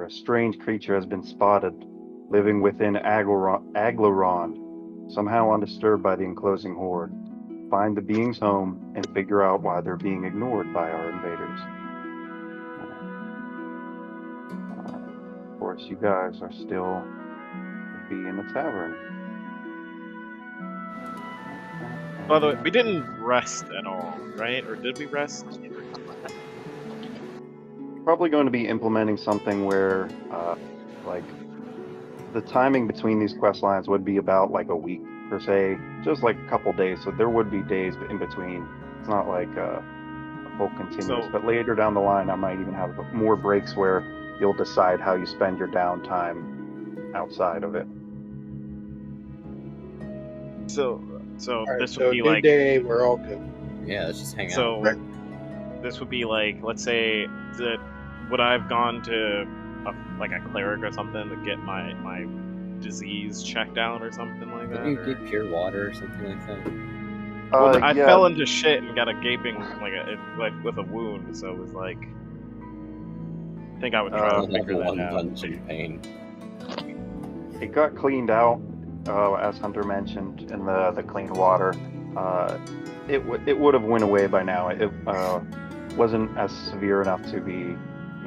A strange creature has been spotted living within Aglarond, somehow undisturbed by the enclosing horde. Find the being's home and figure out why they're being ignored by our invaders. Of course, you guys are still to be in the tavern. By the way, we didn't rest at all, right? Or did we rest? Probably going to be implementing something where, like, the timing between these quest lines would be about like a week per se, just like a couple days. So there would be days in between. It's not like a full continuous. But later down the line, I might even have more breaks where you'll decide how you spend your downtime outside of it. So Right, this would be new like day. We're all good. Yeah, let's just hang out. so. This would be like, let's say that would I've gone to like a cleric or something to get my disease checked out or something like that? Didn't you get pure water or something like that? Well, I Yeah. fell into shit and got a gaping like with a wound, so it was like I think I would try to figure Level 1 that out. dungeon pain. It got cleaned out, as Hunter mentioned, in the clean water. It would have went away by now. It wasn't as severe enough to be,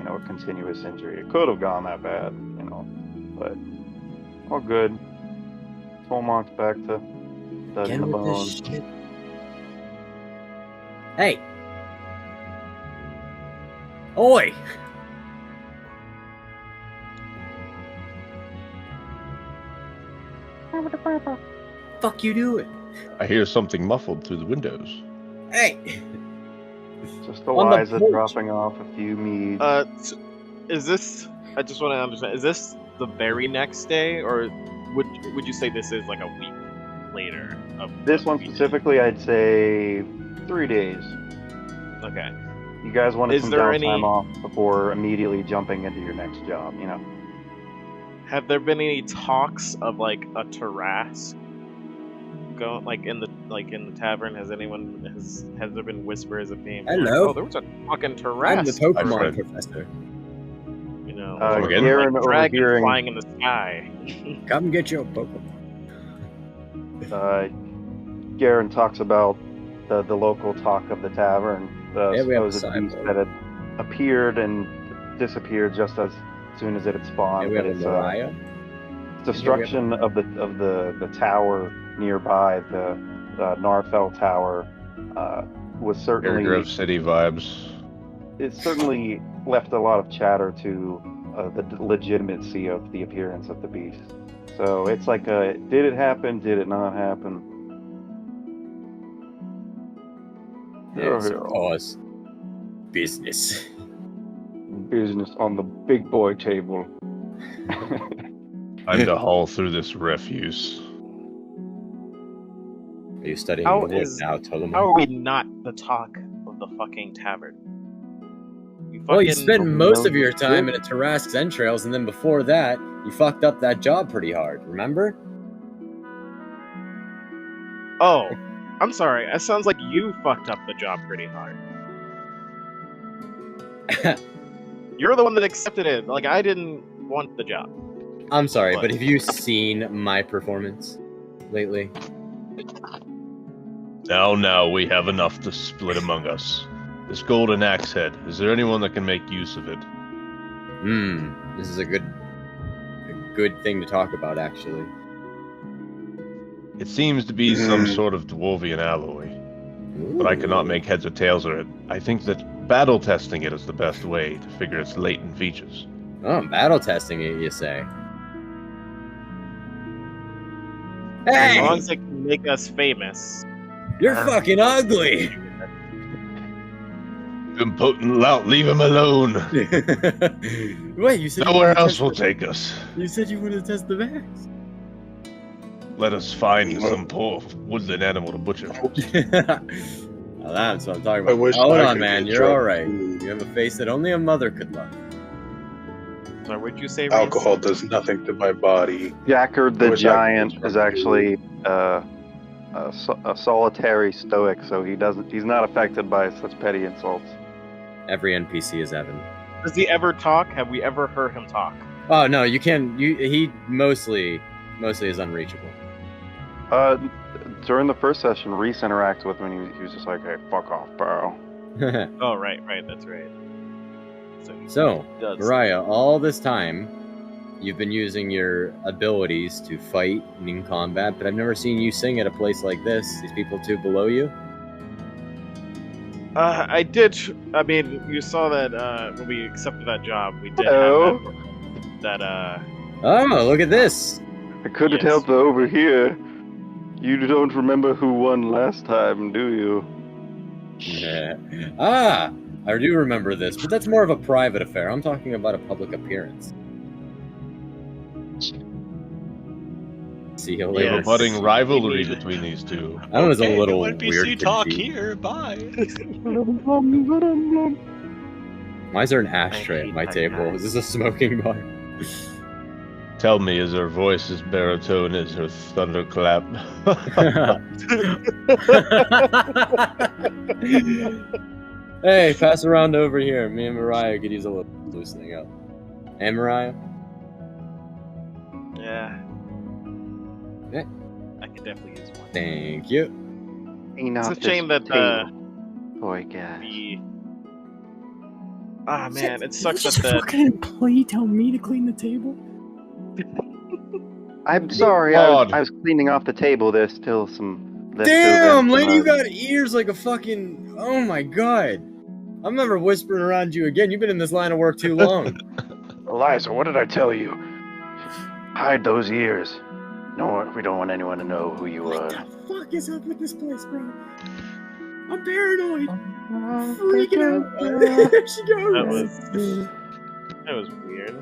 a continuous injury. It could have gone that bad, but all good. Tolmonk's back to studying the bones. Hey! Oi! Fuck you doing? I hear something muffled through the windows. Hey! Just On the Eliza porch. dropping off a few meads. Is this? I just want to understand. Is this the very next day, or would you say this is like a week later? This one specifically, I'd say 3 days. Okay. You guys wanted Is some there downtime any- off before immediately jumping into your next job, Have there been any talks of like a terrace go like in the tavern? Has there been whispers of being like, Hello. oh, there was a fucking I'm terrace, the I've Pokemon read- professor. Again? Garen like dragon overhearing, flying in the sky. Come get your Pokemon. Garen talks about the local talk of the tavern, the Yeah, we have a supposed beast cyborg. that had appeared and disappeared just as soon as it had Hey, spawned. we But have a it's Mariah. destruction of the tower nearby, the Narfell Tower, was certainly Grove City vibes. it certainly left a lot of chatter to the legitimacy of the appearance of the beast. So it's like, did it happen? Did it not happen? Yes, of course. Business. Business on the big boy table. Time to haul through this refuse. Are you studying How the wood is- now, Tolomon? How are we not the talk of the fucking tavern? Well, you fucking- spent most of your time in a Tarrasque's entrails, and then before that, you fucked up that job pretty hard, remember? Oh, I'm sorry. It sounds like you fucked up the job pretty hard. You're the one that accepted it. Like, I didn't want the job. I'm sorry, What? but have you seen my performance lately? Now, we have enough to split among us. This golden axe head, is there anyone that can make use of it? This is a good thing to talk about, actually. It seems to be some sort of dwarvian alloy, but I cannot make heads or tails of it. I think that battle testing it is the best way to figure its latent features. Oh, battle testing it, you say? As Hey! long as it can make us famous. You're fucking ugly! Impotent lout, leave him alone! Wait, you said Nowhere else will take us. You said you wanted to test the max. Let us find some poor woodland animal to butcher. Well, that's what I'm talking I about. wish Hold I on, could man. get You're drunk. alright. You have a face that only a mother could love. So what'd you say, Reese? Alcohol does nothing to my body. Jackard I the wish I could giant get is drunk. actually a solitary stoic, so he's not affected by such petty insults. Every NPC is Evan. Does he ever talk? Have we ever heard him talk? Oh no, you can. He mostly is unreachable. During the first session, Reese interacted with him and he was just like, "Hey, fuck off, bro." Oh, right, that's right. So, he does. Mariah, all this time, you've been using your abilities to fight and in combat, but I've never seen you sing at a place like this. These people too below you? I did. I mean, you saw that when we accepted that job, we did Hello? have that. Oh, look at this! I couldn't Yes. help but overhear. You don't remember who won last time, do you? Ah, I do remember this, but that's more of a private affair. I'm talking about a public appearance. See you We have later. a budding rivalry between these two. That was a little NPC weird. talk confused. here. Bye. Why is there an ashtray at my table? Is this a smoking bar? Tell me, is her voice as baritone as her thunderclap? Hey, pass around over here. Me and Mariah could use a little loosening up. Hey, Mariah? Yeah. Yeah. I could definitely use one. Thank you. It's a shame that boy, guys. Man, it sucks that the fucking employee tell me to clean the table? I'm sorry, Odd. I was cleaning off the table. There's still some leftover. Damn, lady, you got ears like a fucking... Oh my god. I'm never whispering around you again. You've been in this line of work too long. Eliza, what did I tell you? Hide those ears. No, we don't want anyone to know who you What are. the fuck is up with this place, bro? I'm paranoid. Freaking out. There she goes. that was weird.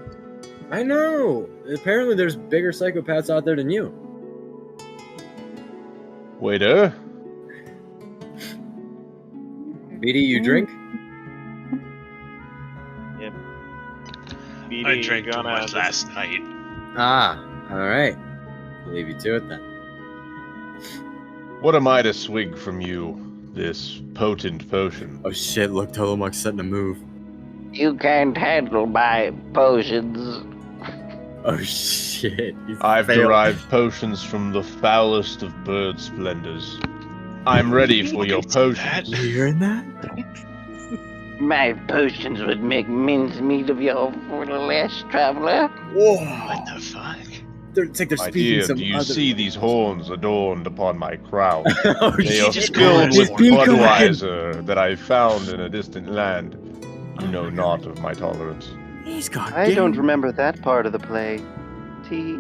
I know. Apparently there's bigger psychopaths out there than you. Waiter? BD, you drink? Yep. I drank too much last night. Ah, alright. I'll leave you to it then. What am I to swig from you, this potent potion? Oh shit, look, Tolomok's setting a move. You can't handle my potions. Oh shit. He's I've failed. derived potions from the foulest of bird splendors. I'm ready for your potions. You hearing that? My potions would make mincemeat of your flesh, traveler. Whoa. What the fuck? It's like they're My speaking dear, some do you other... see these horns adorned upon my crown? Oh They are just filled go with on. Budweiser that I found in a distant land. You know not of my tolerance. He's got I game. don't remember that part of the play. T.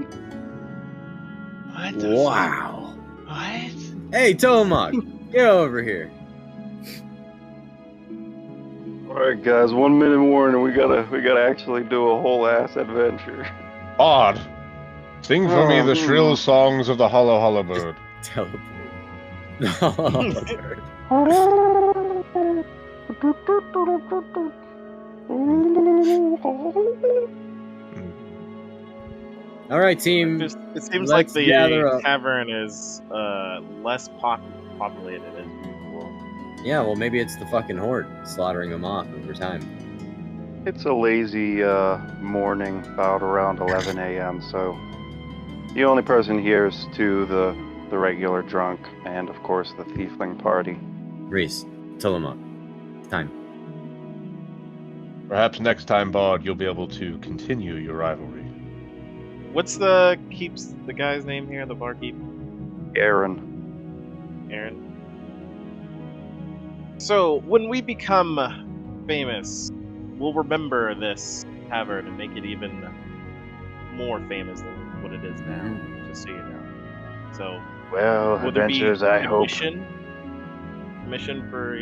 What the Wow. fuck? What? Hey, Tolomok, get over here. Alright guys, 1 minute warning, we gotta actually do a whole ass adventure. Odd. Sing for me the shrill songs of the hollow hollow bird. Teleport. All right, team. It seems Let's like gather the up. tavern is less populated as usual. Yeah, well, maybe it's the fucking horde slaughtering them off over time. It's a lazy morning, about around 11 a.m., so the only person here is to the regular drunk and, of course, the tiefling party. Reese, Tolomok, time. Perhaps next time, Bard, you'll be able to continue your rivalry. What's the guy's name here? The barkeep, Aaron. Aaron. So when we become famous, we'll remember this tavern and make it even more famous than what it is now. Just so you know. So Well, will there be adventures, I a hope. mission for,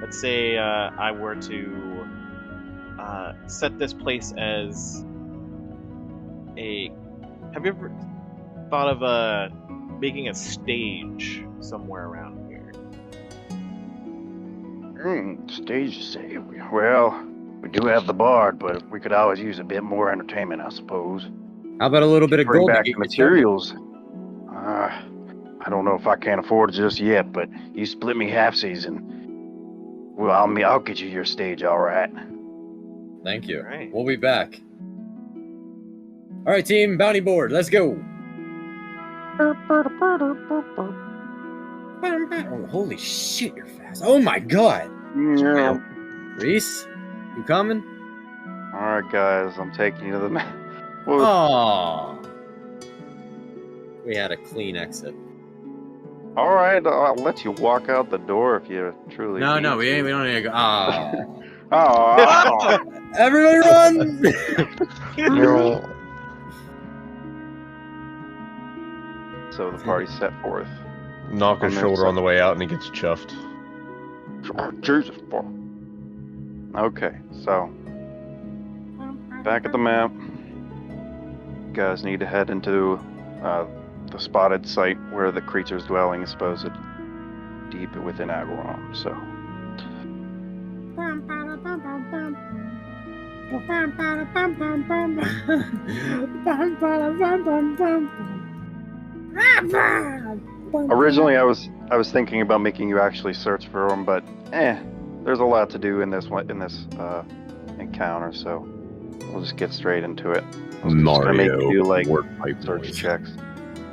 let's say I were to set this place as a... Have you ever thought of making a stage somewhere around here? Stage say. Well, we do have the bard, but we could always use a bit more entertainment, I suppose. How about a little bit of Bring gold? to back get the you started? materials. I don't know if I can afford it just yet, but you split me halfsies and well, I'll get you your stage, all right. Thank you. All right. We'll be back. All right, team, bounty board. Let's go. Oh, holy shit, you're fast. Oh my god. Yeah. Reese, you coming? All right, guys, I'm taking you to the map. Oh. We had a clean exit. All right, I'll let you walk out the door if you truly. No, need we to. ain't. We don't need to go. Oh. Oh. Everybody run! No. So the party set forth. Knock his shoulder on the way out, and he gets chuffed. Oh, Jesus. Okay, so back at the map. You guys need to head into the spotted site where the creature's dwelling is supposed deep within Aglarond. So. Originally, I was thinking about making you actually search for them, but there's a lot to do in this encounter, so we'll just get straight into it. I'm just gonna make you do like search checks.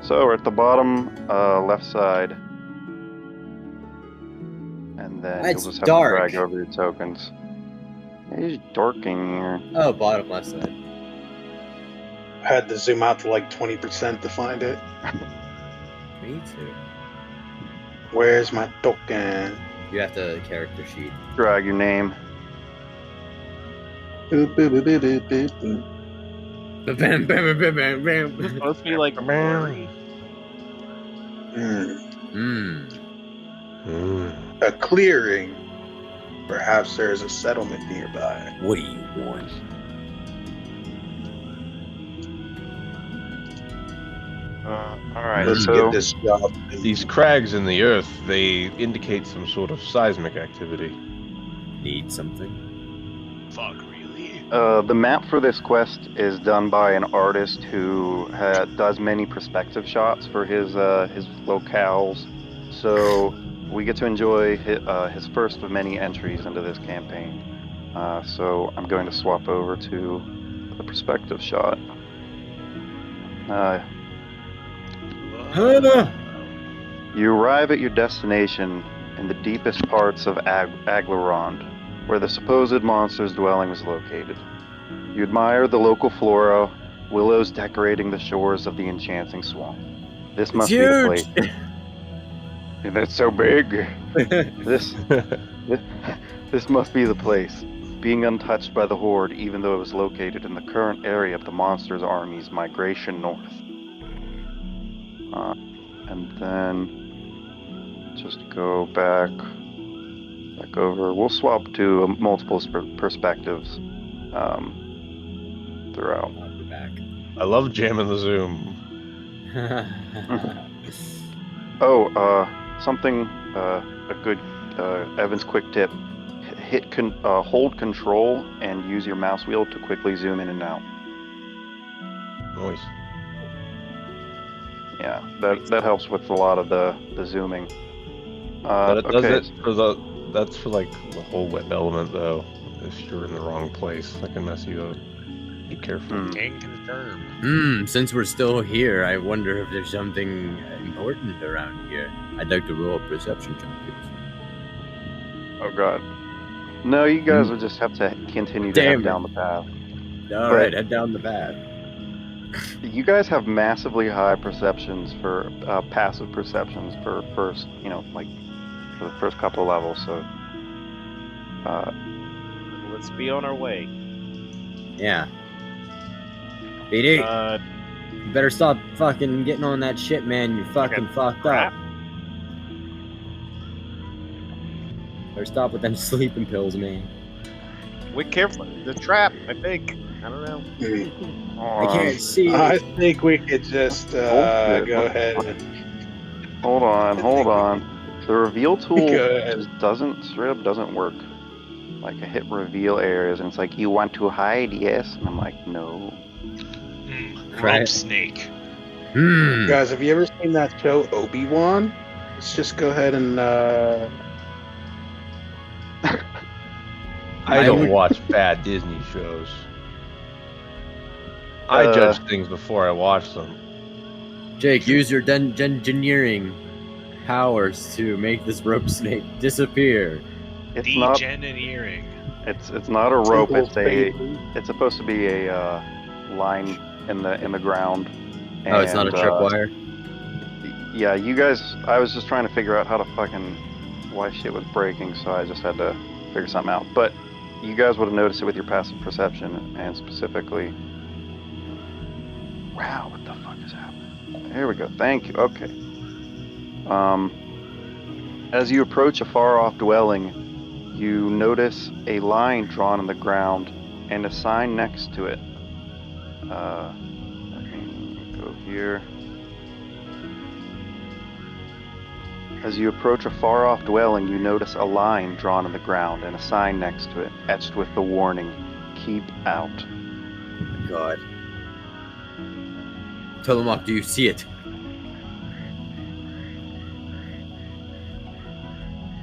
So we're at the bottom left side, and then you'll just have to drag over your tokens. It's dark in here. Oh, bottom left side. I had to zoom out to like 20% to find it. Me too. Where's my token? You have the character sheet. Drag your name. Boop, boop, boop, boop, boop, boop. Bam, bam, bam, bam, bam. It's supposed to be like a blurry. A clearing. Perhaps there is a settlement nearby. What do you want? All right, Let's so get this job. These crags in the earth, they indicate some sort of seismic activity. Need something? Fuck, really? the map for this quest is done by an artist who does many perspective shots for his locales. So we get to enjoy his first of many entries into this campaign. So I'm going to swap over to the perspective shot. You arrive at your destination in the deepest parts of Aglarond, where the supposed monster's dwelling was located. You admire the local flora, willows decorating the shores of the enchanting swamp. This must be the place. And it's so big. This must be the place. Being untouched by the horde, even though it was located in the current area of the monster's army's migration north. And then just go back over. We'll swap to multiple perspectives throughout. I love jamming the zoom. Something a good Evan's quick tip: hold Control and use your mouse wheel to quickly zoom in and out. Nice. Yeah, that helps with a lot of the zooming. But it does it for that's for like the whole web element though. If you're in the wrong place, that can mess you up. Be careful. Can confirm. Since we're still here, I wonder if there's something important around here. I'd like to roll a perception check, please. Oh god. No, you guys will just have to continue to head down the path. Alright, head down the path. You guys have massively high perceptions for passive perceptions for first, for the first couple of levels. So, let's be on our way. Yeah. BD, you better stop fucking getting on that shit, man. You're fucking fucked up. Better stop with them sleeping pills, man. Wait careful. The trap, I think. I don't know. I can't see. I think we could just go ahead and... Hold on. The reveal tool doesn't work. Like I hit reveal areas and it's like, you want to hide, yes? And I'm like, no. Rope snake. Guys, have you ever seen that show Obi-Wan? Let's just go ahead and I don't watch bad Disney shows. I judge things before I watch them. Jake, use your engineering powers to make this rope snake disappear. It's not. Degeneering. It's not a rope. It's supposed to be a line in the ground. Oh, it's not a tripwire? Yeah, you guys. I was just trying to figure out how to why shit was breaking, so I just had to figure something out. But you guys would have noticed it with your passive perception, and specifically. Wow, what the fuck is happening? There we go. Thank you. Okay. As you approach a far-off dwelling, you notice a line drawn in the ground and a sign next to it. Let me go here. As you approach a far-off dwelling, you notice a line drawn in the ground and a sign next to it, etched with the warning, "Keep out." Oh my god. Tillamook, do you see it?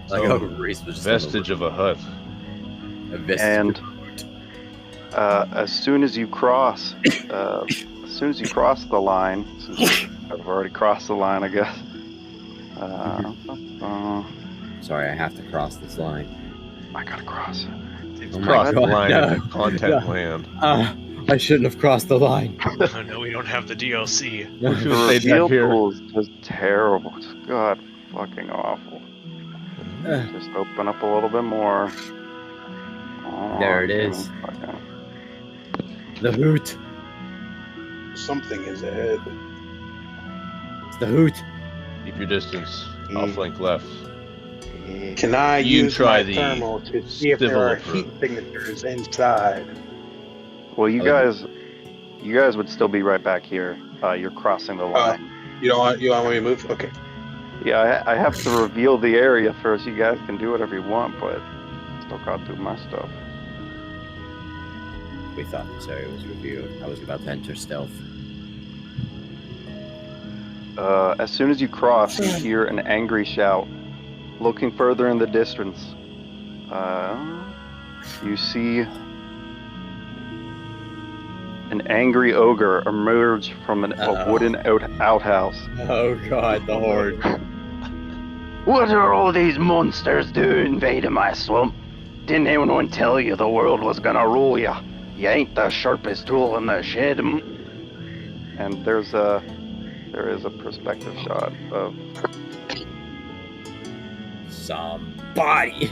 Like how Reese was just vestige of a hut. A vestige and of a hut. as soon as you cross the line, since I've already crossed the line, I guess. Sorry, I have to cross this line. I gotta cross it. It's crossed the line into content land. I shouldn't have crossed the line. Oh no, we don't have the DLC. The reveal pool is just terrible. It's god fucking awful. Just open up a little bit more. Oh, There it is. The hoot. Something is ahead. It's the hoot. Keep your distance. I'll flank left. Can I You use try my the thermal to see if there civil are approach. heat signatures inside? Well, you guys would still be right back here. You're crossing the line. You don't want me to move? Okay. Yeah, I have to reveal the area first. You guys can do whatever you want, but still gotta do my stuff. We thought this area was revealed. I was about to enter stealth. As soon as you cross, you hear an angry shout. Looking further in the distance, you see an angry ogre emerge from a wooden outhouse. Oh god, the horde. What are all these monsters doing invading my swamp? Didn't anyone tell you the world was gonna rule you? You ain't the sharpest tool in the shed. And there is a perspective shot of somebody.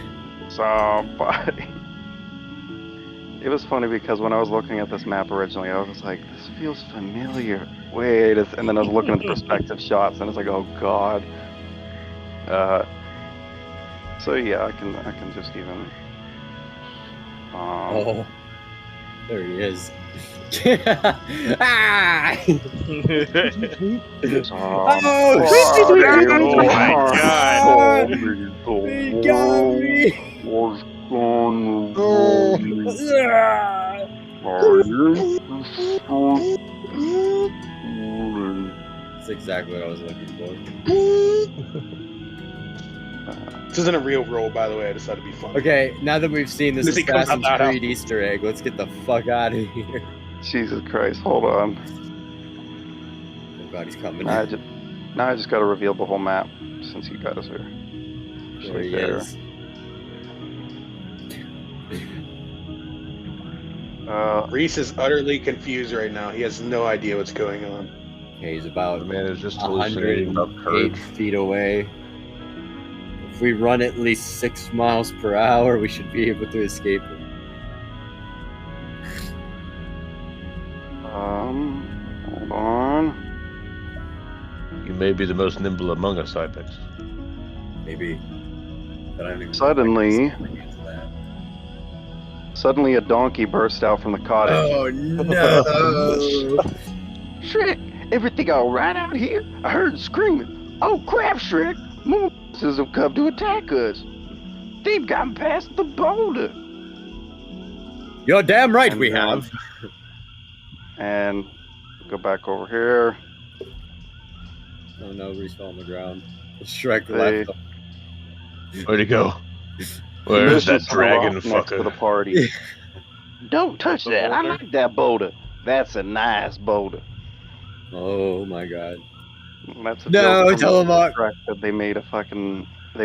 It was funny because when I was looking at this map originally, I was like, this feels familiar. Wait, and then I was looking at the perspective shots, and it's like, oh god. So yeah, I can just even. Oh, there he is. Ah! Oh my god! He got me! That's exactly what I was looking for. This isn't a real roll, by the way. I just thought it'd be fun. Okay, now that we've seen this Does he come Assassin's out that Creed Easter egg, let's get the fuck out of here. Jesus Christ, hold on. Oh god, he's coming. Now I just gotta reveal the whole map since you guys are There he is. Reese is utterly confused right now. He has no idea what's going on. Okay, he's about The man is just hallucinating about 108 courage. feet away. If we run at least 6 miles per hour, we should be able to escape him. Hold on. You may be the most nimble among us, Ibex. Maybe. But I don't even Suddenly a donkey burst out from the cottage. Oh no! Shrek, everything all right out here? I heard screaming. Oh crap, Shrek! Monsters have come to attack us. They've gotten past the boulder. You're damn right And, we have. And go back over here. Oh no, Reese fell on the ground. Shrek Hey. left him. Where'd he go? Where's that Motions to the rock dragon next to the fucker? party. Don't touch The that. I boulder? like that boulder. That's a nice boulder. Oh my god. That's a No, joke from Tillamook. Shrek that they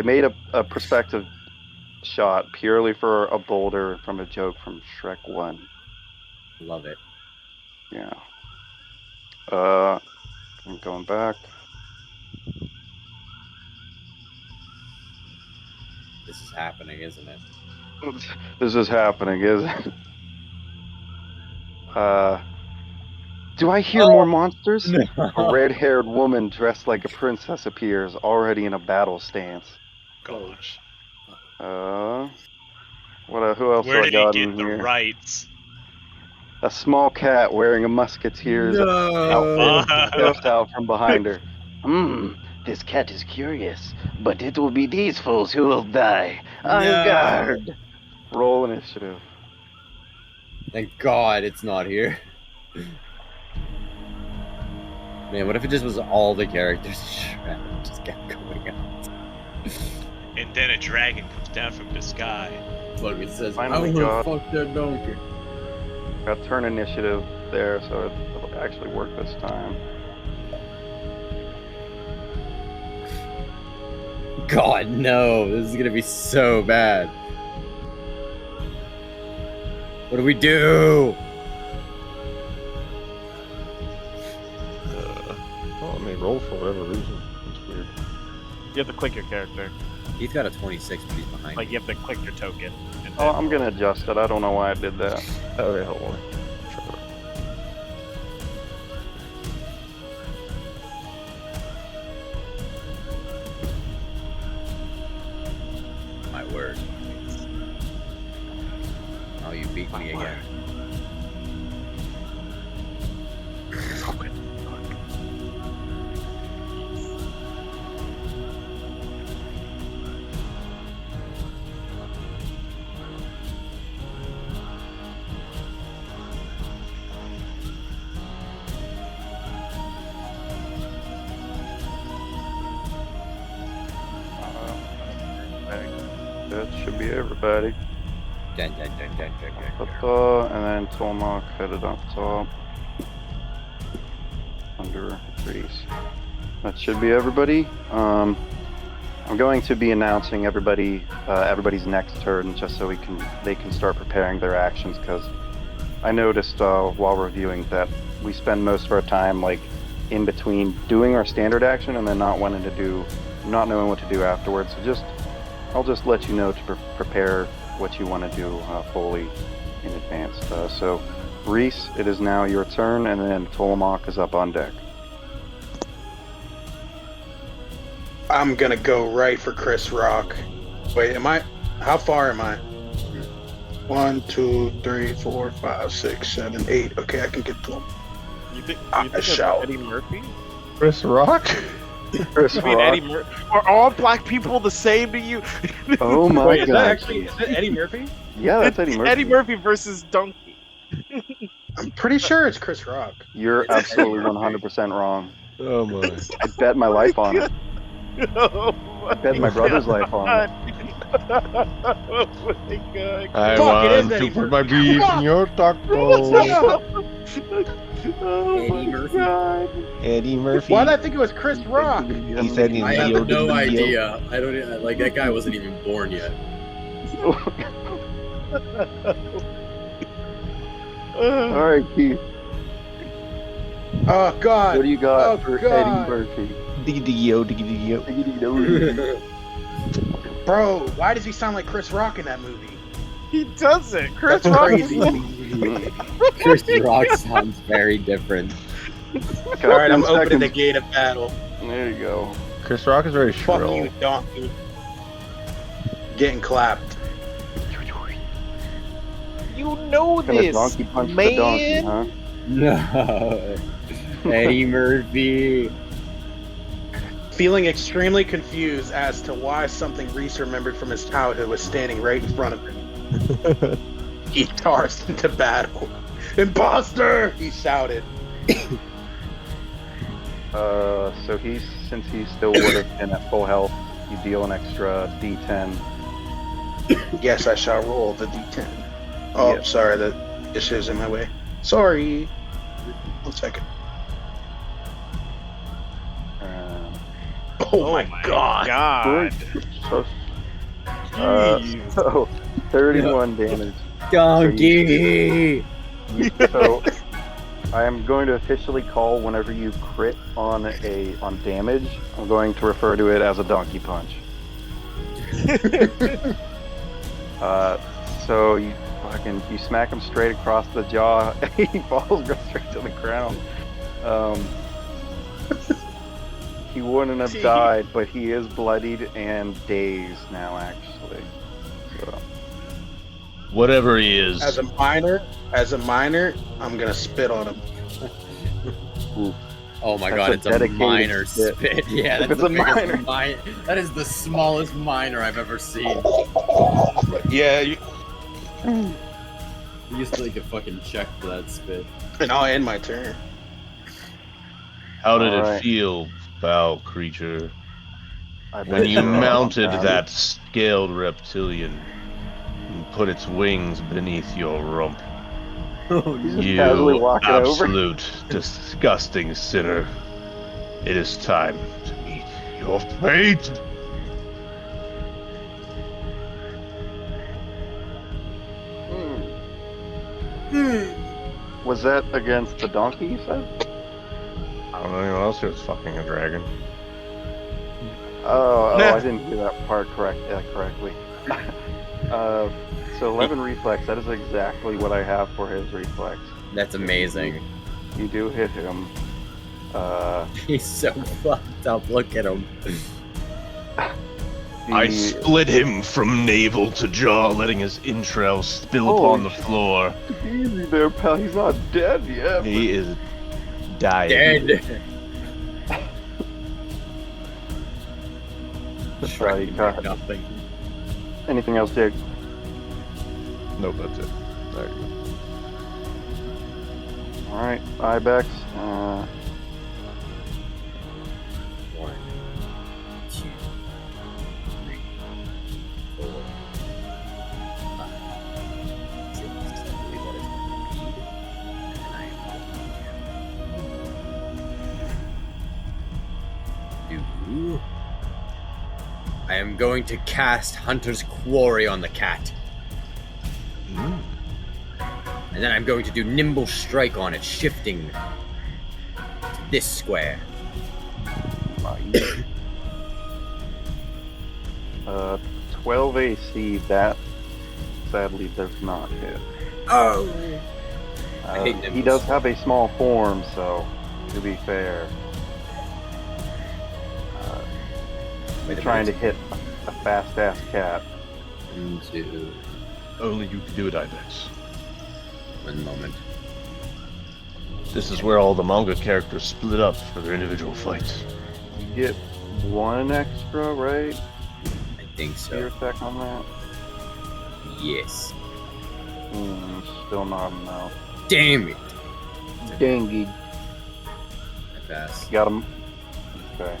made a perspective shot purely for a boulder from a joke from Shrek 1. Love it. Yeah. I'm going back. This is happening, isn't it? This is happening, isn't it? Do I hear more monsters? No. A red-haired woman dressed like a princess appears, already in a battle stance. Gosh. Who else Where do I did he got get in the here? rights? A small cat wearing a musketeer's outfit steps out from behind her. This cat is curious, but it will be these fools who will die. On guard. Roll initiative. Thank God it's not here. Man, what if it just was all the characters Shrek just kept going out? And then a dragon comes down from the sky. Look, it says, Finally I'm got- gonna fuck that donkey. Got turn initiative there, so it'll actually work this time. God, no. This is gonna be so bad. What do we do? Well, I mean, roll for whatever reason. It's weird. You have to click your character. He's got a 26, but he's behind Like me. you have to click your token. And Oh, then I'm gonna adjust it. I don't know why I did that. Okay, hold on. Sure. My word. Oh, you beat me again. That should be everybody. Dun, dun, dun, dun, dun, dun, dun. And then Tolmok headed up top. Under Reese. That should be everybody. I'm going to be announcing everybody's next turn just so they can start preparing their actions, because I noticed while reviewing that we spend most of our time like in between doing our standard action and then not knowing what to do afterwards. So I'll just let you know to prepare what you want to do fully in advance. So, Reese, it is now your turn, and then Tolmok is up on deck. I'm gonna go right for Chris Rock. Wait, how far am I? 1, 2, 3, 4, 5, 6, 7, 8. Okay, I can get to him. You think shout. of Eddie Murphy? Chris Rock? Chris You mean Rock. Eddie Murphy? Are all black people the same to you? Oh my Wait, is god. that Eddie Murphy? Yeah, that's Eddie Murphy. Eddie Murphy versus Donkey. I'm pretty sure it's Chris Rock. You're absolutely 100% wrong. Oh my. I bet my life on it. Oh I bet my brother's life on it. Oh my god. I Fuck, it is want Eddie to put my Murphy. beef in your taco. Oh Eddie my Murphy. god. Eddie Murphy. Why did I think it was Chris Rock? He said he's I have Leo no DiCaprio. idea. I don't like that guy wasn't even born yet. Alright, Keith. Oh God. What do you got Oh, for God. Eddie Murphy? Diggy-diggy-yo, diggy-diggy-yo. Bro, why does he sound like Chris Rock in that movie? He doesn't. Chris That's Rock crazy. Chris Rock sounds very different. All right, I'm 10 opening the seconds. gate of battle. There you go. Chris Rock is very Fuck shrill. you, donkey. Getting clapped. You know Gonna this, donkey punch man. the donkey, huh? No. Eddie Murphy. Feeling extremely confused as to why something Reese remembered from his childhood was standing right in front of him. He charged into battle. Imposter! He shouted. So since he still would have been at full health, you deal an extra D10 Yes, I shall roll the d10. Oh, Yep. sorry, the issue's in my way. Sorry. 1 second. Oh my god. God. So, Jeez. so 31 damage. Donkey! So I am going to officially call whenever you crit on damage. I'm going to refer to it as a donkey punch. So you smack him straight across the jaw. He falls straight to the ground. He wouldn't have died, but he is bloodied and dazed now, actually. So. Whatever he is. As a minor, I'm gonna spit on him. Oh my That's god, a it's a dedicated minor spit. spit. Yeah, that's It's the a biggest minor. That is the smallest minor I've ever seen. Yeah, You used to like a fucking check for that spit. And I'll end my turn. how did Alright. it feel, foul creature, I when bet you you're mounted all that scaled reptilian and put its wings beneath your rump? He's just casually You walking over. absolute disgusting sinner. It is time to meet your fate. Was that against the donkey, you said? I don't know anyone else here that's fucking a dragon. Oh, Nah. I didn't do that part correctly. So 11 reflex, that is exactly what I have for his reflex. That's amazing. You do hit him. He's so fucked up. Look at him. I split him from navel to jaw, letting his entrails spill Oh, upon the floor. Easy there, pal. He's not dead yet. He is dying. Dead. Sorry, got Nothing. anything else, Jake? Nope, that's it. There you go. Alright, Ibex. 1, 2, 3, 4, 5, 6. I believe that is my speed. And I am I am going to cast Hunter's Quarry on the cat. And then I'm going to do Nimble Strike on it, shifting to this square. 12 AC, that sadly does not hit. Oh! I hate He nimbles. does have a small form, so to be fair, Wait a trying to minute. hit a fast-ass cat. 1, 2, Only you can do it, Ibex. 1 moment. This is where all the manga characters split up for their individual fights. You get 1 extra, right? I think Your so. attack on that? Yes. Still not enough. Damn it! Dang it. I pass. Got him. Okay.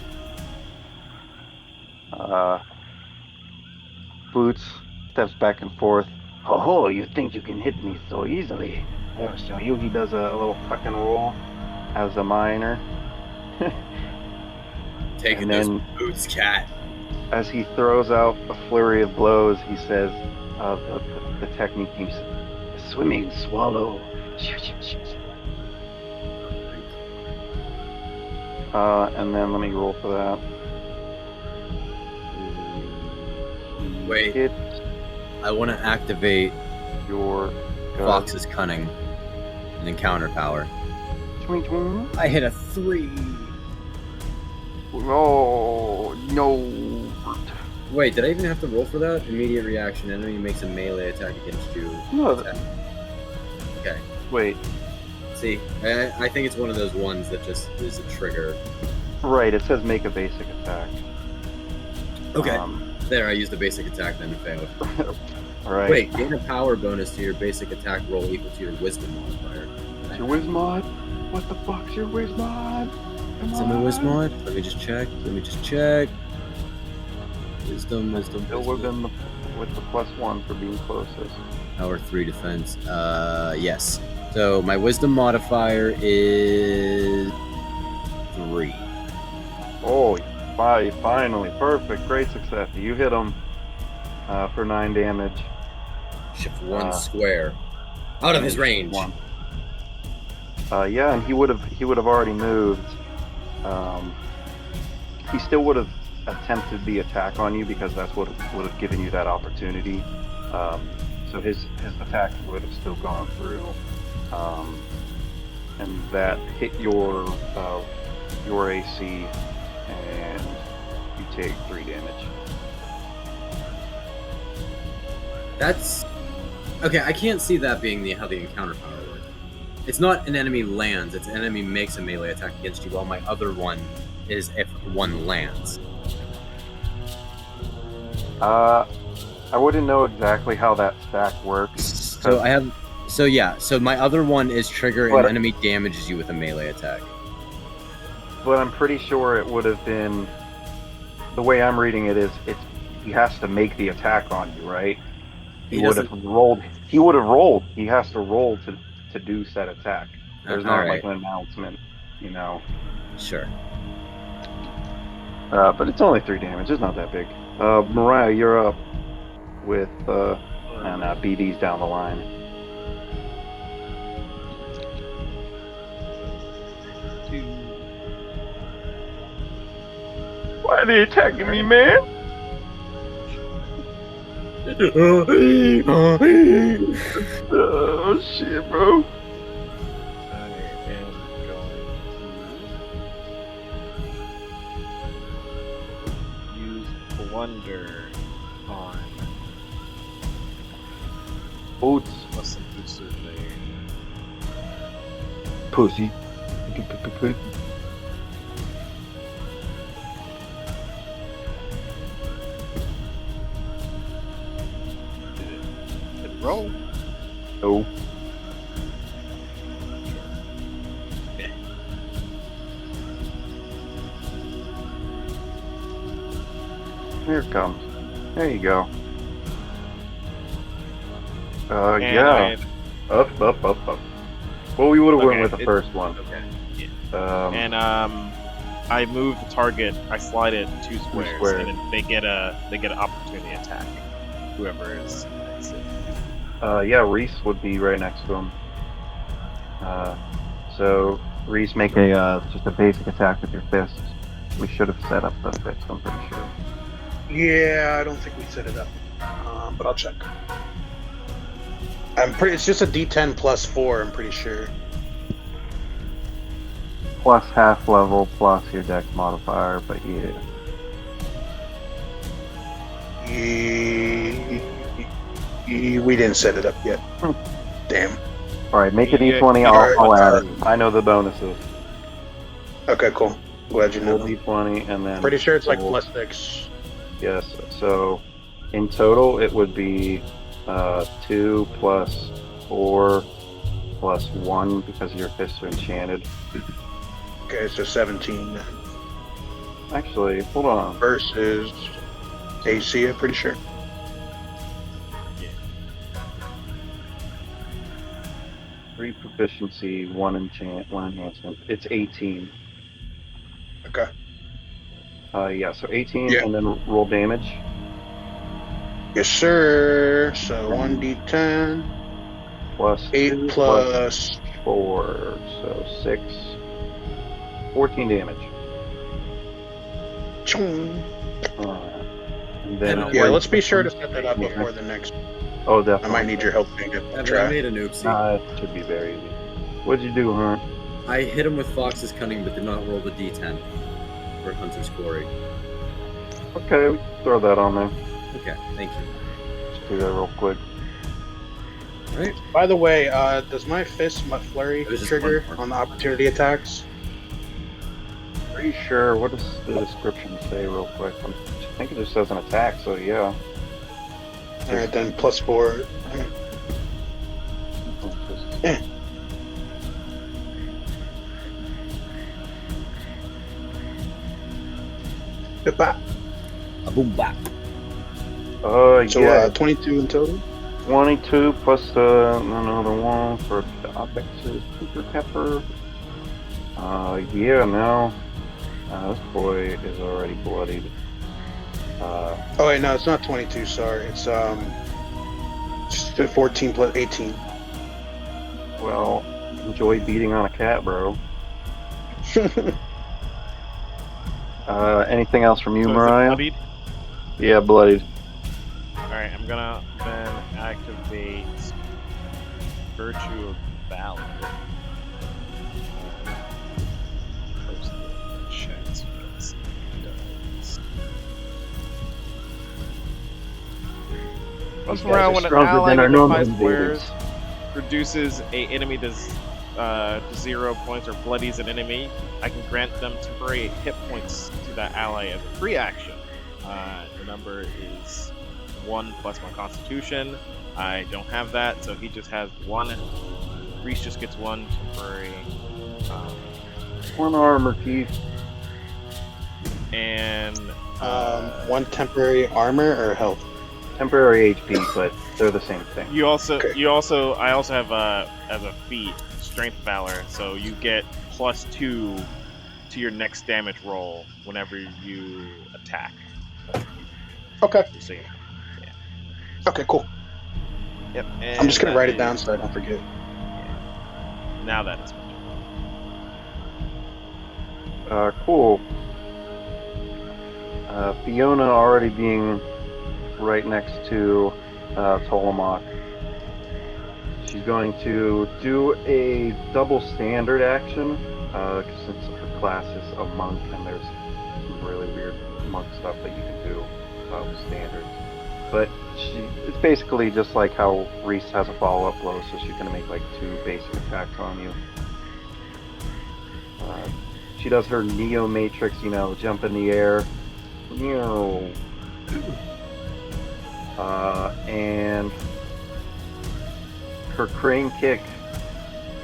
Boots steps back and forth. Oh, you think you can hit me so easily? I'll show you. He does a little fucking roll as a minor. Taking And those then- boots, cat. As he throws out a flurry of blows, he says, the technique keeps swimming swallow. And then let me roll for that. Wait. Hit I want to activate your gun. Fox's Cunning and then counter power. Twing, twing. I hit a 3. Oh, no. Wait, did I even have to roll for that? Immediate reaction. Enemy makes a melee attack against you. No, Okay. wait. See, I think it's one of those ones that just is a trigger. Right, it says make a basic attack. Okay. There, I used the basic attack, then it failed. Right. Wait, gain a power bonus to your basic attack roll equal to your wisdom modifier. It's your whiz mod? What the fuck's your whiz mod? Come Is it my wisdom mod? Let me just check. Wisdom. Still within the with the +1 for being closest. Power 3 defense. Yes. So my wisdom modifier is 3. Oh, finally, perfect, great success. You hit him for 9 damage. Shift 1 square out of his range. Yeah, and he would have already moved. He still would have attempted the attack on you because that's what would have given you that opportunity. So his attack would have still gone through, and that hit your AC, and you take 3 damage. That's okay. I can't see that being how the encounter power works. It's not an enemy lands; it's an enemy makes a melee attack against you. While my other one is if one lands. I wouldn't know exactly how that stack works. So I have. So yeah. So my other one is trigger and enemy damages you with a melee attack. But I'm pretty sure it would have been. The way I'm reading it is, he has to make the attack on you, right? He would have rolled. He would have rolled. He has to roll to do said attack. There's not like an announcement, you know. Sure. But it's only 3 damage. It's not that big. Mariah, you're up with and BD's down the line. Why are they attacking me, man? Oh shit, bro. I am going to use Blunder on Boots. what's some boosters there? Pussy. Did it roll? Oh. Here it comes. There you go. And yeah. Up. Well, we would have went with the first one. Okay. Yeah. And I move the target. I slide it 2 squares, and then they get an opportunity attack. Whoever is next to it. Yeah, Reese would be right next to him. So Reese, make just a basic attack with your fist. We should have set up the fist. I'm pretty sure. Yeah, I don't think we set it up, but I'll check. It's just a D10 plus 4. I'm pretty sure. Plus half level, plus your dex modifier, but yeah. We didn't set it up yet. Damn. Alright, make it D20, I'll add it. I know the bonuses. Okay, cool. Glad you know. D20, and then... Pretty sure it's like plus 6. Yes, so in total it would be 2 plus 4 plus 1 because your fists are enchanted. Okay, so 17. Actually, hold on. Versus AC, I'm pretty sure. Yeah. 3 proficiency, 1 enhancement. It's 18. Okay. Yeah, so 18 Yeah. and then roll damage. Yes, sir. So 1d10 Plus 8 2 plus 4, so 6. 14 damage. Chong. And then Yeah, let's be sure to set that up before the next. Oh, I definitely. might need your help to get the I track. made an oopsie. It should be very easy. What'd you do, Hunt? I hit him with Fox's Cunning, but did not roll the D10 for Hunter's Quarry. Okay, we can throw that on there. Okay, thank you. Just do that real quick. Right. By the way, does my fist flurry It was just trigger one more. on the opportunity attacks? Pretty sure. What does the description say, real quick? I think it just says an attack, so yeah. Alright, then plus 4. Yeah. A boom bap. So, yeah, 22 in total? 22 plus another one for the Obex's Super Pepper. Yeah, no. This boy is already bloodied. Oh, wait, no, it's not 22, sorry. It's 14 plus 18. Well, enjoy beating on a cat, bro. Anything else from you, So is it Mariah? bloodied? Yeah, bloodied. Alright, I'm gonna then activate Virtue of Valor. Post the checks what this does. Once These guys around are when an stronger ally than our within normal 5 invaders. squares reduces a enemy to 0 points or bloodies an enemy, I can grant them temporary hit points to that ally as a free action. The number is 1 plus my constitution. I don't have that, so he just has 1. Reese just gets 1 temporary. 1 armor piece. And 1 temporary armor or health? Temporary HP, but they're the same thing. I also have as a feat Strength Valor, so you get +2 to your next damage roll whenever you attack. Okay. So, yeah. Okay, cool. Yep. I'm just going to that write it is- down so I don't forget. Now that is my turn. Cool. Fiona already being right next to Tolomak. She's going to do a double standard action, since her class is a monk and there's some really weird monk stuff that you can do with standards. But it's basically just like how Reese has a follow-up blow, so she's going to make like 2 basic attacks on you. She does her Neo Matrix, jump in the air. And her crane kick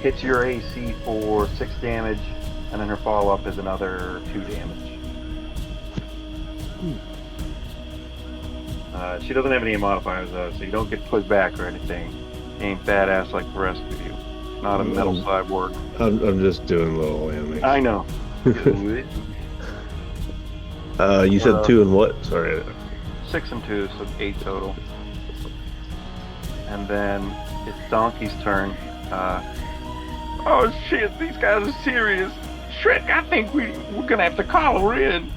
hits your AC for 6 damage, and then her follow-up is another 2 damage. She doesn't have any modifiers though, so you don't get pushed back or anything. She ain't badass like the rest of you. Not a metal cyborg. I'm just doing little animation. I know. You said 2 and what? Sorry. 6 and 2, so 8 total. And then it's Donkey's turn. Oh shit, these guys are serious. Shrek, I think we're gonna have to call her in.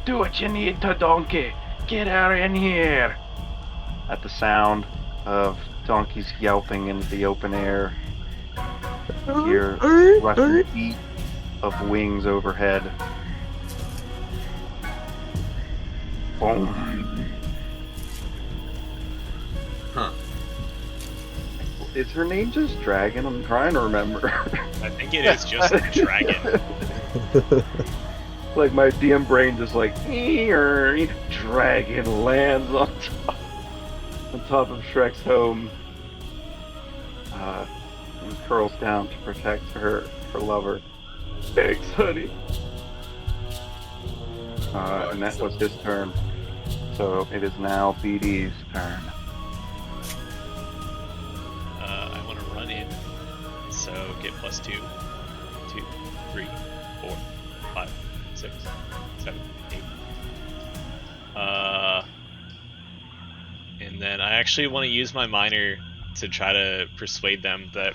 Do what you need to, Donkey. Get her in here. At the sound of donkeys yelping into the open air, you hear rushing feet of wings overhead. Boom. Huh. Is her name just Dragon? I'm trying to remember. I think it is just Dragon. Like my DM brain just like, Dragon lands on top of Shrek's home. And curls down to protect her lover. Thanks, honey. And that was his turn. So it is now BD's turn. I want to run in, so get +2. 2, 3, 4, 5, 6, 7, 8. And then I actually want to use my minor to try to persuade them that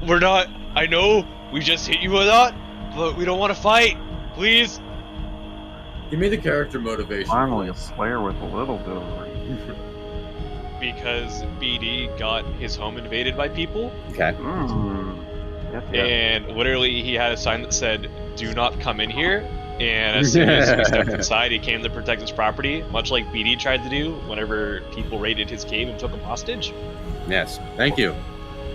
we're not. I know we just hit you a lot, but we don't want to fight. Please. Give me the character motivation. Finally, a please. player with a little bit of Because BD got his home invaded by people, Okay. Yep. and literally he had a sign that said, "Do not come in here." And as soon as he stepped inside, he came to protect his property, much like BD tried to do whenever people raided his cave and took him hostage. Yes. Thank you.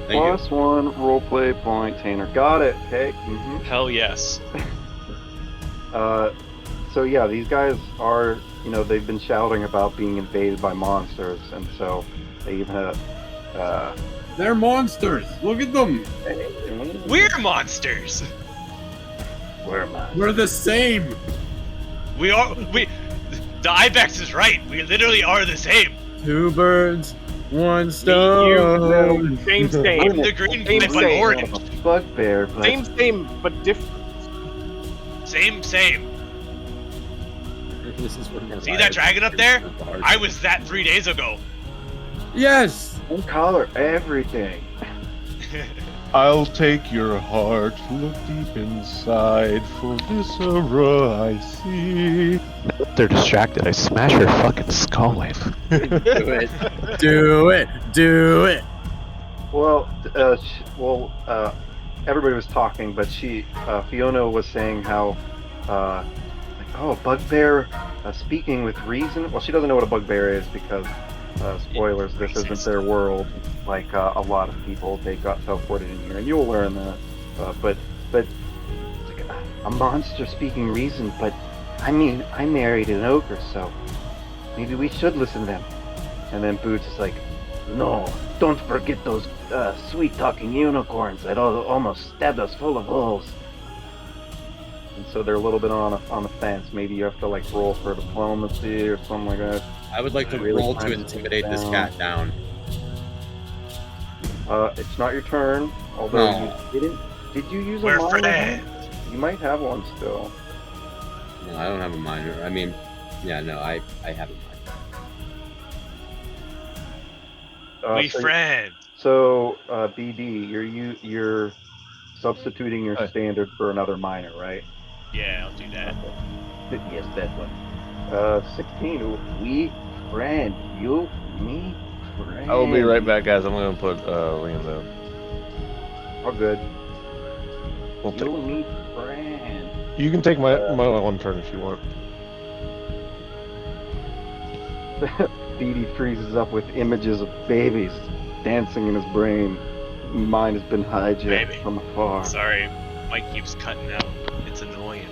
Thank you. +1 roleplay point, Tanner. Got it. Okay. Hell yes. So yeah, these guys are, they've been shouting about being invaded by monsters, and so they even had They're monsters. Look at them. We're monsters. Where am I? We're the same. We are. The Ibex is right. We literally are the same. 2 birds, 1 stone. Same. I'm the green Same, guy, but same. orange. Bugbear, but Same, but different. Same. This is what See that dragon up there? I was that 3 days ago. Yes! one color, everything. I'll take your heart, look deep inside, for viscera I see. They're distracted. I smash her fucking skull in. Do it! Well, everybody was talking, but Fiona was saying how, Bugbear, speaking with reason. Well, she doesn't know what a bugbear is because, spoilers, this isn't their world. Like a lot of people, they got teleported in here, and you'll learn that. But it's like a monster speaking reason. But I mean, I married an ogre, so maybe we should listen to them. And then Boots is like, no, don't forget those sweet-talking unicorns that almost stabbed us full of holes. And so they're a little bit on the fence. Maybe you have to like roll for diplomacy or something like that. I would like to Really roll to clamps intimidate it this down. cat down. It's not your turn. Although No. you didn't. Did you use a We're minor? friends. You might have one still. No, I don't have a minor. I mean, yeah, no, I have a minor. We so- friends. So, BD, you're substituting your standard for another minor, right? Yeah, I'll do that. Yes, that one. 16. We friend. You, me, friend. I will be right back, guys. I'm gonna put Liam down. All good. We'll You, take- me, friend. You can take my one turn if you want. BD freezes up with images of babies dancing in his brain. Mine has been hijacked Baby. from afar. Sorry, Mike keeps cutting out. It's annoying.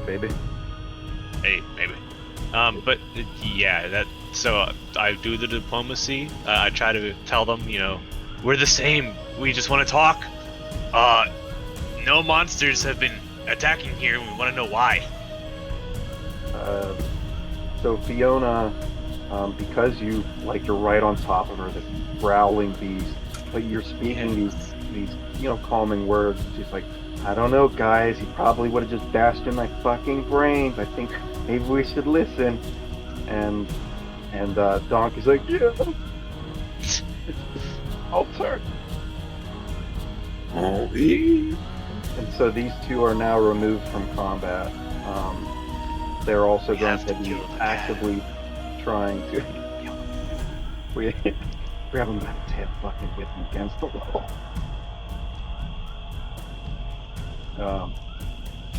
Baby. Hey, maybe. But yeah, that. So I do the diplomacy. I try to tell them, we're the same. We just want to talk. No monsters have been attacking here. We want to know why. So Fiona, because you're right on top of her, this growling beast, but you're speaking these calming words. She's like, I don't know, guys. He probably would have just bashed in my fucking brains. I think maybe we should listen. And Donkey's like, yeah. I'll turn. And so these two are now removed from combat. They're also going to be actively trying to. We haven't got his head fucking hit against the wall.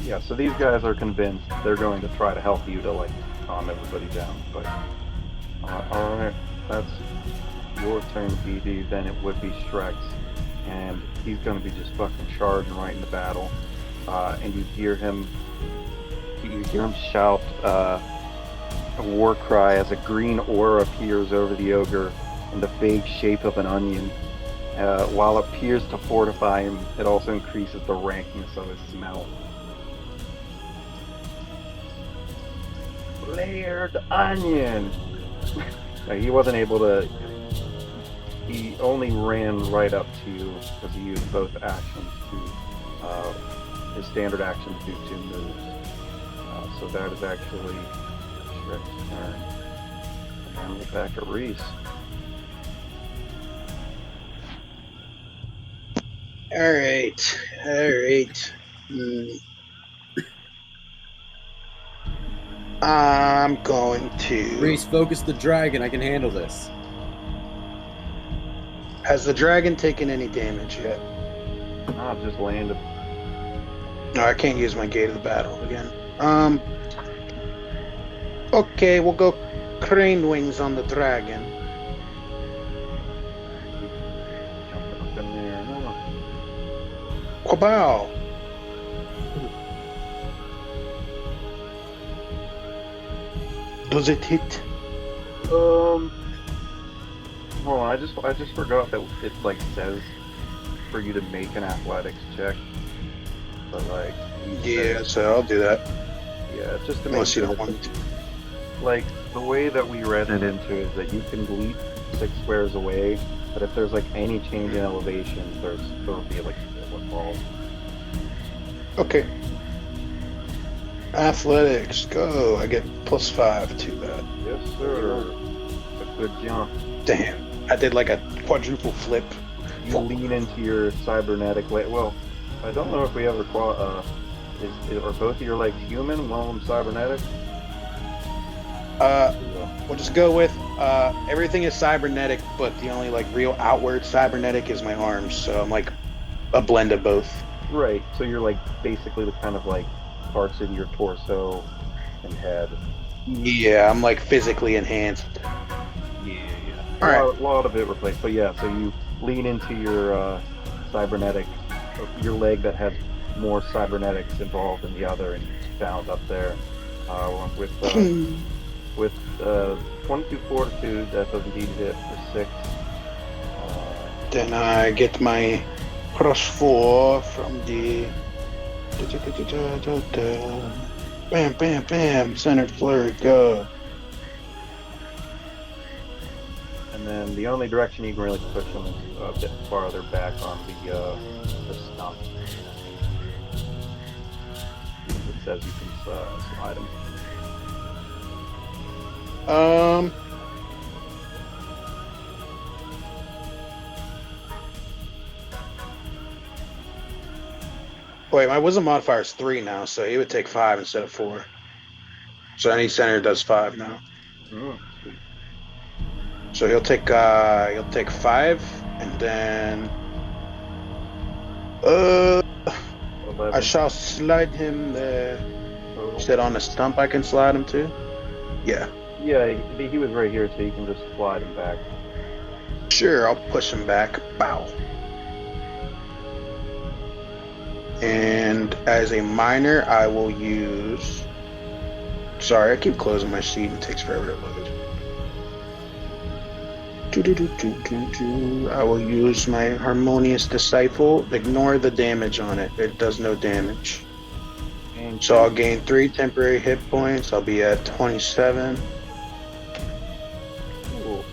Yeah, so these guys are convinced they're going to try to help you to calm everybody down. But all right, that's your turn, BD. Then it would be Shrek's, and he's going to be just fucking charging right into battle. And you hear him shout a war cry as a green aura appears over the ogre in the vague shape of an onion. While it appears to fortify him, it also increases the rankness of his smell. Layered onion! He wasn't able to... He only ran right up to you because he used both actions to... his standard action to do 2 moves. So that is actually Shrek's turn. And we're back at Reese. Alright. I'm going to... Reese, focus the dragon. I can handle this. Has the dragon taken any damage yet? Ah, just landed. No, I can't use my gate of the battle again. Okay, we'll go crane wings on the dragon. Jumping up in there. No. Quabow! Does it hit? Hold on, I just forgot that it says for you to make an athletics check. But Yeah, so I'll do that. Yeah, just to make Unless you sure. don't want to. Like, the way that we read it into is that you can leap 6 squares away, but if there's like any change in elevation, there'll be like a skill involved. Okay. Athletics, go. I get +5 to that. Yes, sir. A good jump. Damn. I did like a quadruple flip. You lean into your cybernetic leg. Well, I don't know if we ever are both of your legs human, one of them cybernetic? We'll just go with everything is cybernetic, but the only like real outward cybernetic is my arms. So I'm like a blend of both. Right. So you're like basically the kind of like parts of your torso and head. Yeah, I'm like physically enhanced. Yeah. All right. A lot of it replaced, but yeah. So you lean into your cybernetic, your leg that has more cybernetics involved than the other, and you bound up there with 22 fortitude. That does indeed hit for 6. Then I get my +4 from the bam, bam, bam, centered flurry, go. And then the only direction you can really push them is a bit farther back on the stump. It says you can slide them. Wait, my wisdom modifier is 3 now, so he would take 5 instead of 4. So any center does 5 now. Sweet. So he'll take 5, and then I shall slide him there. You said on the stump I can slide him too? Yeah. Yeah, he was right here, so you can just slide him back. Sure, I'll push him back. Bow. And as a minor, I will use... Sorry, I keep closing my sheet and it takes forever to load. I will use my Harmonious Disciple. Ignore the damage on it. It does no damage. So I'll gain 3 temporary hit points. I'll be at 27. Cool.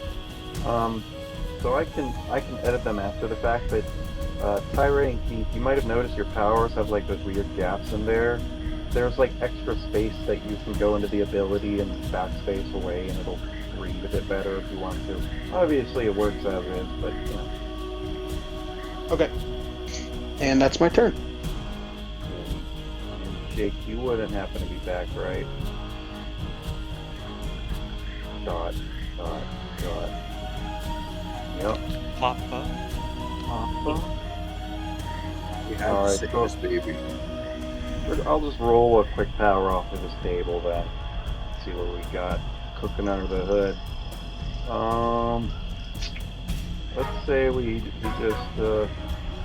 So I can edit them after the fact, but Tyre and Keith, you might have noticed your powers have like those weird gaps in there. There's like extra space that you can go into the ability and backspace away, and it'll read a bit better if you want to. Obviously, it works as is, but you know. Okay. And that's my turn. And Jake, you wouldn't happen to be back, right? Dot. Yep. Papa. We have All to right, save cool. this baby. I'll just roll a quick power off of this table then. See what we got cooking under the hood. Let's say we just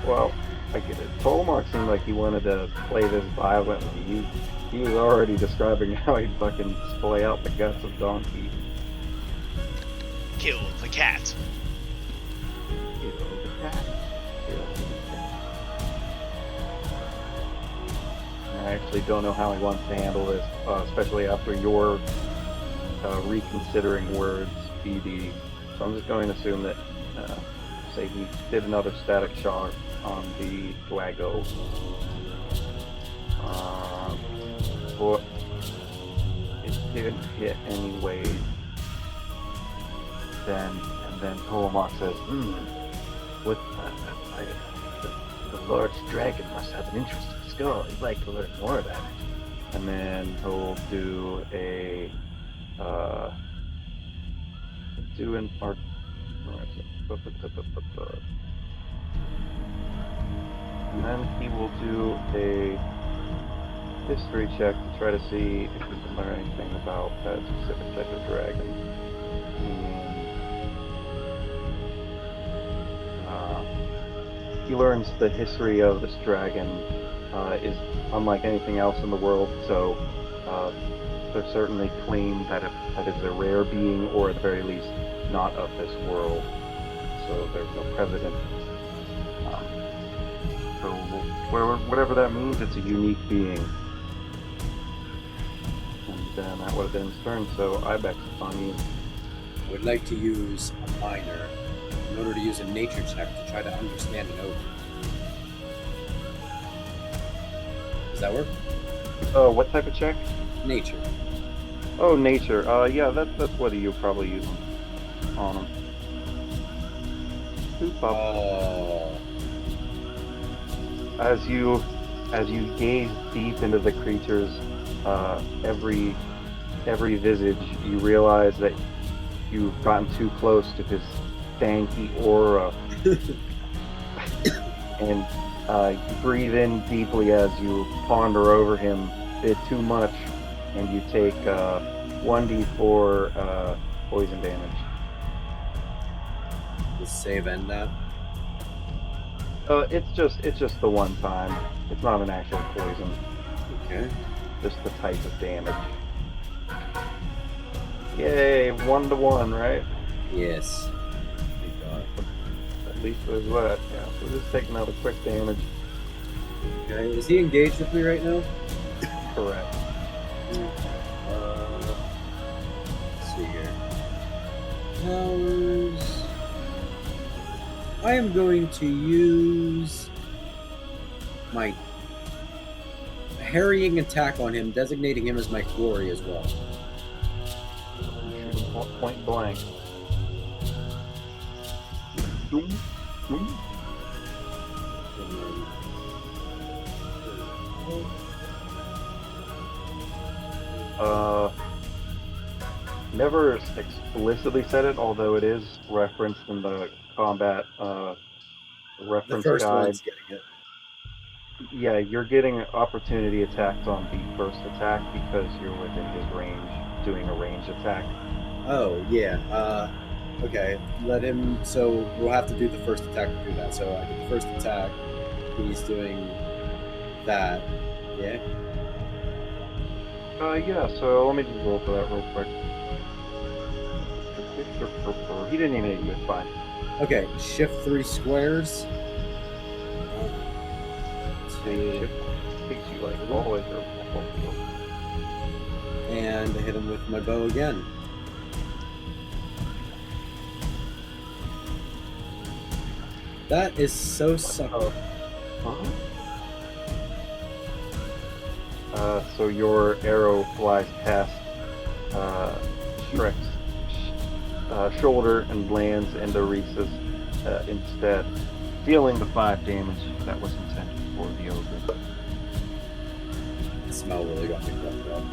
well, I get it. Tolmark seemed like he wanted to play this violently. He was already describing how he'd fucking splay out the guts of Donkey. Kill the cat. You know, the cat. I actually don't know how he wants to handle this, especially after your reconsidering words, BD. So I'm just going to assume that, say he did another static shock on the Dwago. But it didn't hit anyway. And then Tolmark says, what, the large dragon must have an interesting skull. I'd like to learn more about it. And then he'll do a and then he will do a history check to try to see if he can learn anything about that specific type of dragon. He learns the history of this dragon is unlike anything else in the world, so there's certainly claim that it is a rare being, or at the very least, not of this world. So there's no precedent. So whatever that means, it's a unique being. then that would have been his turn, so Ibex is on you. I would like to use a minor in order to use a nature check to try to understand an ogre. Does that work? What type of check? Nature. Oh, nature. Yeah, that's what you probably use on him. Boop up. Oh. As you gaze deep into the creature's every visage, you realize that you've gotten too close to his stanky aura, and you breathe in deeply as you ponder over him a bit too much, and you take 1d4 poison damage. Does save end that? It's just the one time. It's not an actual poison. Okay. Just the type of damage. Yay, 1-to-1, right? Yes. At least there's that. Yeah, so just take another quick damage. Okay. Is he engaged with me right now? Correct. Let's see here. Powers. I am going to use my harrying attack on him, designating him as my quarry as well. Shooting point blank. Never explicitly said it, although it is referenced in the combat reference The first guide. one's getting it. Yeah, you're getting opportunity attacks on the first attack because you're within his range, doing a range attack. Oh, yeah. Okay. Let him... So, we'll have to do the first attack to do that. So, I did the first attack. He's doing that. Yeah? Yeah, so let me just roll for that real quick. He didn't even hit you, it's fine. Okay, shift 3 squares. It takes you like all the way through. And I hit him with my bow again. That is so sucky. So your arrow flies past Shrek's shoulder and lands into Reese's instead, dealing the 5 damage that was intended for the ogre. The smell really got me fucked up.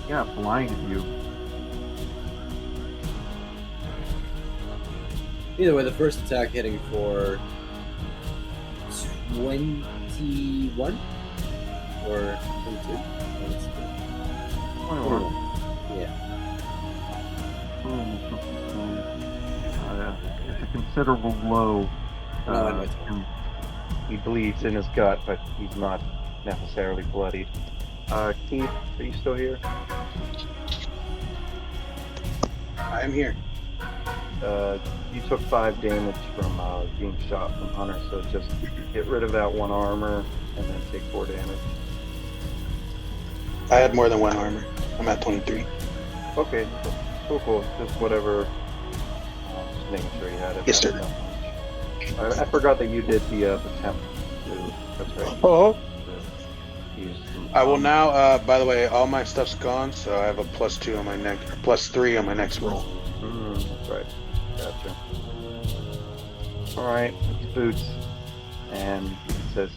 Yeah, blinded you. Either way, the first attack hitting for 21 or 22. 21. Yeah. It's a considerable blow. No, I know it's fine. He bleeds in his gut, but he's not necessarily bloodied. Keith, are you still here? I am here. You took 5 damage from being shot from Hunter, so just get rid of that 1 armor and then take 4 damage. I had more than 1 armor. I'm at 23. Okay, cool. Just whatever. Just making sure you had it. Yes, sir. I forgot that you did the temp too. That's right. Oh. Use some, I will now. By the way, all my stuff's gone, so I have a +2 on my next, +3 on my next roll. That's right. Gotcha. Alright, it's Boots. And he says,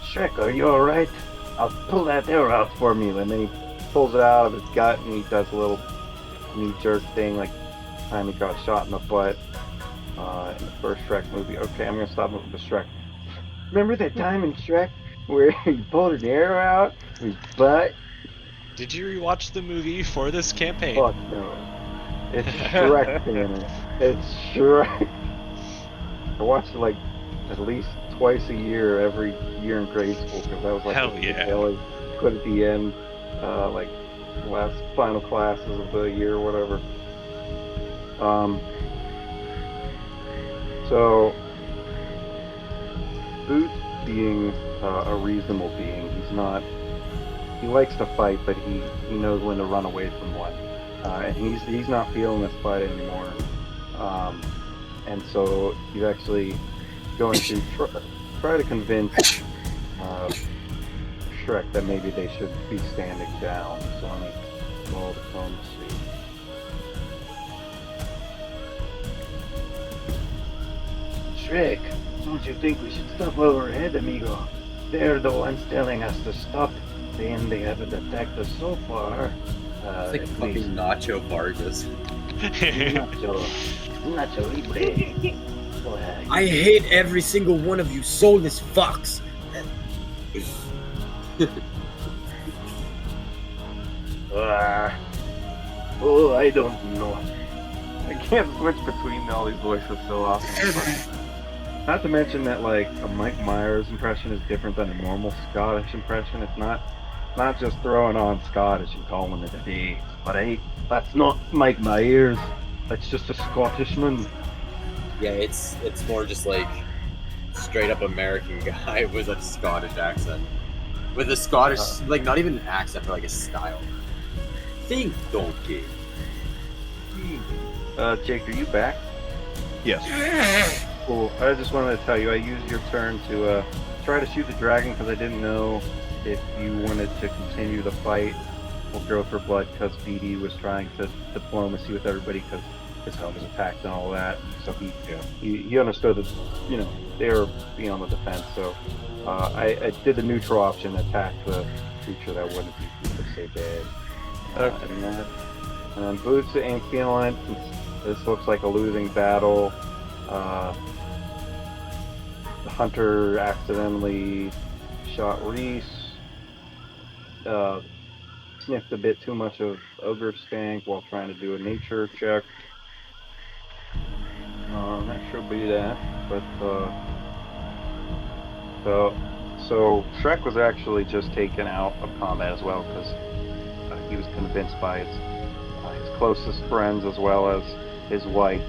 Shrek, are you alright? I'll pull that arrow out for me. And then he pulls it out of his gut and he does a little knee jerk thing like the time he got shot in the butt in the first Shrek movie. Okay, I'm gonna stop with the Shrek. Remember that time in Shrek where he pulled an arrow out of his butt? Did you rewatch the movie for this campaign? Fuck no. It's Shrek, Tanner. It's Shrek. I watched it like at least twice a year, every year in grade school, because that was like Hell the yeah. daily put at the end, like last final classes of the year or whatever. So Boots being a reasonable being, he's not he likes to fight, but he knows when to run away from one. And he's not feeling this fight anymore. And so he's actually going to try to convince Shrek that maybe they should be standing down. So let me roll the diplomacy. Shrek, don't you think we should stop while we're ahead, amigo? They're the ones telling us to stop, and they haven't attacked us so far. It's like fucking Nacho Vargas. Nacho Libre. I hate every single one of you soulless fucks. Oh, I don't know. I can't switch between all these voices so often. Not to mention that, like, a Mike Myers impression is different than a normal Scottish impression. It's not just throwing on Scottish and calling it a day. But hey, that's not Mike Myers. That's just a Scottishman. Yeah, it's more just like straight up American guy with a Scottish accent. With a Scottish, like not even an accent, but like a style. Think donkey. Jake, are you back? Yes. Cool. I just wanted to tell you, I used your turn to try to shoot the dragon because I didn't know if you wanted to continue the fight or go for blood because BD was trying to diplomacy with everybody because his home was attacked and all that. So he understood that, you know, they were being on the defense. So I did the neutral option, attack the creature that wouldn't be per se dead. And then Boots ain't feeling it. This looks like a losing battle. The hunter accidentally shot Reese. Sniffed a bit too much of ogre stank while trying to do a nature check. That should be that. But so Shrek was actually just taken out of combat as well because he was convinced by his closest friends as well as his wife.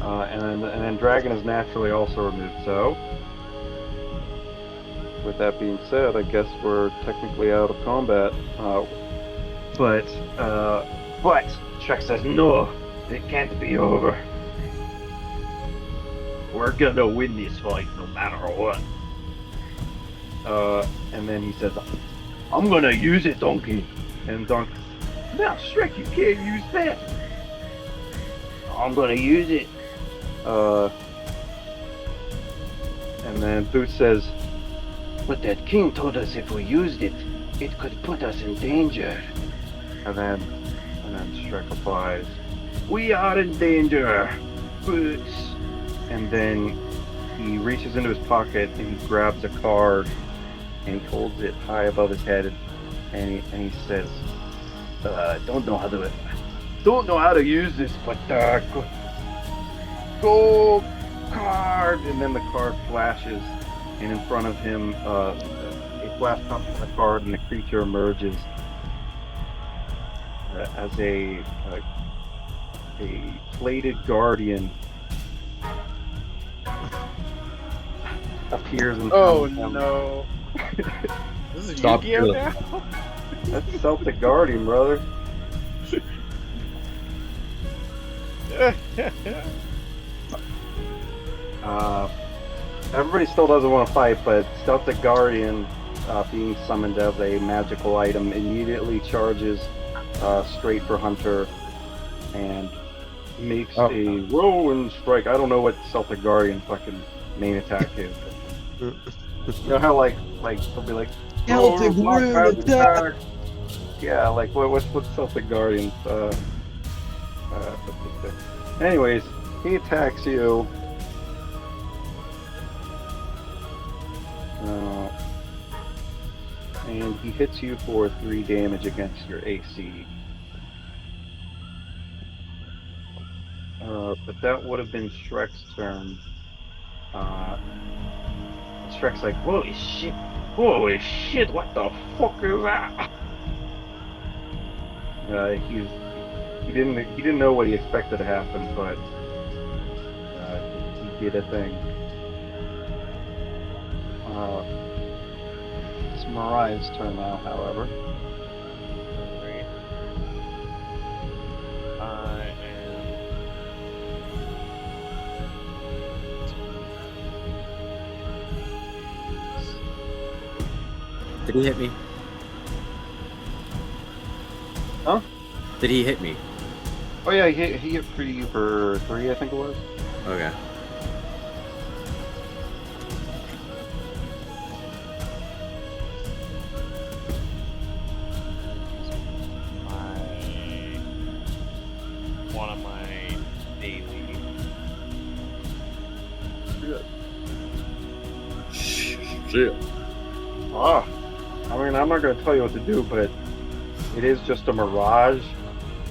And then Dragon is naturally also removed. So, with that being said, I guess we're technically out of combat. But Shrek says, no, it can't be over. We're gonna win this fight no matter what. And then he says, I'm gonna use it, Donkey. And Donkey, now Shrek, you can't use that. I'm gonna use it. And then Boots says, but that king told us if we used it, it could put us in danger. And then Shrek replies, we are in danger, Boots. And then he reaches into his pocket and he grabs a card and he holds it high above his head and he says, don't know how to use this, but go card. And then the card flashes, and in front of him, a flash comes from the card, and the creature emerges as a plated guardian. Appears in front of him. No. This is Yu-Gi-Oh now? That's Celtic Guardian, brother. Everybody still doesn't want to fight, but Celtic Guardian, being summoned as a magical item, immediately charges straight for Hunter and makes a roll and strike. I don't know what Celtic Guardian fucking main attack is. You know how like they'll be like Celtic Guardian attack. Yeah, like what's Celtic Guardian? Anyways, he attacks you. And he hits you for 3 damage against your AC. But that would have been Shrek's turn. Shrek's like, holy shit, what the fuck is that? He didn't know what he expected to happen, but he did a thing. This Mariah's turn now, however. Right. I am. Did he hit me? Huh? Did he hit me? Oh yeah, he hit for you for 3, I think it was. Okay. One of my daily. Shit. Ah, I mean, I'm not gonna tell you what to do, but it is just a mirage,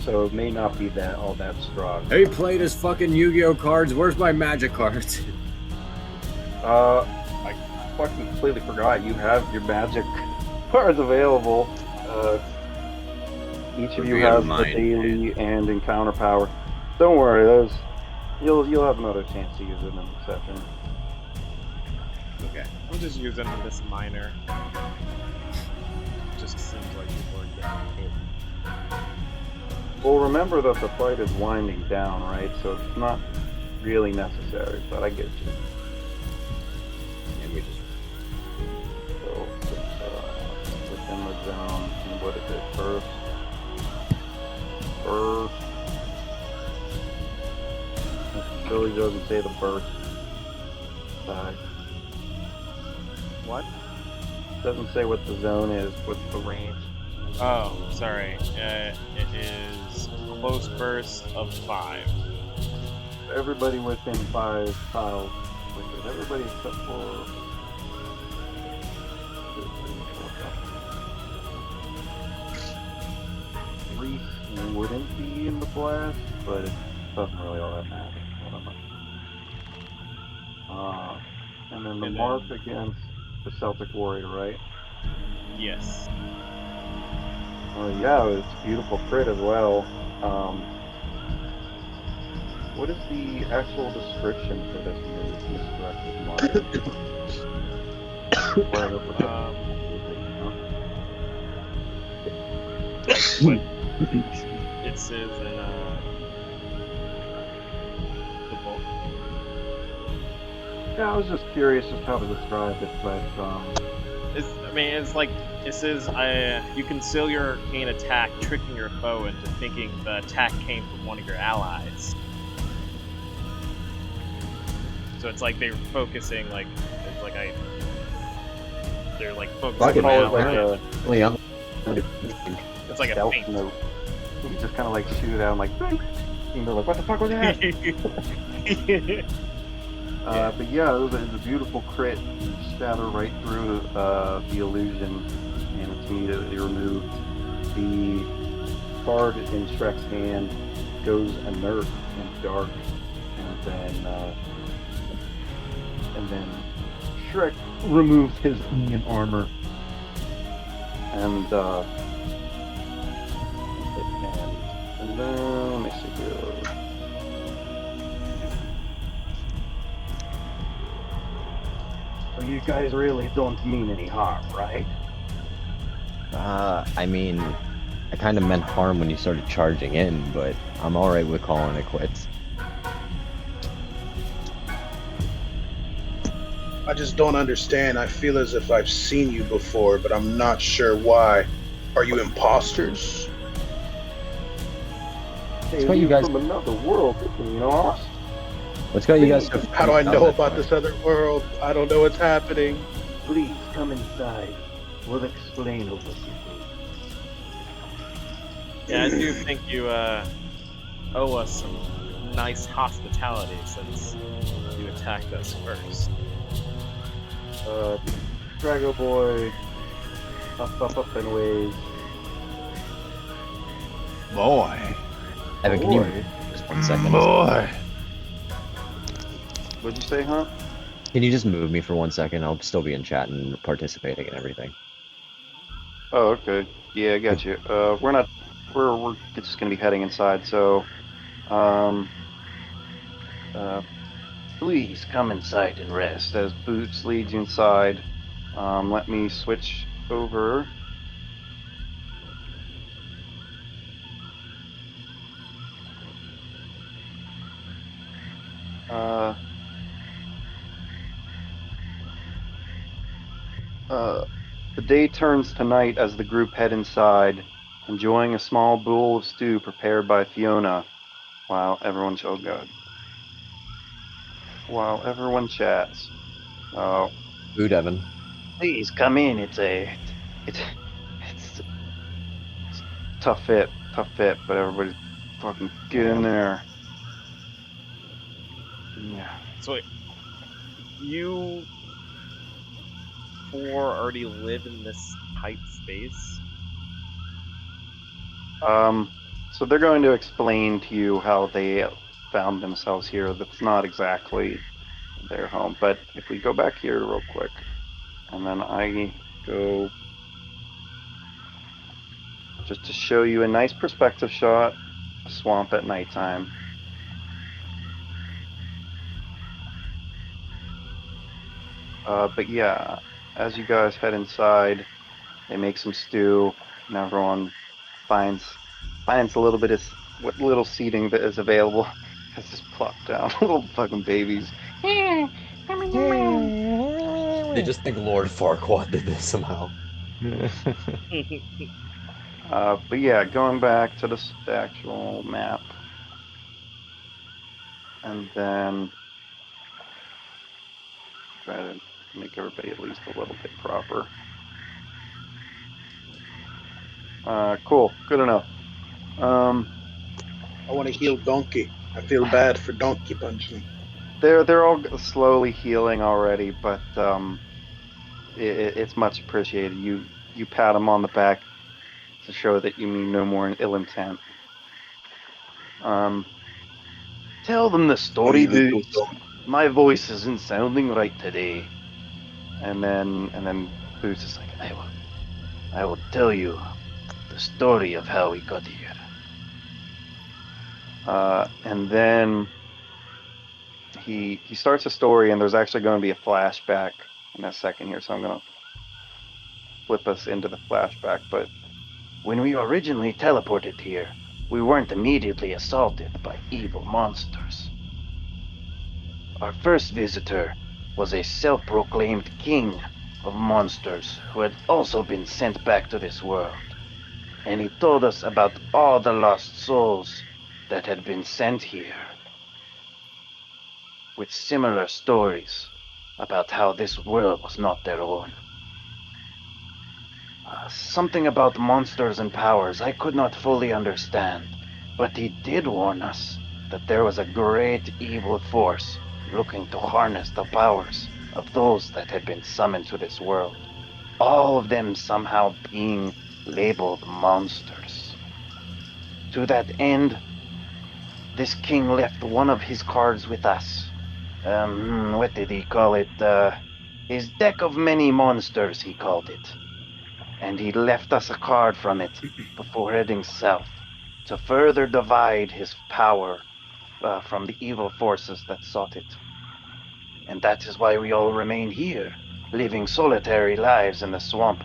so it may not be all that strong. He played his fucking Yu-Gi-Oh cards. Where's my magic cards? I fucking completely forgot you have your magic cards available. Each of you has the daily and encounter power. Don't worry, you'll have another chance to use it in an exception. Okay. I'm just using this minor. Just seems like people are getting hit. Well, remember that the fight is winding down, right? So it's not really necessary, but I get you. And we just... So it's within the zone. And what is it? First. It really doesn't say the burst side. What? Doesn't say what the zone is, what's the range. Oh, sorry. It is close burst of 5. Everybody within 5 tiles. Everybody except for... Reese wouldn't be in the blast, but it doesn't really all that matter. And then the mark against the Celtic Warrior, right? Yes. Yeah, it's a beautiful crit as well. What is the actual description for this misdirected mark? It says in the book. Yeah, I was just curious just how to describe it, but it's like it says you conceal your arcane attack, tricking your foe into thinking the attack came from one of your allies. So it's like they're focusing they're like focusing on ally. It's like a feint. Note. You just kind of like shoot it out and like, and they're like, what the fuck was that? But yeah, it was a beautiful crit. You shatter right through the illusion, and it's immediately removed. The card in Shrek's hand goes inert and dark, and then Shrek removes his onion armor, and then let me see here. So you guys really don't mean any harm, right? I mean, I kind of meant harm when you started charging in, but I'm alright with calling it quits. I just don't understand. I feel as if I've seen you before, but I'm not sure why. Are you imposters? What's got you guys from another world, you know? What's got you guys? How do I know about this other world? I don't know what's happening. Please come inside. We'll explain what you do. Yeah, I do think you owe us some nice hospitality since you attacked us first. Drago Boy, up and ways. Boy. Evan, can you just 1 second? Boy. What'd you say, huh? Can you just move me for 1 second? I'll still be in chat and participating and everything. Oh, okay. Yeah, I got you. We're just gonna be heading inside, so, please come inside and rest. As Boots leads you inside, let me switch over. The day turns to night as the group head inside, enjoying a small bowl of stew prepared by Fiona, while everyone while everyone chats. Oh, Food, Evan. Please come in. It's a tough fit, but everybody fucking get in there. Yeah. So wait, you four already live in this tight space? So they're going to explain to you how they found themselves here. That's not exactly their home, but if we go back here real quick, and then I go just to show you a nice perspective shot, a swamp at nighttime. But yeah, as you guys head inside, they make some stew, and everyone finds a little bit of what little seating that is available. Has just plopped down, little fucking babies. They just think Lord Farquaad did this somehow. But yeah, going back to the actual map, and then try to make everybody at least a little bit proper. Cool, good enough. I want to heal Donkey. I feel bad for Donkey punching. They're all slowly healing already, but it's much appreciated. You pat them on the back to show that you mean no more ill intent. Tell them the story, dudes. My voice isn't sounding right today. And then Boots is like, I will tell you the story of how we got here. and then he starts a story, and there's actually going to be a flashback in a second here, so I'm going to flip us into the flashback. But When we originally teleported here, we weren't immediately assaulted by evil monsters. Our first visitor was a self-proclaimed king of monsters who had also been sent back to this world. And he told us about all the lost souls that had been sent here, with similar stories about how this world was not their own. Something about monsters and powers I could not fully understand, but he did warn us that there was a great evil force looking to harness the powers of those that had been summoned to this world, all of them somehow being labeled monsters. To that end, this king left one of his cards with us. What did he call it? His deck of many monsters, he called it. And he left us a card from it before heading south to further divide his power from the evil forces that sought it. And that is why we all remain here, living solitary lives in the swamp,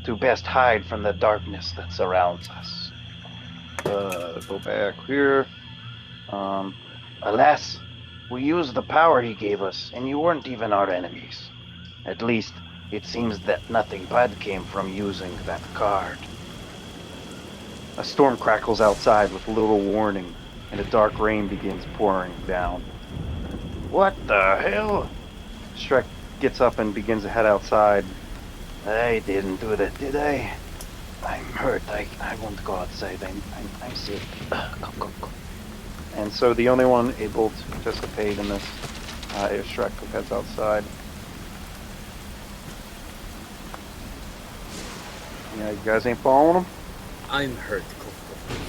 to best hide from the darkness that surrounds us. go back here. Alas, we used the power he gave us, and you weren't even our enemies. At least, it seems that nothing bad came from using that card. A storm crackles outside with little warning, and a dark rain begins pouring down. What the hell? Shrek gets up and begins to head outside. I didn't do that, did I? I'm hurt. I won't go outside. I'm sick. Go. And so the only one able to participate in this is Shrek, who heads outside. Yeah, you guys ain't following him? I'm hurt, Coco.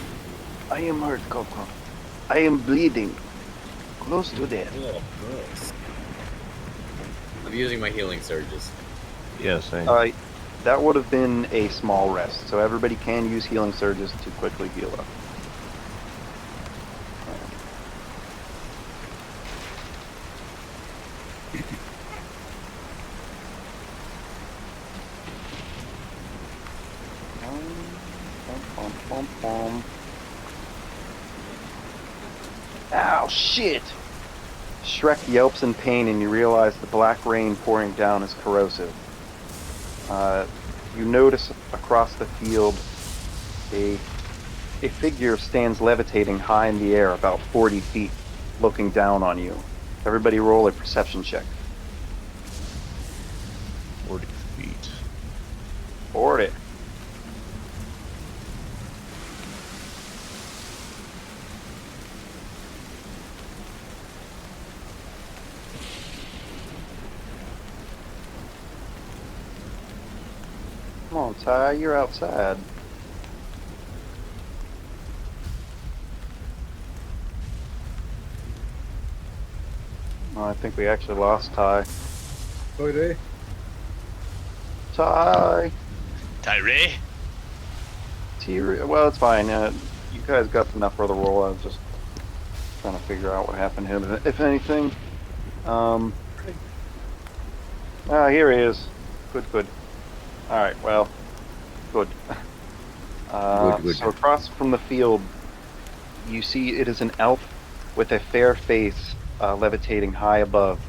I am hurt, Coco. I am bleeding. Close to death. Oh, gross. I'm using my healing surges. Yeah, same. That would have been a small rest, so everybody can use healing surges to quickly heal up. Ow, shit! Shrek yelps in pain, and you realize the black rain pouring down is corrosive. You notice across the field a figure stands levitating high in the air about 40 feet, looking down on you. Everybody roll a perception check. 40 feet. 40. Come on, Ty, you're outside. Oh, I think we actually lost Ty. Okay. Ty! Tyree? Well, it's fine. You guys got enough for the roll. I was just trying to figure out what happened to him, if anything. Here he is. Good. Alright, well, good. Good. So across from the field, you see it is an elf with a fair face levitating high above.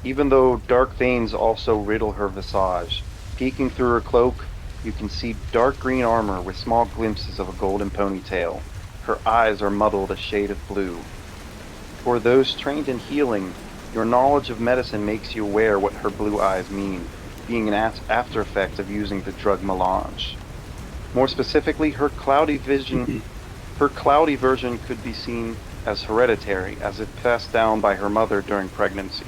Even though dark veins also riddle her visage, peeking through her cloak, you can see dark green armor with small glimpses of a golden ponytail. Her eyes are muddled a shade of blue. For those trained in healing, your knowledge of medicine makes you aware what her blue eyes mean, being an after effect of using the drug melange. More specifically, her cloudy version could be seen as hereditary, as if passed down by her mother during pregnancy.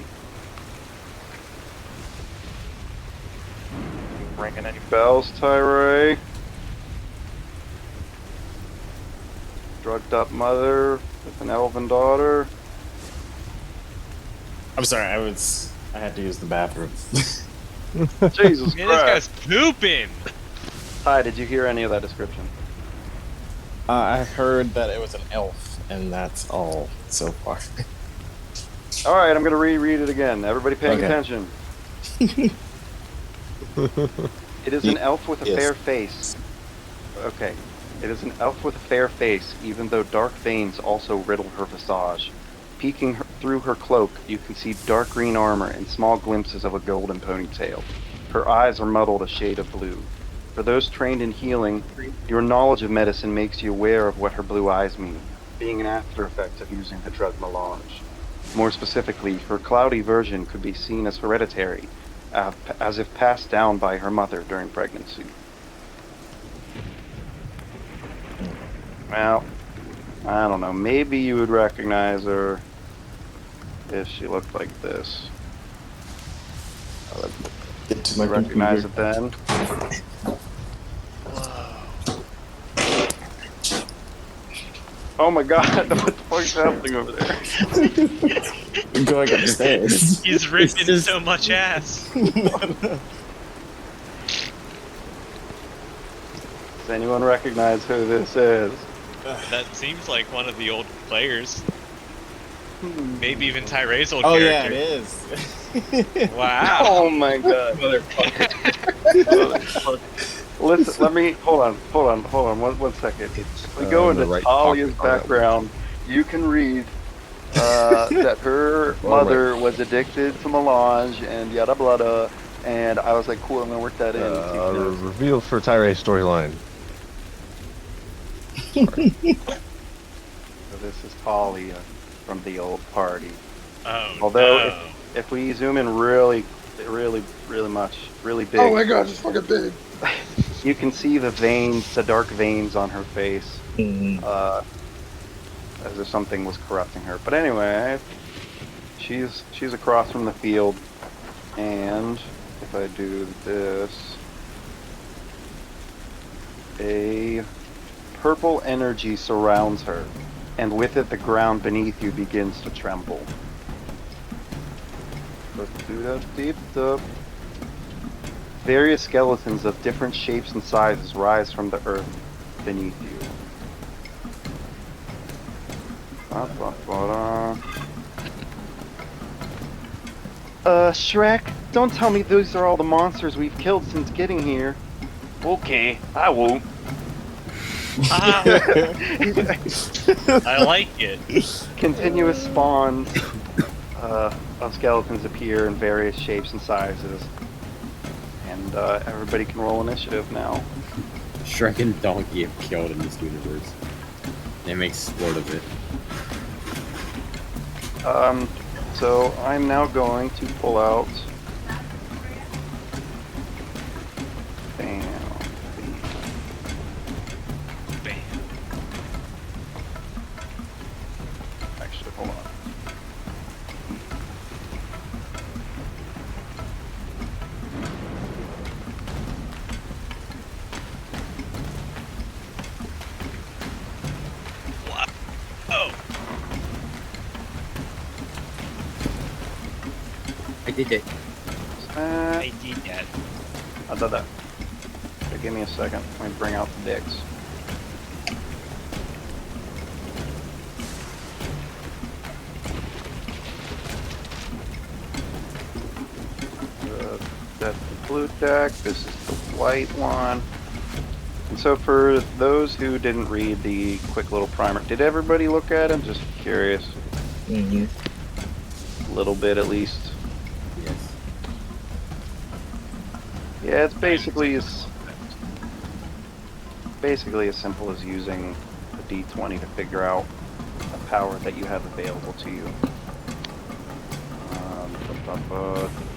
Ringing any bells, Tyree? Drugged up mother with an elven daughter. I'm sorry, I had to use the bathroom. Jesus Man, Christ. this guy's pooping! Ty, did you hear any of that description? I heard that it was an elf, and that's all so far. Alright, I'm going to reread it again. Everybody paying Okay. attention. It is an elf with a fair face. Okay. It is an elf with a fair face, even though dark veins also riddle her visage. Peeking through her cloak, you can see dark green armor and small glimpses of a golden ponytail. Her eyes are muddled a shade of blue. For those trained in healing, your knowledge of medicine makes you aware of what her blue eyes mean, being an after effect of using the drug melange. More specifically, her cloudy version could be seen as hereditary, as if passed down by her mother during pregnancy. Well, I don't know. Maybe you would recognize her if she looked like this. Get to my Recognize computer. it then. Oh my god, what the fuck's happening over there? I'm going upstairs. He's ripping so much ass. Does anyone recognize who this is? That seems like one of the old players. Maybe even Tyree's old Oh yeah, character. it is. Wow. Oh my god. Listen, let me hold on one second. If we go into Talia's background, you can read that her mother was addicted to melange and yada blada, and I was like, cool, I'm gonna work that in. Reveal for Tyree's storyline. So this is Talia from the old party. Oh, Although no. if we zoom in really big, Oh my god, it's fucking big. you can see the veins, the dark veins on her face, as if something was corrupting her. But anyway, she's across from the field, and if I do this, a purple energy surrounds her, and with it the ground beneath you begins to tremble. Let's do that deep stuff. Various skeletons of different shapes and sizes rise from the earth beneath you. Shrek, don't tell me those are all the monsters we've killed since getting here. Okay, I won't. I like it. Continuous spawns of skeletons appear in various shapes and sizes, and everybody can roll initiative now. Shrek and Donkey have killed in this universe. They make sport of it. So I'm now going to pull out. Bam. Bam. Actually, hold on. Oh. I did it. I did that. I did that. Okay, give me a second. Let me bring out the dicks. That's the blue deck. This is the white one. And so for those who didn't read the quick little primer, did everybody look at it? Just curious. Mm-hmm. A little bit at least. Yes. Yeah, it's basically as simple as using a D20 to figure out a power that you have available to you.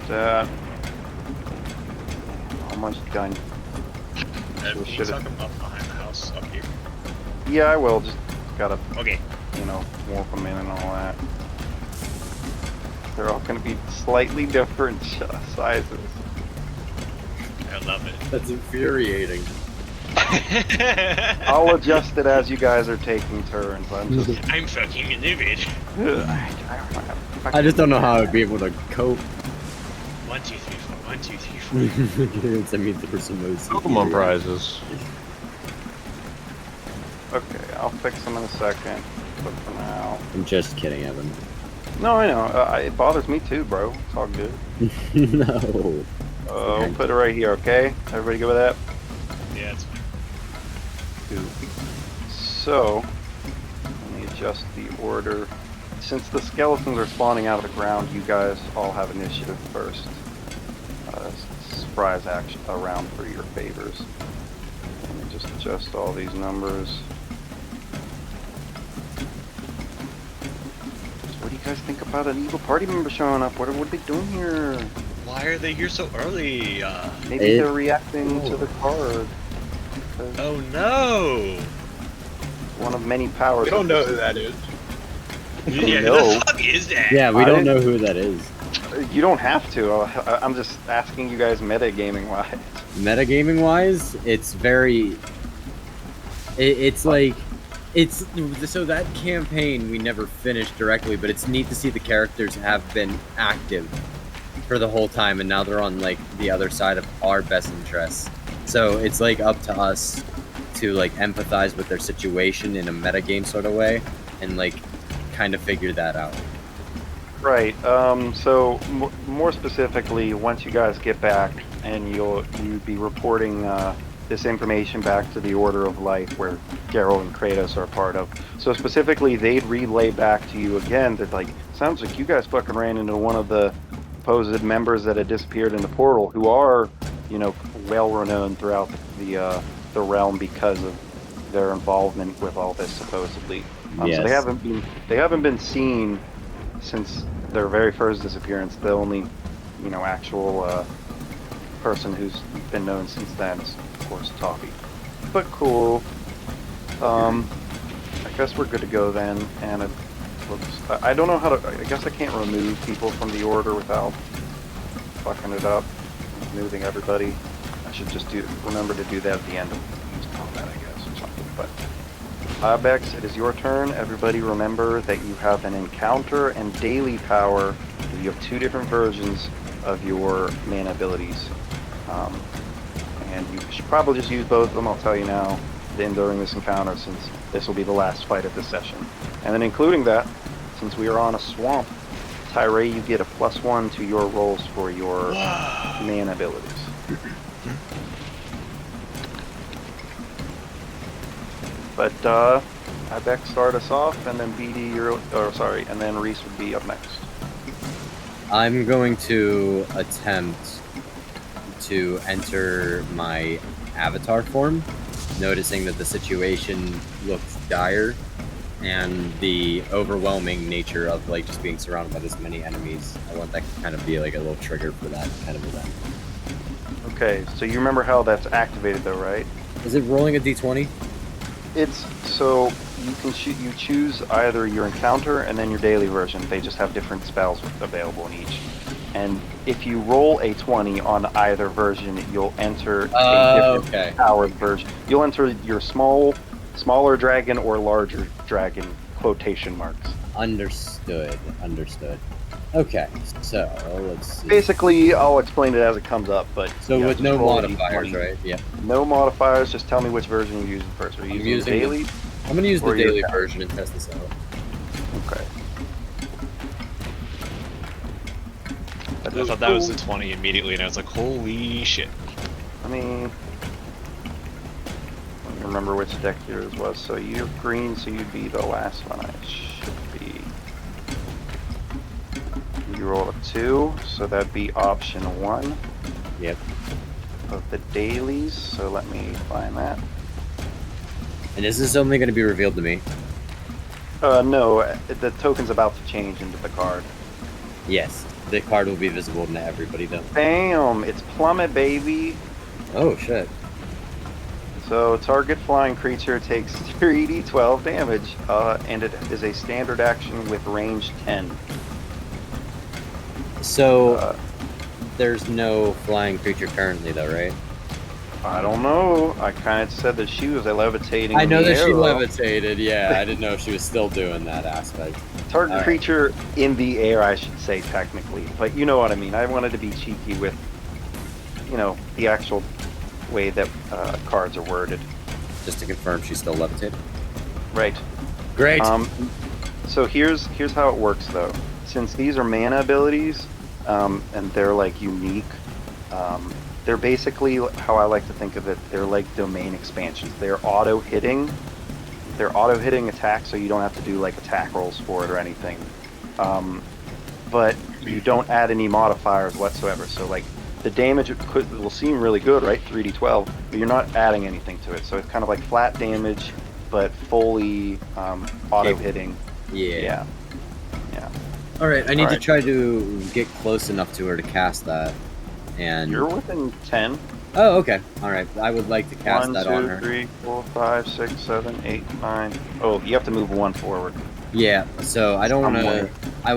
That. Almost done. Can you talk them up behind the house up here? Yeah, I will. Just gotta, Okay. warp them in and all that. They're all gonna be slightly different sizes. I love it. That's infuriating. I'll adjust it as you guys are taking turns. I'm fucking livid. I just don't know how I'd be able to cope. 1, 2, 3, 4. 1, 2, 3, 4. I mean, there some modes. Pokemon prizes. Okay, I'll fix them in a second. But for now. I'm just kidding, Evan. No, I know. It bothers me too, bro. It's all good. No. We'll put it right here, okay? Everybody good with that? Yeah, it's fine. Goofy. So, let me adjust the order. Since the skeletons are spawning out of the ground, you guys all have initiative first. Surprise action around for your favors. Let me just adjust all these numbers. So what do you guys think about an evil party member showing up? What are they doing here? Why are they here so early? Maybe they're reacting to the card. Oh no! One of many powers. We don't know who that is. Yeah, No. who the fuck is that? Yeah, we don't know who that is. You don't have to. I'm just asking you guys metagaming wise. Metagaming wise, it's very. It's like. It's. So that campaign we never finished directly, but it's neat to see the characters have been active for the whole time, and now they're on like the other side of our best interests. So it's like up to us to like empathize with their situation in a metagame sort of way, and like kind of figure that out. Right. So more specifically, once you guys get back, and you'd be reporting this information back to the Order of Life, where Geralt and Kratos are a part of. So specifically, they'd relay back to you again that like, sounds like you guys fucking ran into one of the supposed members that had disappeared in the portal, who are, well renowned throughout the realm because of their involvement with all this supposedly. Yes. So they haven't been seen since their very first disappearance. The only, actual person who's been known since then is, of course, Toffee. But cool. I guess we're good to go then. And it looks. I don't know how to. I guess I can't remove people from the order without fucking it up, removing everybody. I should just remember to do that at the end of combat, I guess, or something. But. Bex, it is your turn. Everybody remember that you have an encounter and daily power. You have two different versions of your mana abilities. And you should probably just use both of them, I'll tell you now, during this encounter, since this will be the last fight of this session. And then including that, since we are on a swamp, Tyree, you get a +1 to your rolls for your mana abilities. But Ibex start us off, and then BD, and then Reese would be up next. I'm going to attempt to enter my avatar form, noticing that the situation looks dire, and the overwhelming nature of like just being surrounded by this many enemies. I want that to kind of be like a little trigger for that kind of event. Okay, so you remember how that's activated though, right? Is it rolling a d20? It's so you choose either your encounter and then your daily version. They just have different spells available in each. And if you roll a 20 on either version, you'll enter a different powered version. You'll enter your smaller dragon or larger dragon quotation marks. Understood. Okay, so let's see. Basically, I'll explain it as it comes up, but so with no modifiers, right? Yeah. No modifiers. Just tell me which version you're using first. Are you using daily? I'm going to use the daily version and test this out. Okay. I thought that was the 20 immediately, and I was like, holy shit. Let me remember which deck yours was. So you're green, so you'd be the last one I should be. You roll a 2, so that'd be option 1. Yep. Of the dailies, so let me find that. And is this only going to be revealed to me? No, the token's about to change into the card. Yes, the card will be visible to everybody though. Bam! It's Plummet, baby! Oh, shit. So, target flying creature takes 3d12 damage, and it is a standard action with range 10. So, there's no flying creature currently though, right? I don't know. I kind of said that she was levitating. I know that she levitated, yeah. I didn't know if she was still doing that aspect. Target creature in the air, I should say, technically. But you know what I mean. I wanted to be cheeky with, the actual way that cards are worded. Just to confirm, she's still levitating? Right. Great. So here's how it works, though. Since these are mana abilities, and they're, like, unique, they're basically, how I like to think of it, they're like domain expansions. They're auto-hitting attacks, so you don't have to do like attack rolls for it or anything. But you don't add any modifiers whatsoever. So like the damage will seem really good, right? 3d12, but you're not adding anything to it. So it's kind of like flat damage, but fully auto-hitting. Yeah. Alright, I need to try to get close enough to her to cast that. And you're within 10. Oh, okay. Alright, I would like to cast that on her. 1, 2, 3, 4, 5, 6, 7, 8, 9. Oh, you have to move 1 forward. Yeah, so I don't want to... I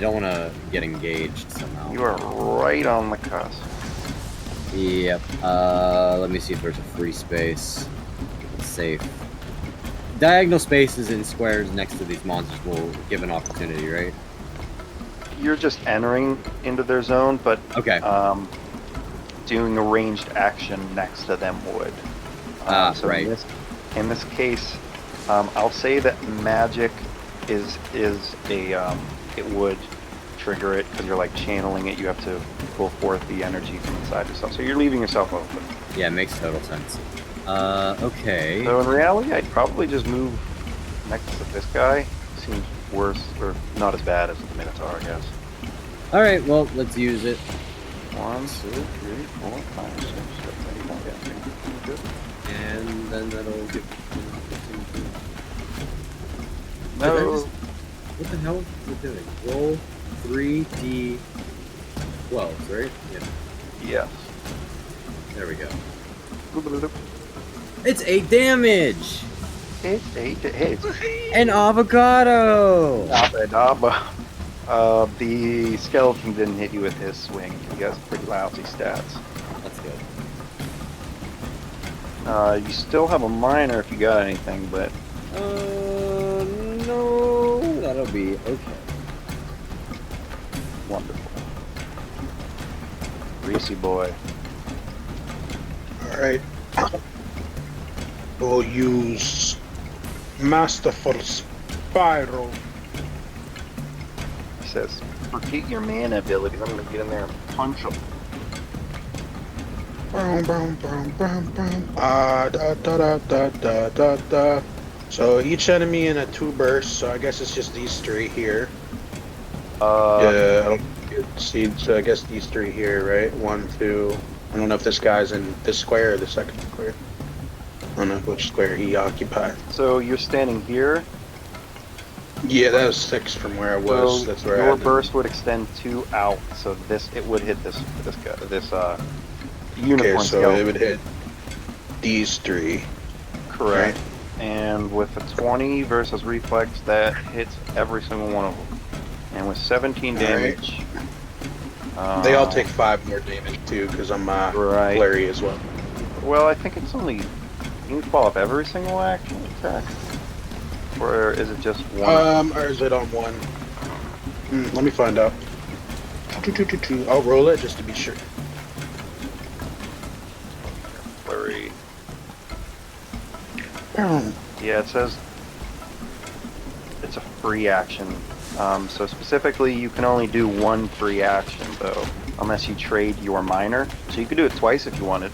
don't want to get engaged somehow. You are right on the cusp. Yep. Let me see if there's a free space. It's safe. Diagonal spaces in squares next to these monsters will give an opportunity, right? You're just entering into their zone, but doing a ranged action next to them would. So right. In this case, I'll say that magic is a it would trigger it because you're like channeling it. You have to pull forth the energy from inside yourself, so you're leaving yourself open. Yeah, it makes total sense. Okay. So in reality, I'd probably just move next to this guy. Seems worse or not as bad as the Minotaur, I guess. Alright, well, let's use it. 1, 2, 3, 4, 5, 6, 7, 8, 9, 10. Good. And then that'll give... No. What the hell is it doing? Roll 3d12, right? Yeah. Yes. There we go. It's 8 damage! It's 8 hits. An avocado! The skeleton didn't hit you with his swing. He has pretty lousy stats. That's good. You still have a minor if you got anything, but... No, that'll be okay. Wonderful. Reese boy. Alright. We'll use Masterful Spiral. He says, forget your mana abilities. I'm going to get in there and punch him. Boom, boom, boom, boom, boom. Da da da da da da da. So each enemy in a 2 bursts. So I guess it's just these 3 here. Yeah, I don't see. So I guess these 3 here, right? 1, 2. I don't know if this guy's in this square or the second square. I don't know which square he occupied. So you're standing here. Yeah, that was 6 from where I was. So that's where your I burst would extend 2 out. So it would hit this unicorn Okay, so skeleton. it would hit these 3. Correct. Right. And with a 20 versus reflex, that hits every single one of them. And with 17 damage, They all take 5 more damage too, because I'm flurry as well. Well, I think it's only you can follow up every single action attack, or is it just one? Or is it on 1? Let me find out. I'll roll it just to be sure. Flurry. Yeah, it says it's a free action. So specifically, you can only do 1 free action, though, unless you trade your minor. So you could do it twice if you wanted.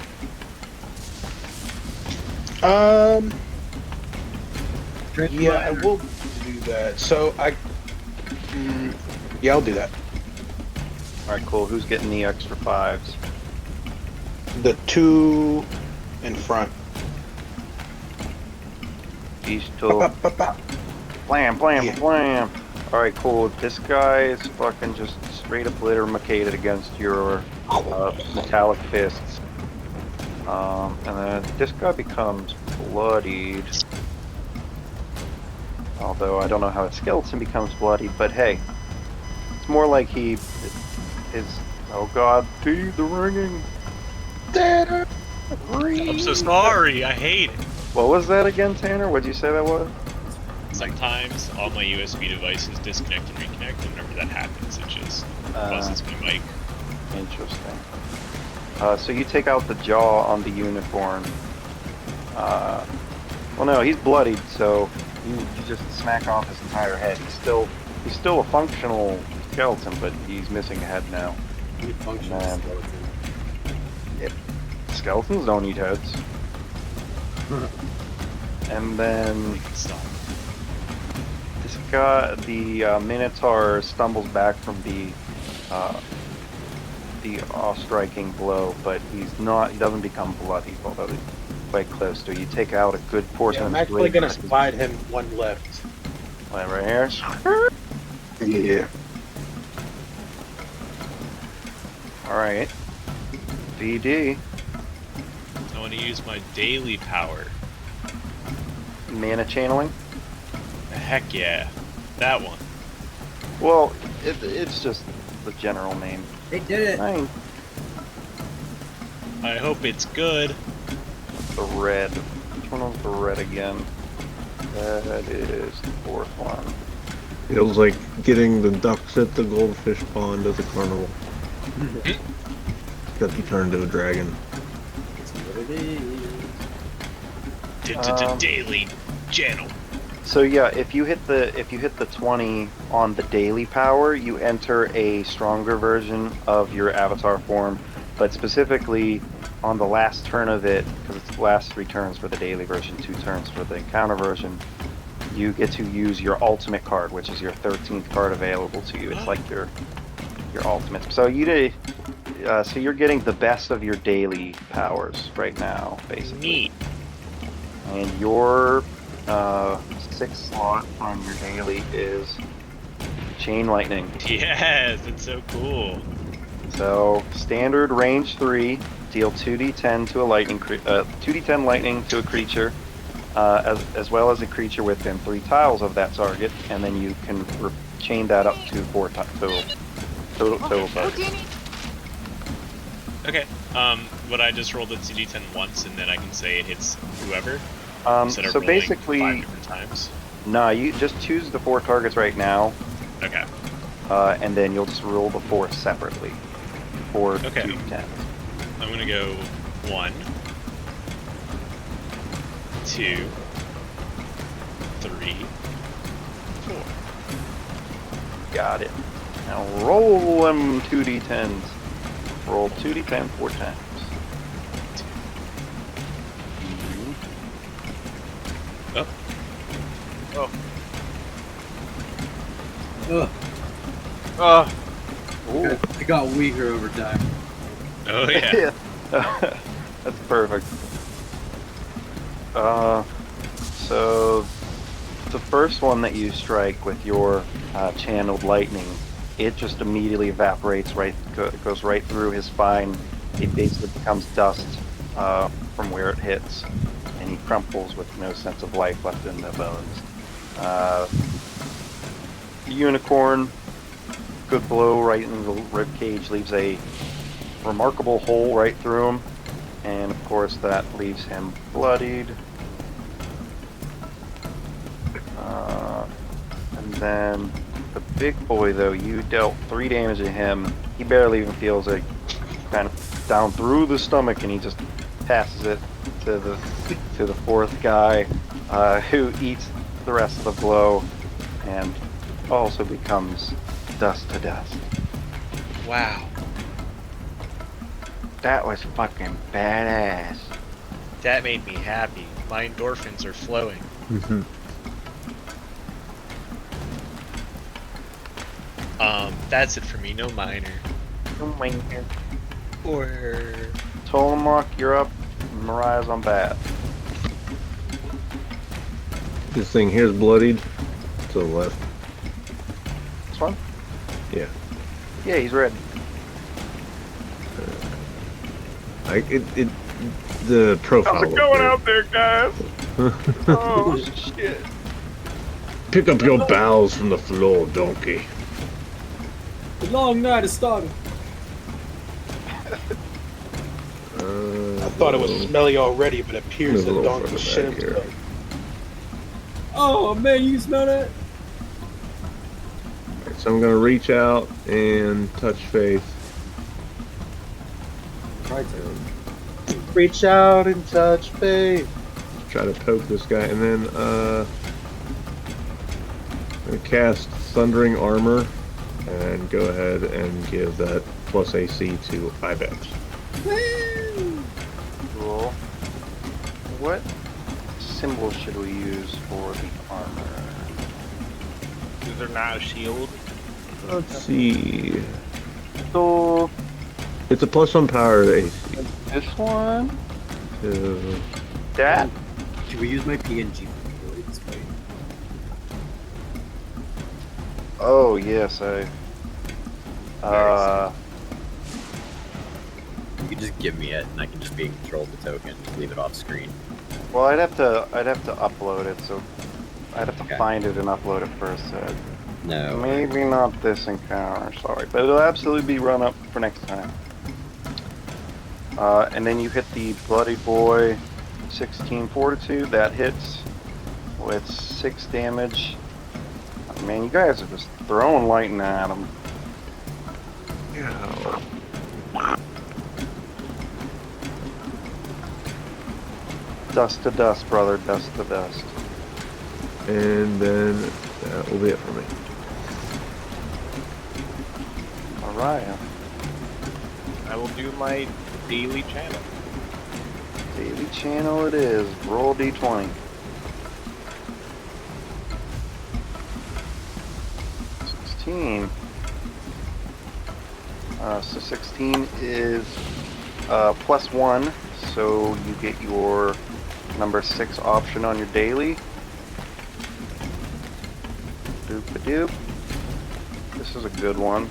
Yeah, I will do that. So yeah, I'll do that. All right, cool. Who's getting the extra 5s? The 2 in front. These two. Blam, blam, blam. Alright, cool. This guy is fucking just straight up litter-macated against your metallic fists. And then this guy becomes bloodied. Although I don't know how a skeleton becomes bloodied, but hey. It's more like he is... Oh god, feed the ringing! I'm so sorry. I hate it. What was that again, Tanner? What'd you say that was? Sometimes all my USB devices disconnect and reconnect, and whenever that happens, it just buzzes my mic. Interesting. So you take out the jaw on the unicorn. Well, no, he's bloodied, so you just smack off his entire head. He's still a functional skeleton, but he's missing a head now. Functional skeleton. Skeletons don't eat heads. And then this guy, the Minotaur, stumbles back from the striking blow, but he doesn't become bloody, although he's quite close to. You take out a good portion Yeah, of I'm his actually blade. gonna slide him 1 left. Right here. Yeah. All right. VD. I want to use my daily power. Mana channeling. Heck yeah, that one. Well, it's just the general name. They did it. Fine. I hope it's good. The red. Which one was the red again? That is the 4th one. Feels like getting the ducks at the goldfish pond at the carnival. Got you turned into a dragon. That's what it is. Daily channel. So yeah, if you hit the 20 on the daily power, you enter a stronger version of your avatar form, but specifically on the last turn of it, because it's the last 3 turns for the daily version, 2 turns for the encounter version, you get to use your ultimate card, which is your 13th card available to you. It's like your ultimate. So so you're getting the best of your daily powers right now, basically. Neat. And your 6th slot on your daily is Chain Lightning. Yes, it's so cool. So standard range 3, deal 2d10 to a lightning 2d10 lightning to a creature, as well as a creature within 3 tiles of that target, and then you can chain that up to 4 total targets. Okay. But I just rolled a 2d10 once, and then I can say it hits whoever. Instead of So rolling basically, 5 different times. nah, you just choose the 4 targets right now, Okay. and then you'll just roll the 4 separately. 4 Okay. 2d10s. I'm gonna go 1, 2, 3, 4. Got it. Now roll them 2d10s. Roll 2d10 4 times. Oh. Oh. Ugh, Oh. I got weaker over time. Oh yeah. That's perfect. So the first one that you strike with your channeled lightning, it just immediately evaporates goes right through his spine. It basically becomes dust from where it hits, and he crumples with no sense of life left in the bones. The unicorn, good blow right in the rib cage, leaves a remarkable hole right through him, and of course that leaves him bloodied. And then the big boy, though, you dealt 3 damage to him. He barely even feels it, kind of down through the stomach, and he just passes it to the fourth guy, who eats the rest of the blow and also becomes dust to dust. Wow. That was fucking badass. That made me happy. My endorphins are flowing. That's it for me. No minor. Or Tolemach, you're up. Mariah's on bat. This thing here's bloodied to the left. This one? Yeah. Yeah, he's red. The profile. How's it going out there, guys? Oh, shit. Pick up your bowels from the floor, donkey. The long night has started. I thought it was smelly already, but it appears the donkey shit himself. Oh man, you can smell that? Alright, so I'm gonna reach out and touch Faith. Try to. Reach out and touch Faith. Try to poke this guy, and then I'm gonna cast Thundering Armor and go ahead and give that plus AC to Ibex. Cool. What symbol should we use for the armor? Is there not a shield? Let's see. So It's a +1 power to AC. this one? So, That? Should we use my PNG for this way? Oh yes, You can just give me it, and I can just be in control of the token, just leave it off screen. well, I'd have to upload it, so I'd have to Okay. find it and upload it first. No. Maybe not this encounter, sorry, but it'll absolutely be run up for next time. And then you hit the Bloody Boy, 16 Fortitude, that hits with 6 damage. Oh, man, you guys are just throwing lightning at him. yeah. Dust to dust, brother, dust to dust. And then that will be it for me. Alright, I will do my daily channel. daily channel it is. Roll d20. 16. So 16 is +1, so you get your number 6 option on your daily. Doop-a-doop. This is a good one.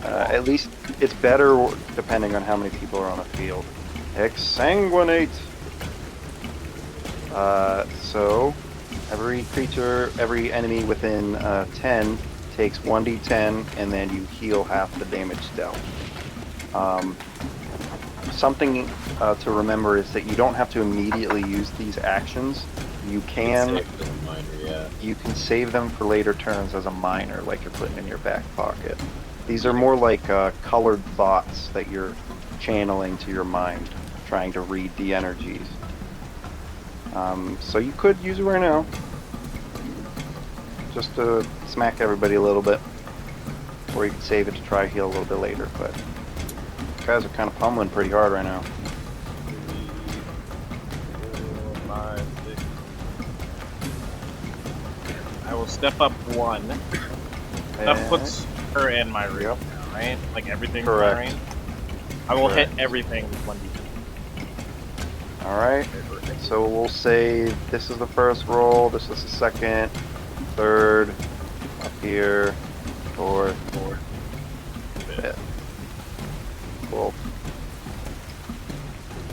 At least it's better depending on how many people are on the field. Exsanguinate! So every enemy within 10 takes 1d10, and then you heal half the damage dealt. Something to remember is that you don't have to immediately use these actions. You can save them for later turns as a minor, like you're putting in your back pocket. These are more like colored thoughts that you're channeling to your mind, trying to read the energies. So you could use it right now, just to smack everybody a little bit, or you could save it to try heal a little bit later. But you guys are kind of pummeling pretty hard right now. 3, 4, 5, 6, will step up 1. That puts her in my range, Yep. right? Like everything Correct. in my range. I will Correct. hit everything with 1d10. Alright, so we'll say this is the first roll, this is the second, third, up here, fourth, fifth. Cool.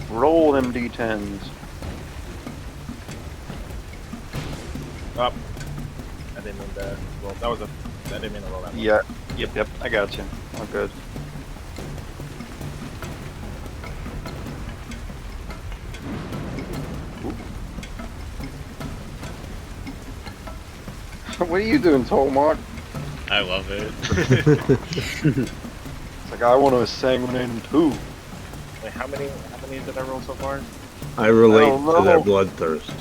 Roll them d10s. Up. I didn't mean to roll. That was a. I didn't mean to roll that one. Yeah, yep, I got you. All good. What are you doing, Tolmark? I love it. It's like, I want to sanguinate him too. Wait, how many did I roll so far? I relate Oh, to their no. bloodthirst.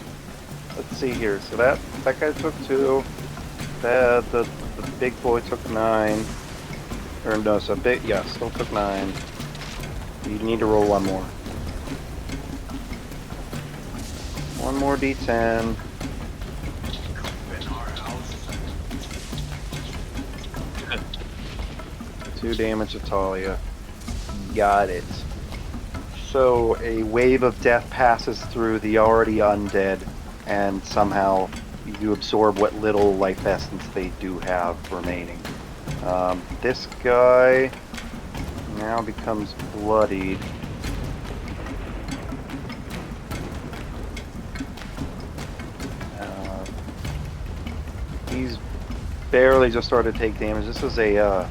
Let's see here. So that guy took 2. The big boy took 9. Or no, so still took 9. You need to roll 1 more. 1 more d10. Two damage to Talia. Got it. So a wave of death passes through the already undead, and somehow you absorb what little life essence they do have remaining. This guy now becomes bloodied. He's barely just started to take damage. This is a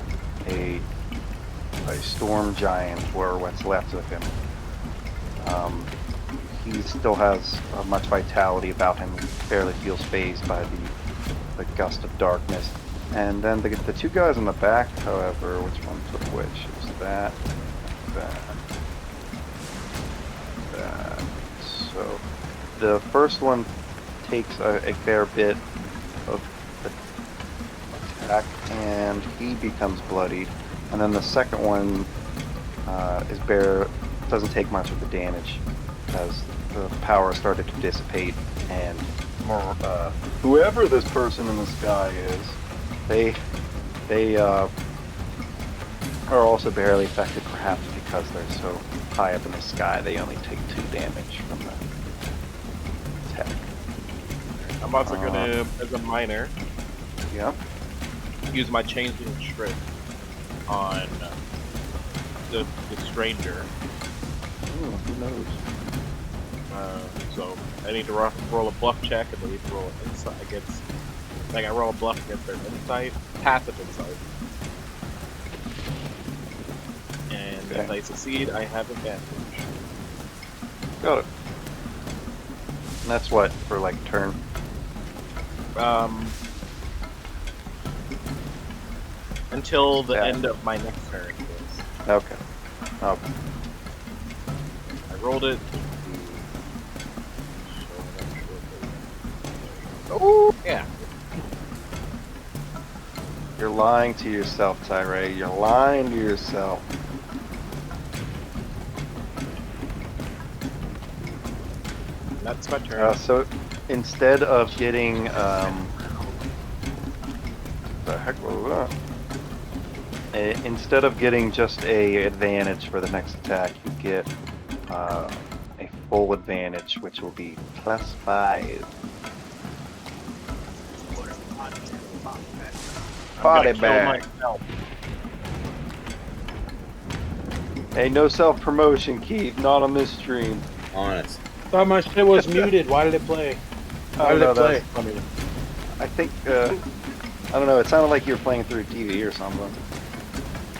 storm giant, or what's left of him. He still has much vitality about him. He barely feels phased by the gust of darkness. And then the 2 guys in the back, however, which one took which? Is that. So the first one takes a fair bit of attack, and he becomes bloodied. And then the second one doesn't take much of the damage, as the power started to dissipate, and whoever this person in the sky is, they are also barely affected, perhaps because they're so high up in the sky. They only take 2 damage from the attack. I'm also gonna, as a minor, Yep. use my changing shrift on the stranger. Ooh, who knows? So I need to roll a bluff check, and I need to roll an insight against. Like I roll a bluff against their insight, passive insight, and if I succeed, I have advantage. Got it. And that's what for like turn. Until the Yeah. end of my next turn. Okay. Okay. I rolled it. Oh yeah. You're lying to yourself, Tyree. You're lying to yourself. That's my turn. So instead of getting the heck was that? Instead of getting just a advantage for the next attack, you get a full advantage, which will be +5. Body bag. Hey, no self-promotion, Keith. Not on this stream. Honest. Thought my shit was muted. Why did it play? Why did it play? Funny. I think, I don't know, it sounded like you were playing through TV or something.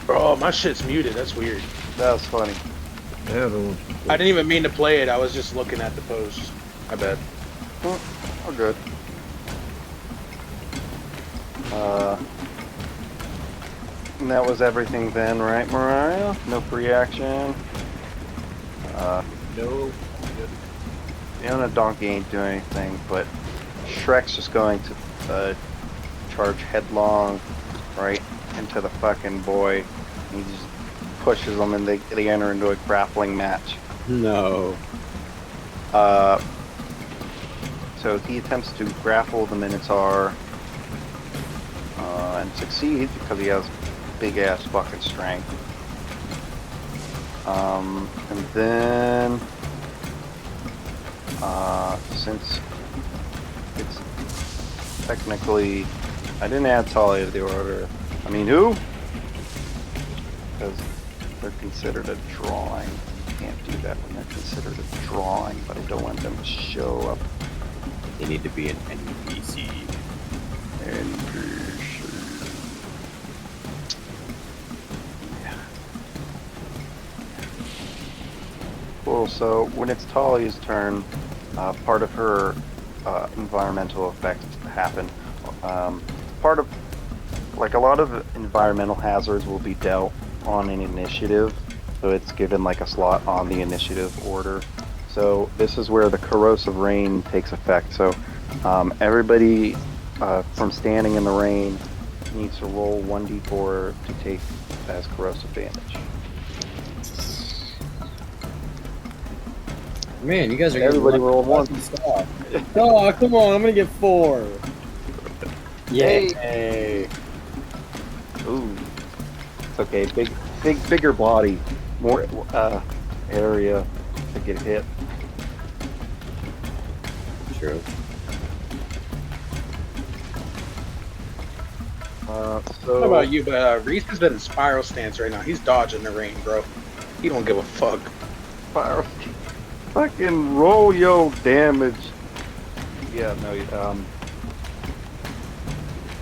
Oh, my shit's muted. That's weird. That was funny. Yeah, I didn't even mean to play it. I was just looking at the post. I bet. Well, all good. And that was everything then, right, Mariah? No free action. No. Fiona Donkey ain't doing anything, but Shrek's just going to charge headlong right into the fucking boy. He just pushes them, and they enter into a grappling match. No. So he attempts to grapple the Minotaur, and succeeds because he has big ass fucking strength. And then since it's technically, I didn't add Talia to the order. I mean, who? Because they're considered a drawing. Can't do that when they're considered a drawing, but I don't want them to show up. They need to be an NPC. Cool, so when it's Talia's turn, part of her environmental effects happen. Part of, like, a lot of environmental hazards will be dealt on an initiative, so it's given like a slot on the initiative order. So this is where the corrosive rain takes effect. So everybody from standing in the rain needs to roll 1d4 to take as corrosive damage. Man, you guys are everybody roll one. Oh, come on! I'm gonna get 4. Yay! Ooh, it's okay. Bigger body, more area to get hit. True. So How about you? But Reese has been in spiral stance right now. He's dodging the rain, bro. He don't give a fuck. Spiral. Fucking roll yo damage. Yeah, no,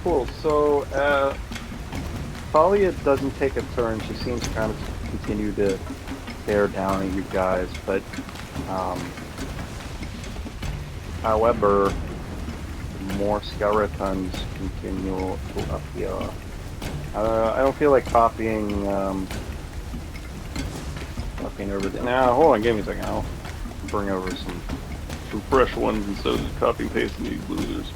cool, so, Talia doesn't take a turn. She seems to kind of continue to stare down at you guys, but, however, more skeletons continue to appear. I don't feel like copying over there. Now, hold on, give me a second. I'll bring over some fresh ones instead of just copy and pasting these losers.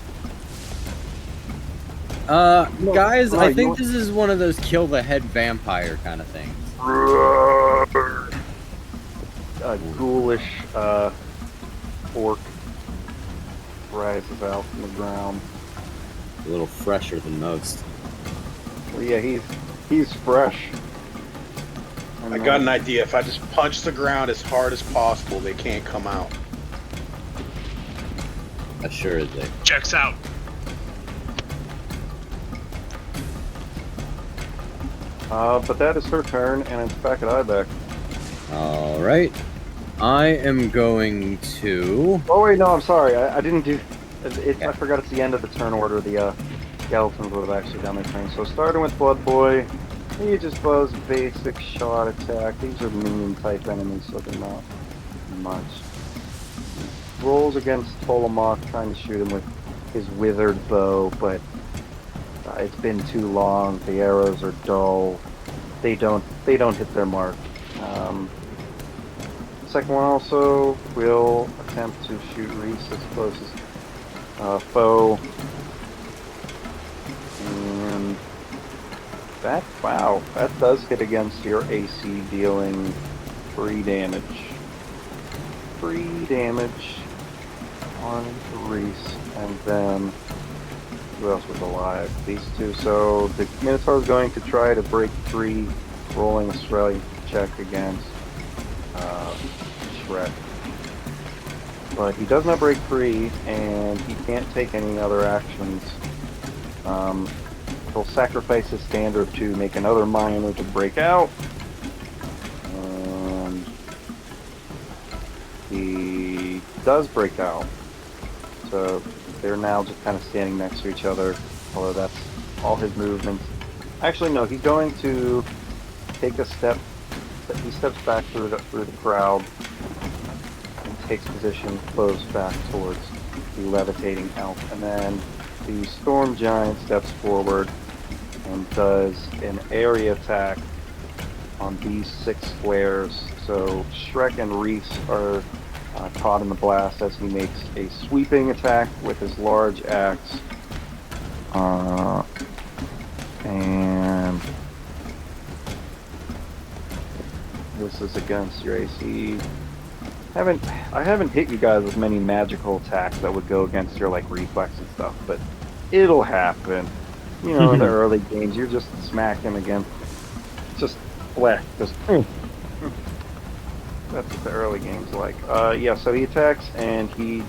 Guys, I think this is one of those kill the head vampire kind of things. A ghoulish orc rises out from the ground. A little fresher than most. Well, yeah, he's fresh. I got an idea. If I just punch the ground as hard as possible, they can't come out. Assuredly. Checks out. But that is her turn, and it's back at Ibeck. Alright. I am going to... Oh wait, no, I'm sorry. I didn't do... I forgot it's the end of the turn order. The skeletons would have actually done their thing. So starting with Blood Boy, he just does basic shot attack. These are minion type enemies, so they're not much. Rolls against Tolamok, trying to shoot him with his withered bow, but it's been too long. The arrows are dull. They don't hit their mark. Second one also will attempt to shoot Reese, his closest foe. And that, wow, that does hit against your AC, dealing 3 damage. 3 damage on Reese, and then who else was alive? These two. So the Minotaur is going to try to break free, rolling a strength check against Shrek. But he does not break free, and he can't take any other actions. He'll sacrifice his standard to make another minor to break out. And he does break out. So they're now just kind of standing next to each other, although that's all his movements. Actually, no, he's going to take a step. He steps back through the crowd and takes position close back towards the levitating elf. And then the Storm Giant steps forward and does an area attack on these 6 squares. So Shrek and Reese are caught in the blast as he makes a sweeping attack with his large axe. And this is against your AC. I haven't hit you guys with many magical attacks that would go against your like reflex and stuff, but it'll happen. You know, in the early games, you're just smack him again. Just whack. Just. That's what the early game's like. Yeah, so he attacks, and he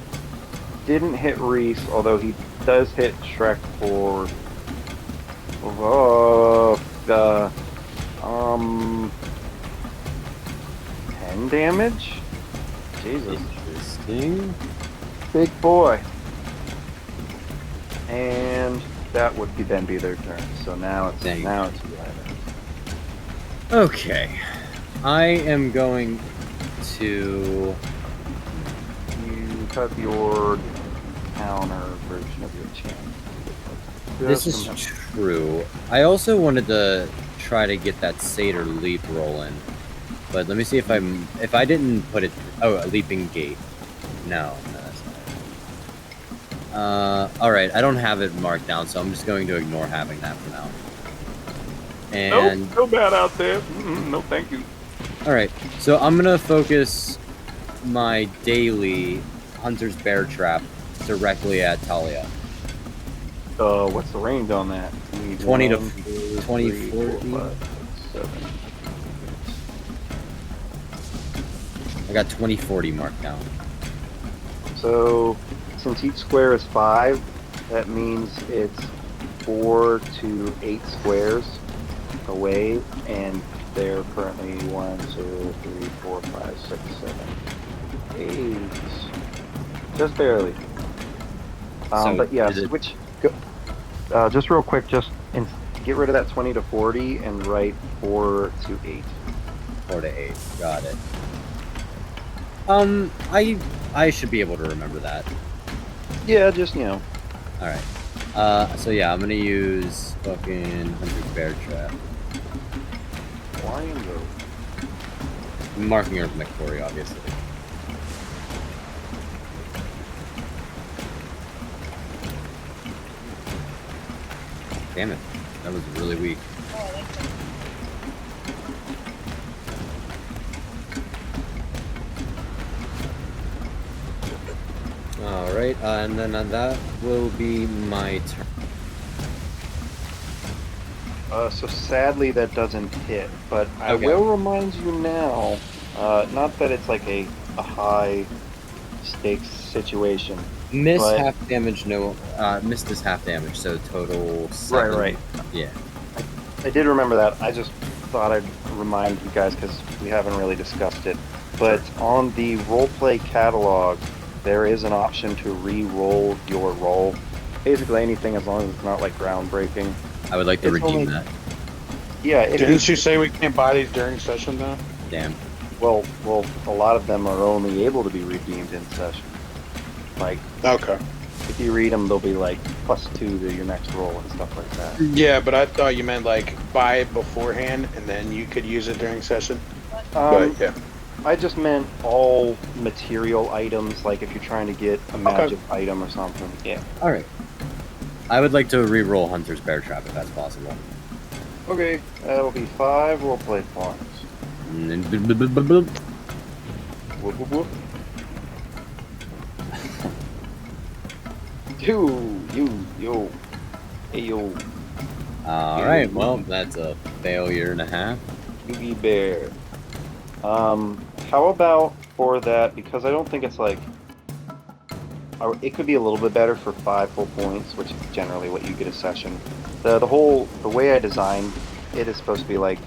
didn't hit Reese, although he does hit Shrek for 10 damage? Jesus. Interesting. Big boy. And that would then be their turn. So now it's Ryder. Okay. I am going to... You have your counter version of your chant. This is true. I also wanted to try to get that Satyr leap rolling. But let me see if I didn't put it... Oh, a leaping gate. No, that's not it. Alright, I don't have it marked down, so I'm just going to ignore having that for now. And... Nope, so bad out there. No, thank you. Alright, so I'm gonna focus my daily Hunter's Bear Trap directly at Talia. What's the range on that? 20 to 2, 20, 3, 40. 4, 5, 7. I got 20-40 marked down. So, since each square is 5, that means it's 4 to 8 squares away, and they're currently 1, 2, 3, 4, 5, 6, 7, 8. Just barely. But yeah, switch. Go, just real quick, get rid of that 20 to 40 and write 4 to 8. 4 to 8. Got it. I should be able to remember that. Yeah, just, you know. Alright. So yeah, I'm gonna use fucking Hunter's Bear Trap. Lion Road. I'm marking her with McCory, obviously. Damn it. That was really weak. Alright, and then that will be my turn. So sadly that doesn't hit, but I Okay. will remind you now, not that it's like a high stakes situation. Miss but- half damage, no, missed is half damage, so total 7. Right. Yeah. I did remember that. I just thought I'd remind you guys because we haven't really discussed it. But on the roleplay catalog, there is an option to re-roll your roll. Basically anything as long as it's not like groundbreaking. I would like to redeem that. Yeah. Didn't you say we can't buy these during session though? Damn. Well, a lot of them are only able to be redeemed in session. Like, okay. If you read them, they'll be like +2 to your next roll and stuff like that. Yeah, but I thought you meant like buy it beforehand and then you could use it during session. But yeah. I just meant all material items, like if you're trying to get a magic item or something. Yeah. Alright. I would like to re-roll Hunter's Bear Trap if that's possible. Okay, that'll be 5 roleplay points. Whoop, whoop, whoop. Yo. Hey, yo. Alright, well, that's a failure and a half. Yugi Bear. How about for that, because I don't think it's like... It could be a little bit better for 5 full points, which is generally what you get a session. The way I designed it is supposed to be like,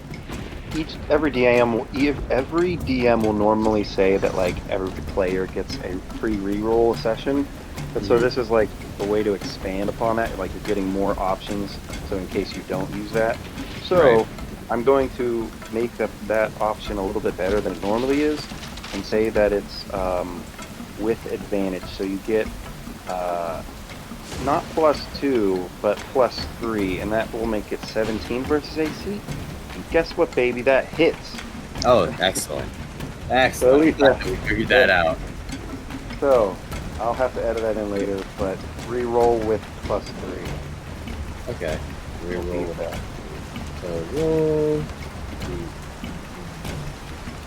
every DM will normally say that like every player gets a free reroll a session. But so this is like a way to expand upon that, like you're getting more options, so in case you don't use that. So Right. I'm going to make that option a little bit better than it normally is, and say that it's with advantage. So you get not +2, but +3, and that will make it 17 versus AC. And guess what, baby? That hits. Oh, excellent. Excellent. So We figured that out. So I'll have to edit that in later, but re-roll with +3. Okay. Re-roll with that. So roll.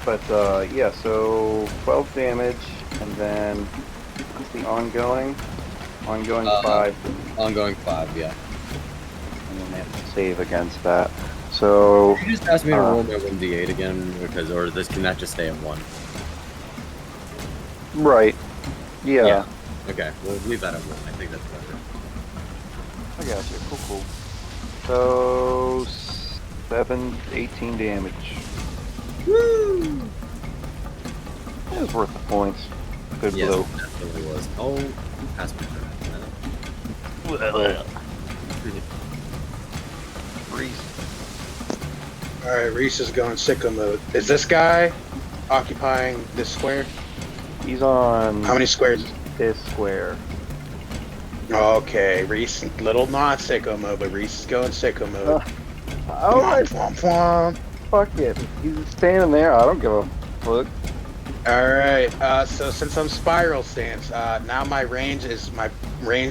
But yeah, so 12 damage, and then what's the ongoing? Ongoing 5. Ongoing 5, yeah. I'm gonna have to save against that. So You just asked me to roll my 1d8 again, because or this can that just stay at 1? right, yeah, Okay, we'll leave that at 1. I think that's better. I got you. Cool. So 18 damage. Woo! It was worth the points. Good Yes, blow. it definitely was. Oh, pass my turn. Reese. Alright, Reese is going sicko mode. Is this guy occupying this square? He's on How many squares? this square. Okay, Reese, little not sicko mode, but Reese is going sicko mode. Alright, Womp, womp. fuck it. He's standing there. I don't give a fuck. Alright, so since I'm spiral stance, now my range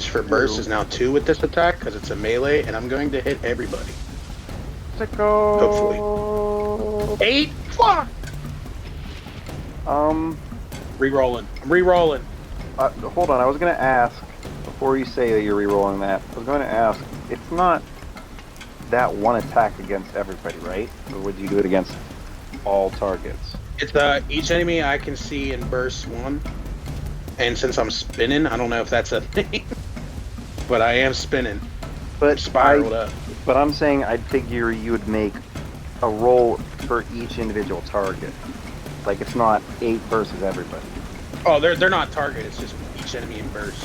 for burst is now 2 with this attack, because it's a melee, and I'm going to hit everybody. Sicko. Hopefully. 8? Fuck! Rerolling. I'm rerolling. Hold on. I was gonna ask before you say that you're rerolling that. I was going to ask. It's not that one attack against everybody, right? Or would you do it against all targets? It's each enemy I can see in burst 1. And since I'm spinning, I don't know if that's a thing. But I am spinning. But spiraled up. But I'm saying I'd figure you would make a roll for each individual target. Like it's not 8 versus everybody. Oh, they're not target. It's just each enemy in burst.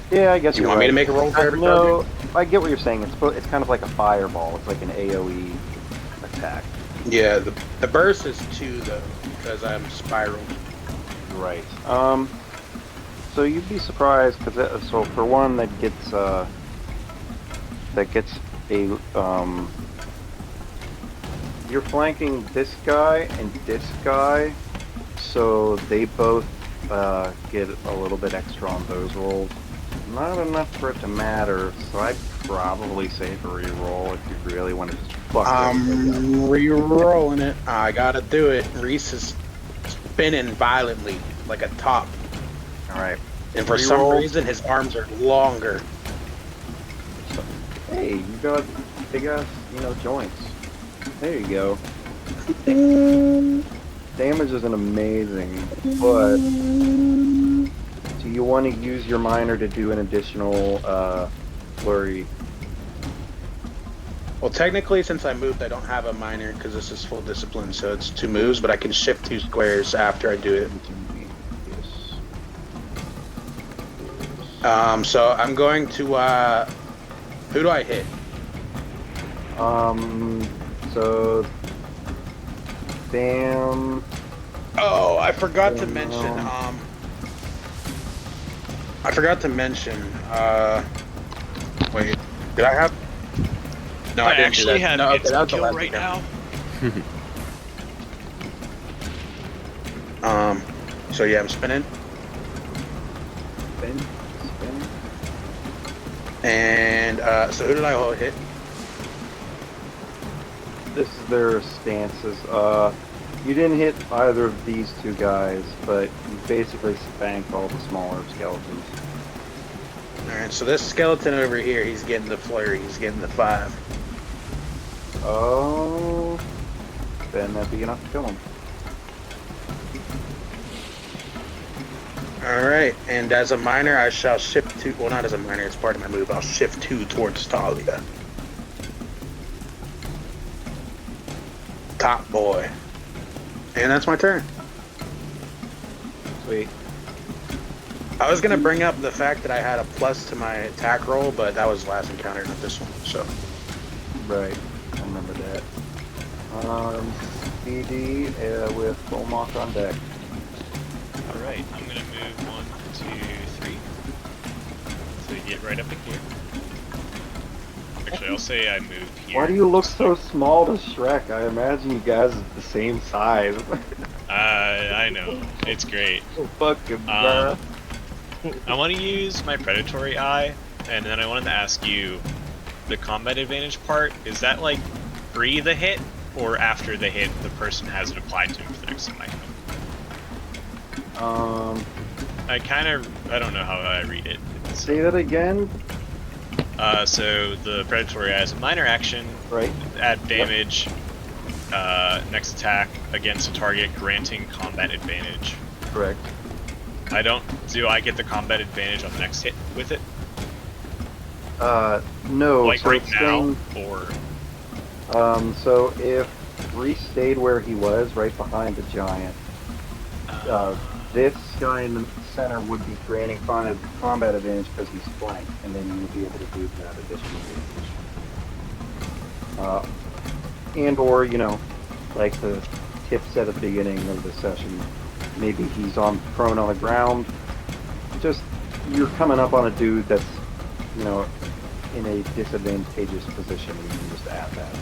Yeah, I guess you want me to make a roll for every no, target? I get what you're saying. It's kind of like a fireball. It's like an AOE attack. Yeah, the burst is 2 though, because I'm spiraled. Right. So you'd be surprised because so for one that gets a you're flanking this guy and this guy, so they both get a little bit extra on those rolls. Not enough for it to matter, so I'd probably say for reroll if you really want to just fuck I'm re-rolling it. I gotta do it. Reese is spinning violently like a top. Alright. And for some reason, his arms are longer. Hey, you got big ass, joints. There you go. Damage isn't amazing, but do you want to use your minor to do an additional flurry? Well, technically, since I moved, I don't have a minor because this is full discipline, so it's 2 moves, but I can shift 2 squares after I do it. So I'm going to, who do I hit? So, Bam. Oh, I forgot to mention, wait, did I have? No, I didn't actually do that. have No, okay, instant that's the kill last right encounter. now. So yeah, I'm spinning. Spin. And, so who did I hit? This is their stances. You didn't hit either of these 2 guys, but you basically spanked all the smaller skeletons. Alright, so this skeleton over here, he's getting the flurry, he's getting the 5. Oh, then that'd be enough to kill him. Alright, and as a minor, I shall shift 2, well not as a minor, it's part of my move, I'll shift 2 towards Talia. Top boy. And that's my turn. Sweet. I was gonna bring up the fact that I had a plus to my attack roll, but that was last encounter, not this one, so. Right, I remember that. PD with full mock on deck. Alright, I'm gonna move 1, 2, 3. So you get right up in here. Actually, I'll say I moved here. Why do you look so small to Shrek? I imagine you guys are the same size. I know. It's great. Oh, fucking bruh. I want to use my predatory eye, and then I wanted to ask you, the combat advantage part, is that like pre the hit, or after the hit the person has it applied to him for the next time I hit him? I don't know how I read it. Say that again? So the Predatory as a minor action, Right. add damage, next attack against a target, granting combat advantage. Correct. Do I get the combat advantage on the next hit with it? No. Like so right it's now, staying- or So if Reese stayed where he was, right behind the giant, this guy in the center would be granting combat advantage because he's flanked, and then you would be able to do that additional damage. And or, like the tip said at the beginning of the session, maybe he's prone on the ground. Just, you're coming up on a dude that's, in a disadvantageous position, you can just add that.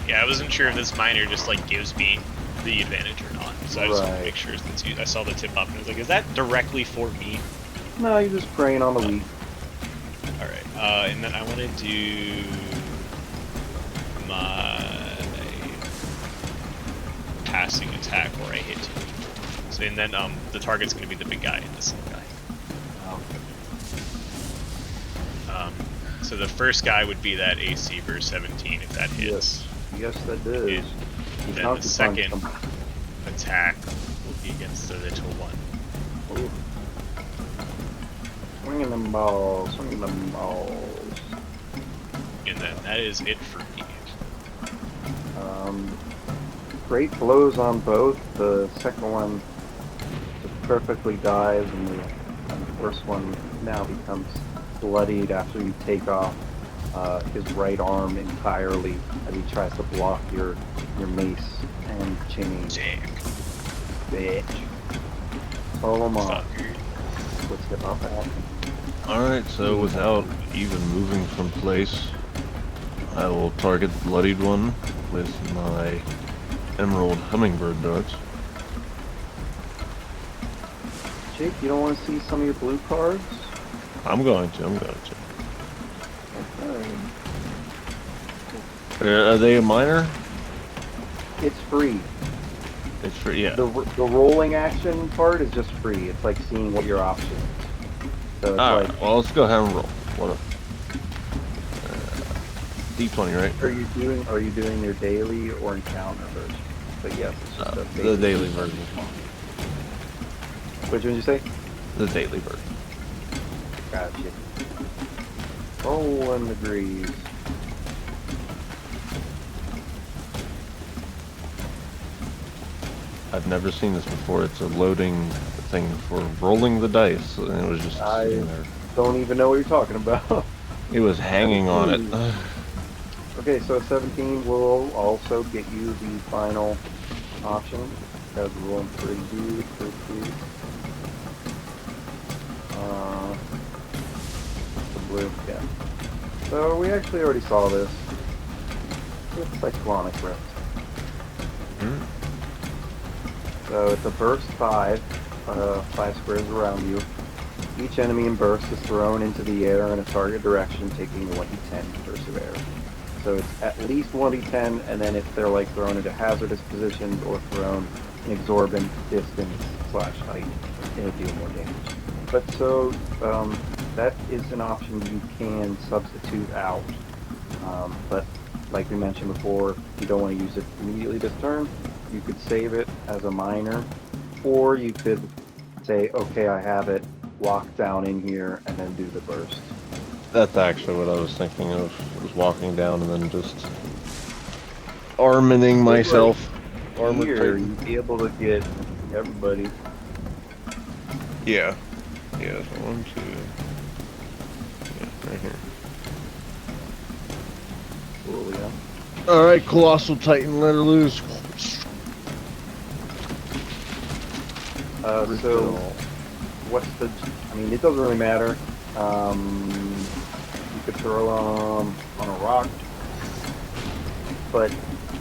yeah, I wasn't sure if this minor just like gives me the advantage or not. So I just want to make sure it's used. I saw the tip up and I was like, is that directly for me? No, you're just preying on the weak. Alright, and then I want to do my passing attack where I hit you. So, and then the target's going to be the big guy and the small guy. So the first guy would be that AC versus 17 if that hits. Yes, that does. Then the second attack will be against the little one. Ooh. Swinging them balls, swinging them balls. And then that is it for me. Great blows on both. The second one just perfectly dies, and the first one now becomes bloodied after you take off his right arm entirely as he tries to block your mace and chain. Bitch. Follow him off. Let's get off that. Alright, so without even moving from place, I will target the bloodied one with my emerald hummingbird darts. Jake, you don't want to see some of your blue cards? I'm going to. Okay. Are they a minor? It's free. It's free, yeah. The rolling action part is just free. It's like seeing what your options. So it's Alright, like, well, let's go ahead and roll. What up? D20, right? Are you doing your daily or encounter version? But yes, it's just the daily version. Which one did you say? The daily version. Gotcha. Oh, 1 degrees. I've never seen this before. It's a loading thing for rolling the dice, and it was just sitting there. Don't even know what you're talking about. It was hanging on it. Okay, so 17 will also get you the final option. Because we're rolling pretty good. The blue, yeah. So we actually already saw this. It's Cyclonic Rift. So it's a burst 5, 5 squares around you. Each enemy in burst is thrown into the air in a target direction, taking 1d10 burst of air. So it's at least 1d10, and then if they're like thrown into hazardous positions or thrown in exorbitant distance / height, it'll deal more damage. But so that is an option you can substitute out. But like we mentioned before, you don't want to use it immediately this turn. You could save it as a minor, or you could say, okay, I have it, walk down in here, and then do the burst. That's actually what I was thinking of, was walking down and then just arming myself. Here, you'd be able to get everybody. Yeah. Yeah, so 1, 2. Yeah, right here. Cool, yeah. Alright, Colossal Titan, let her loose. So, what's the... I mean, it doesn't really matter. You could throw them on a rock. But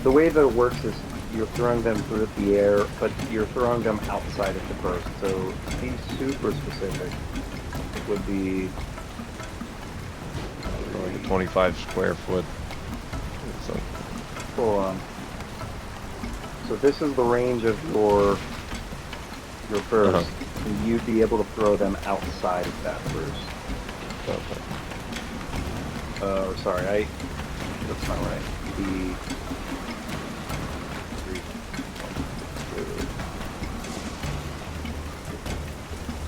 the way that it works is you're throwing them through the air, but you're throwing them outside of the burst. So, to be super specific, it would be... Like a 25 square foot. So. Hold on. So this is the range of your burst. And you'd be able to throw them outside of that burst. Okay. Sorry, that's not right. The 3,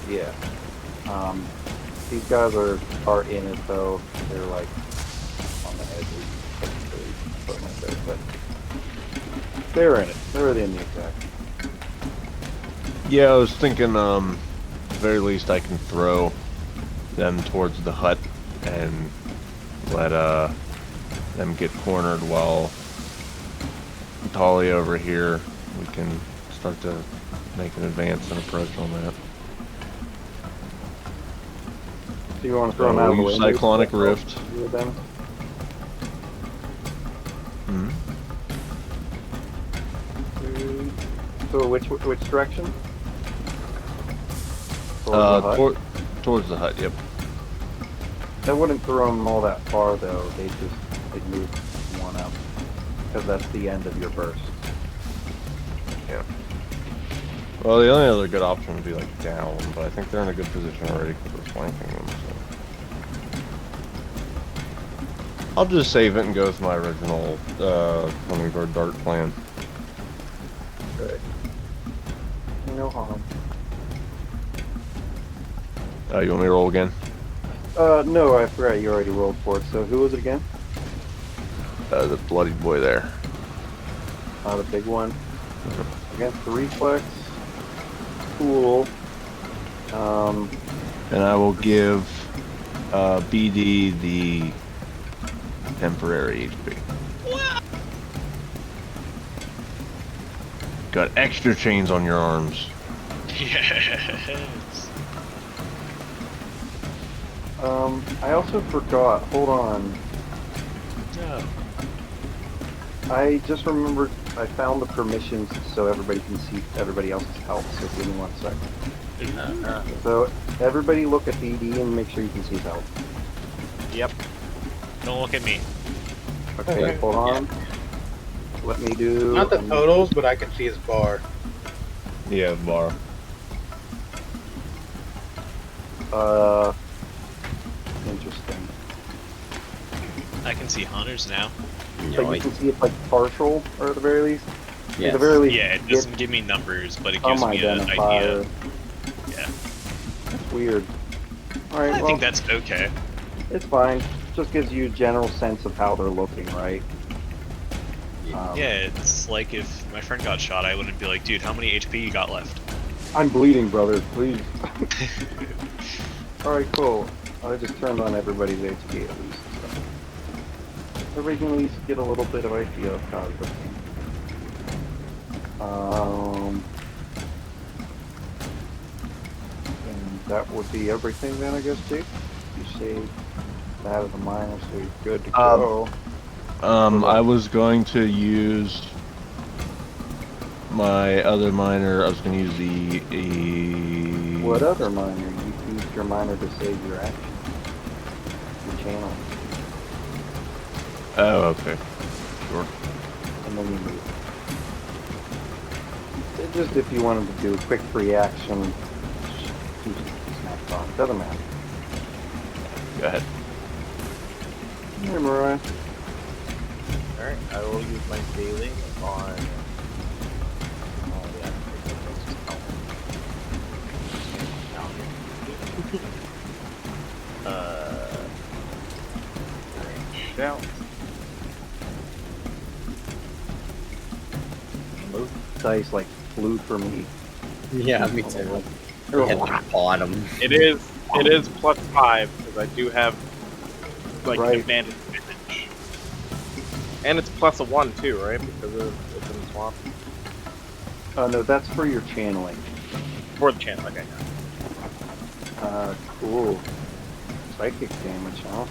2. Yeah. These guys are in it though. They're like on the edges, something like that. But they're in it. They're in the attack. Yeah, I was thinking, at the very least I can throw them towards the hut and let them get cornered while Talia over here, we can start to make an advance and approach on that. So you want to throw them out of the way? Cyclonic Rift. Hmm. So which direction? Towards the hut, yep. That wouldn't throw them all that far though. They'd move one up because that's the end of your burst. Yeah. Well, the only other good option would be like down, but I think they're in a good position already because we're flanking them. So. I'll just save it and go with my original hummingbird dart plan. Good. No harm. You want me to roll again? No, I forgot you already rolled for it. So who was it again? The bloody boy there. The big one. Against the reflex. Cool. And I will give BD the temporary HP. Got extra chains on your arms. Yes. I also forgot. Hold on. No. I just remembered I found the permissions so everybody can see everybody else's health, so give me 1 second. So everybody look at BD and make sure you can see his health. Yep. Don't look at me. Okay, hold on. Let me do... Not the totals, but I can see his bar. Yeah, bar. Interesting. I can see hunters now. But you can see it's like partial, or at the very least? Yes. At the very least, Yeah, it doesn't give me numbers, but it gives me an idea. Yeah. That's weird. Alright, I think that's okay. It's fine. Just gives you a general sense of how they're looking, right? Yeah, it's like if my friend got shot, I wouldn't be like, dude, how many HP you got left? I'm bleeding, brother, please. Alright, cool. I just turned on everybody's HP at least. So. Everybody can at least get a little bit of idea of how it's looking. And that would be everything then, I guess, Jake? You saved that as a minor, so you're good to go. I was going to use my other minor. I was going to use the... What other minor? You used your minor to save your action. Your channel. Oh, okay. Sure. And then you move. Just if you wanted to do a quick reaction, snap off. Doesn't matter. Go ahead. Hey, Mariah. Alright, I will use my daily on... Oh, yeah. Down. Those dice like flew for me. Yeah, me too. Oh. Hit the bottom. It is +5 because I do have like Right. an advantage. And it's +1 too, right? Because it's in the swamp. No, that's for your channeling. For the channel, okay. Cool. Psychic damage, huh?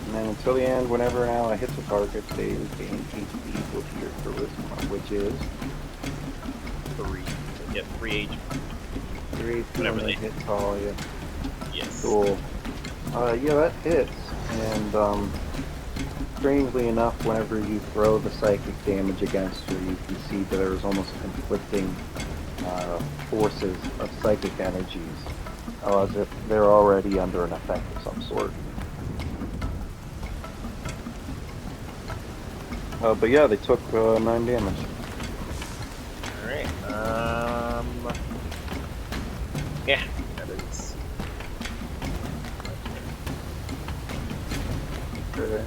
And then until the end, whenever an ally hits a target, they gain HP equal to your charisma, which is 3. So get 3 HP. 3 Whenever when they hit Talia. Yes. Cool. Yeah, that hits. And strangely enough, whenever you throw the psychic damage against her, you can see that there's almost conflicting forces of psychic energies, as if they're already under an effect of some sort. But yeah, they took 9 damage. Alright, yeah, that is. Okay.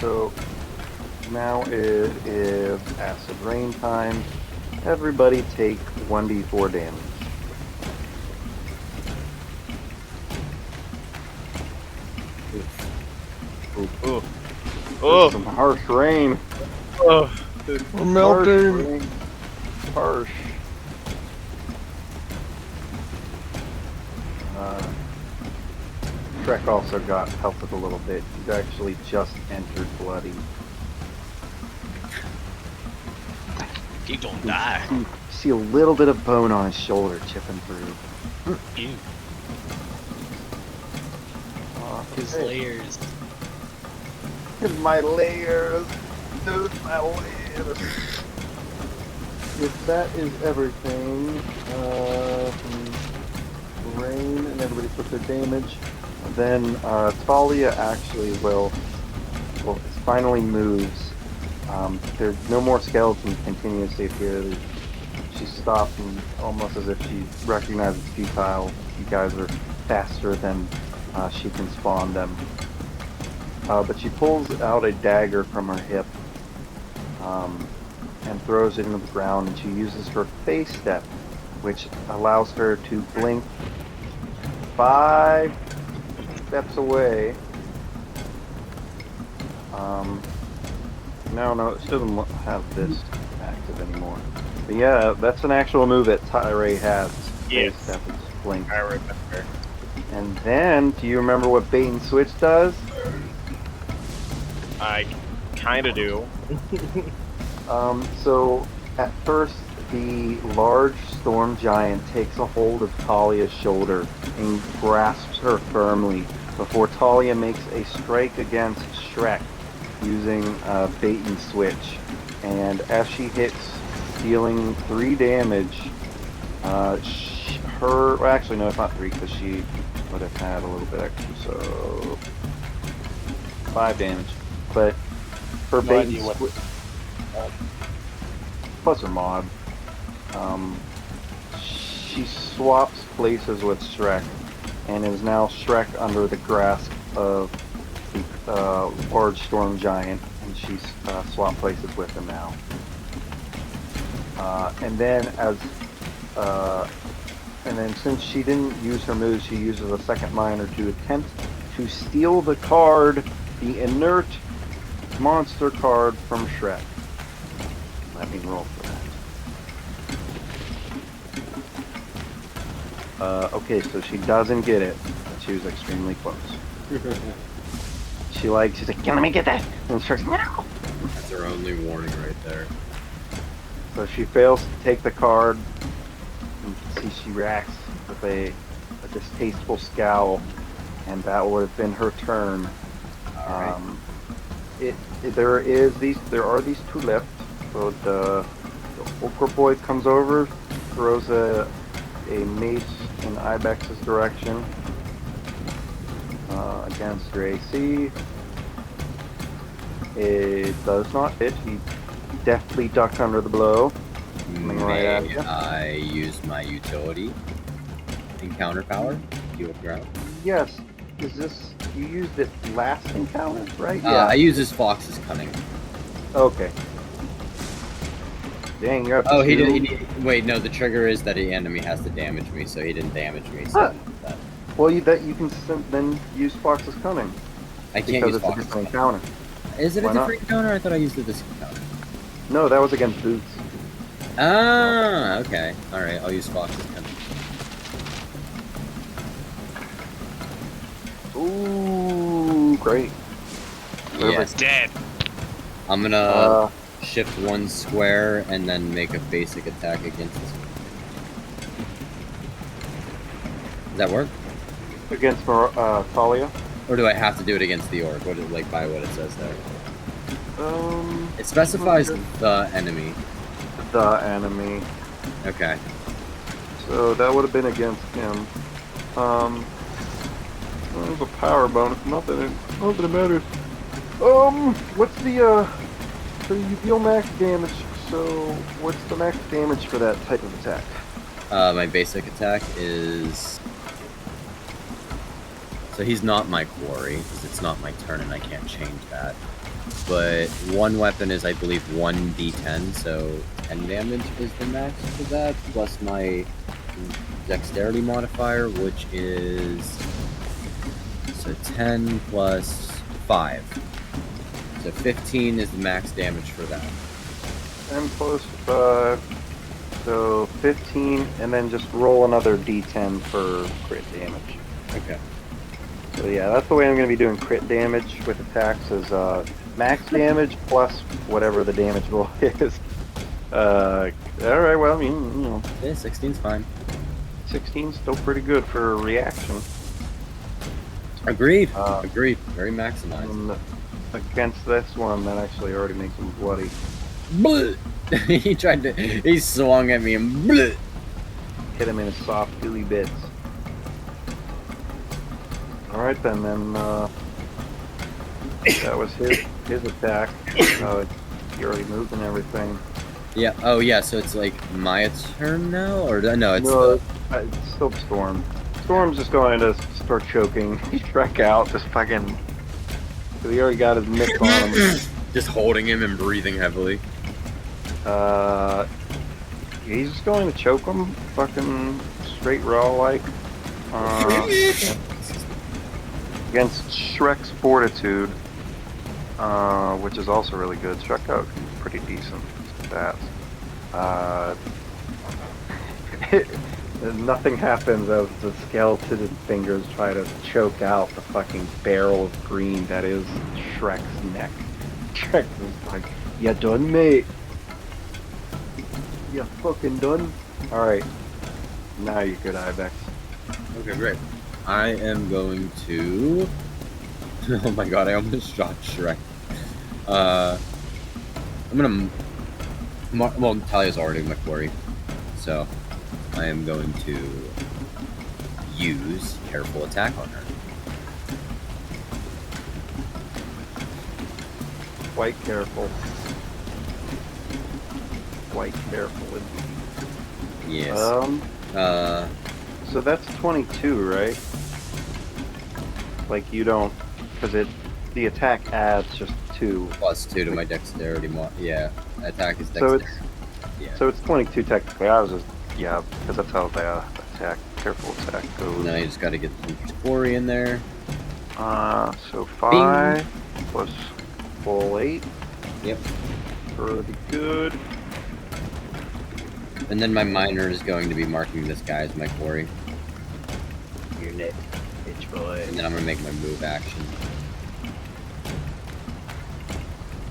So now it is acid rain time. Everybody take 1d4 damage. Ooh. There's some harsh rain. Oh. We're melting. Harsh. Shrek also got helped with a little bit. He's actually just entered bloody. He don't die. See a little bit of bone on his shoulder chipping through. Ew. His layers. My layers. Dude, my layers. If that is everything, rain and everybody puts their damage, then Talia actually will finally moves. There's no more skeletons continuously appear. She stopped and almost as if she recognized it's futile. You guys are faster than she can spawn them. But she pulls out a dagger from her hip and throws it into the ground, and she uses her face step, which allows her to blink 5 steps away. No, she doesn't have this active anymore. But yeah, that's an actual move that Tyree has. Yes. Face step, it's blink. I remember. And then, do you remember what bait and switch does? I kinda do. So at first, the large storm giant takes a hold of Talia's shoulder and grasps her firmly before Talia makes a strike against Shrek using bait and switch. And as she hits, dealing 3 damage, well, actually no, it's not 3 because she would have had a little bit extra, so 5 damage. But her bait and switch, plus her mod, she swaps places with Shrek and is now Shrek under the grasp of the large storm giant, and she's swapped places with him now. And then since she didn't use her moves, she uses a second minor to attempt to steal the card, the inert monster card from Shrek. Let me roll for that. Okay, so she doesn't get it. She was extremely close. She's like, let me get that. And Shrek's like, no! That's her only warning right there. So she fails to take the card. You can see she reacts with a distasteful scowl, and that would have been her turn. Right. There are these 2 left. So the Ochre boy comes over, throws a mace in Ibex's direction against your AC. It does not hit. He deftly ducked under the blow. Coming right at you. I use my utility encounter power, heal ground. Yes. Is this, you used it last encounter, right? I use his Fox's Cunning. Okay. Dang, you're up to Oh, he 2. didn't. Wait, no. The trigger is that the enemy has to damage me, so he didn't damage me. So that. Well, you can then use Fox's Cunning. I can't because use it's a Fox's different Cunning. encounter. Is it Why a not? different encounter? I thought I used this encounter. No, that was against Boots. Ah, okay. All right, I'll use Fox's Cunning. Ooh, great. Yes. Dead. I'm gonna shift 1 square and then make a basic attack against this. Does that work? Against Talia? Or do I have to do it against the orc? What like by what it says there? It specifies the enemy. The enemy. Okay. So that would have been against him. There's a power bonus. Not that it matters. What's the So you deal max damage. So what's the max damage for that type of attack? My basic attack is... So he's not my quarry, because it's not my turn and I can't change that. But one weapon is, I believe, 1d10, so 10 damage is the max for that, plus my dexterity modifier, which is... So 10 plus 5. So 15 is the max damage for that. 10 plus 5. So 15, and then just roll another d10 for crit damage. Okay. So yeah, that's the way I'm going to be doing crit damage with attacks is max damage plus whatever the damage roll is. Alright, well, I mean, you know. Yeah, 16's fine. 16's still pretty good for a reaction. Agreed. Agreed. Very maximized. And against this one, that actually already makes him bloody. Bleh! He swung at me and bleh! Hit him in his soft, gooey bits. Alright then, that was his attack. He already moved and everything. Yeah, oh yeah, so it's like my turn now? Or no, it's... It's still Storm. Storm's just going to start choking Shrek out, just fucking... Because he already got his mitts on him. Just holding him and breathing heavily. He's just going to choke him, fucking straight raw like. Against Shrek's Fortitude, which is also really good. Shrek got pretty decent stats. Nothing happens as the skeleton fingers try to choke out the fucking barrel of green that is Shrek's neck. Shrek is like, "You done, mate? You fucking done?" Alright. Now you could Ibex. Okay, great. I am going to... Oh my god, I almost shot Shrek. I'm gonna... Well, Talia's already my quarry. So, I am going to use Careful Attack on her. Quite careful. Quite careful indeed. Yes. So that's 22, right? Like you don't, because the attack adds just 2. Plus 2 to my dexterity yeah, attack is So dexterity. so it's 22 technically. I was just, yeah, because that's how the attack, careful attack goes. Now you just gotta get some quarry in there. So 5 plus full 8. Yep. Pretty good. And then my miner is going to be marking this guy as my quarry. Your neck, bitch boy. And then I'm gonna make my move action.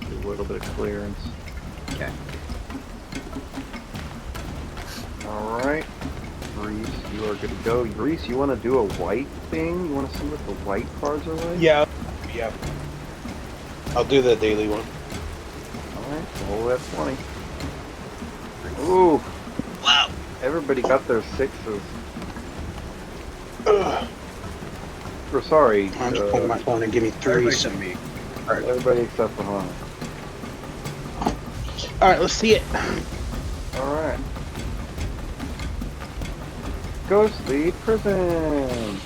A little bit of clearance. Okay. Alright. Reese, you are good to go. Reese, you want to do a white thing? You want to see what the white cards are like? Yeah. I'll do the daily one. Alright, roll that 20. Ooh. Wow. Everybody got their 6s. Or sorry. I'm just pulling my phone and give me 3. Everybody except for Hana. Alright, let's see it. Alright. Ghostly Prison.